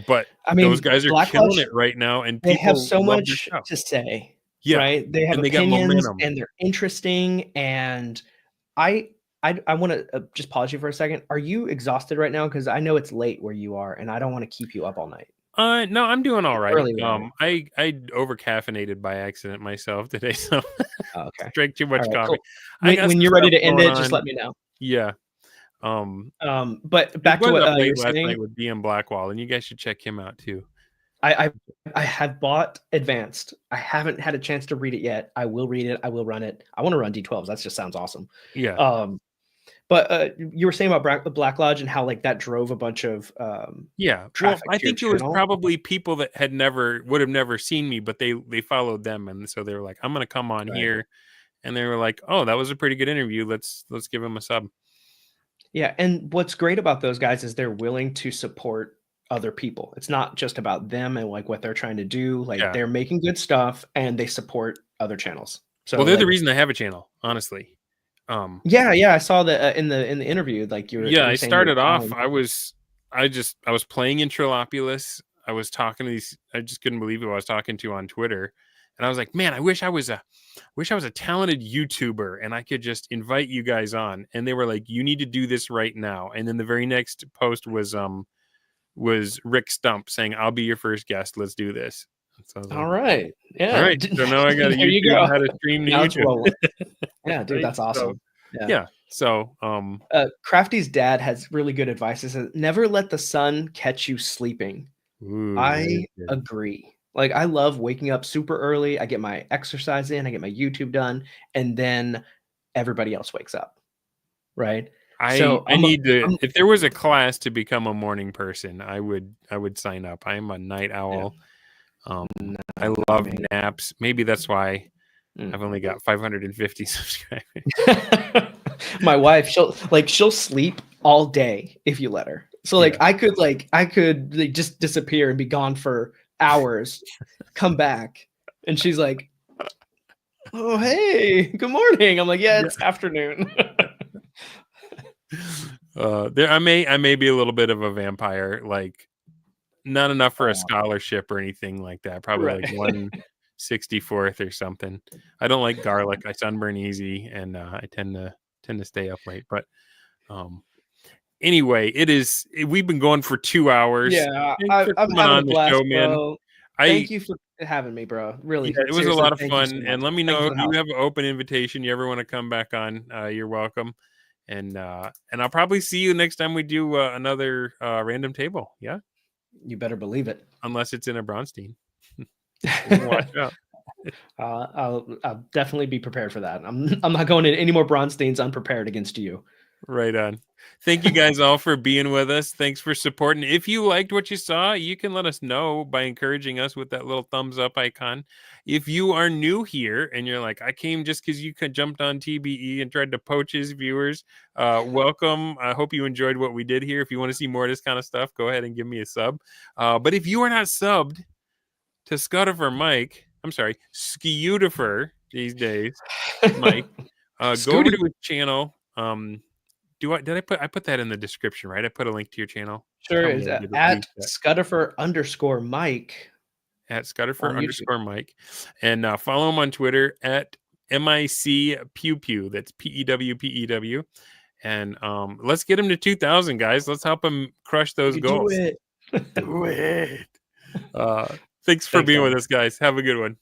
but I mean, those guys are Black killing Lodge, it right now, and they have people so love their much stuff. to say. Yeah, right. They have and they got opinions momentum. and they're interesting. And I want to just pause you for a second. Are you exhausted right now? Because I know it's late where you are, and I don't want to keep you up all night. No, I'm doing all right. Early, I over caffeinated by accident myself today, so okay. drank too much All right, coffee. cool. When you're ready to end it, on. just let me know. Yeah. But back to what up late you're last saying. night with DM Blackwall, and you guys should check him out too. I have bought Advanced. I haven't had a chance to read it yet. I will read it. I will run it. I want to run D12s. That just sounds awesome. Yeah. But you were saying about Black Lodge and how like that drove a bunch of yeah. Well, I think it was probably people that would have never seen me, but they followed them, and so they were like, "I'm going to come on here," and they were like, "Oh, that was a pretty good interview. Let's give him a sub." Yeah, and what's great about those guys is they're willing to support other people. It's not just about them and like what they're trying to do. Like they're making good stuff and they support other channels. So well, they're the reason I have a channel, honestly. Yeah, I saw that in the interview. Like you were. I started off. I was playing in Trilopulus. I was talking to these. I just couldn't believe who I was talking to on Twitter, and I was like, man, I wish I was a talented YouTuber and I could just invite you guys on. And they were like, you need to do this right now. And then the very next post was Rick Stump saying, I'll be your first guest. Let's do this. So all right. Yeah. All right. So now I got to YouTube how to stream to YouTube. Yeah, dude, that's awesome. So Crafty's dad has really good advice. He says, never let the sun catch you sleeping. Ooh, I agree. Like I love waking up super early. I get my exercise in, I get my YouTube done, and then everybody else wakes up. Right. I need to, if there was a class to become a morning person, I would sign up. I'm a night owl. Yeah. I love naps. Maybe that's why I've only got 550 subscribers. My wife, she'll sleep all day if you let her. So like I could just disappear and be gone for hours, come back, and she's like, oh hey, good morning. I'm like, yeah, it's afternoon. I may be a little bit of a vampire, like not enough for a scholarship or anything like that. Probably like 1/64 or something. I don't like garlic. I sunburn easy, and I tend to stay up late. But anyway, we've been going for 2 hours. Yeah, I'm having a blast, bro. Thank you for having me, bro. Really, it was a lot of fun. And let me know if you have an open invitation. You ever want to come back on? You're welcome. And I'll probably see you next time we do another random table. Yeah, you better believe it. Unless it's in a Bronstein. Watch out. I'll definitely be prepared for that. I'm not going in any more Bronsteins unprepared against you. Right on. Thank you guys all for being with us. Thanks for supporting. If you liked what you saw, you can let us know by encouraging us with that little thumbs up icon. If you are new here and you're like, I came just because you jumped on TBE and tried to poach his viewers, welcome. I hope you enjoyed what we did here. If you want to see more of this kind of stuff, go ahead and give me a sub. But if you are not subbed to Scutifer Mike, I'm sorry, Scutifer these days, Mike, go over to his channel. I put that in the description, right? I put a link to your channel. Sure, is at Scutifer_Mike. At Scutifer_Mike. And follow him on Twitter at MIC Pew Pew. That's PEWPEW. And let's get him to 2,000, guys. Let's help him crush those goals. Do it. Do it. Thanks for being with us, guys. Have a good one.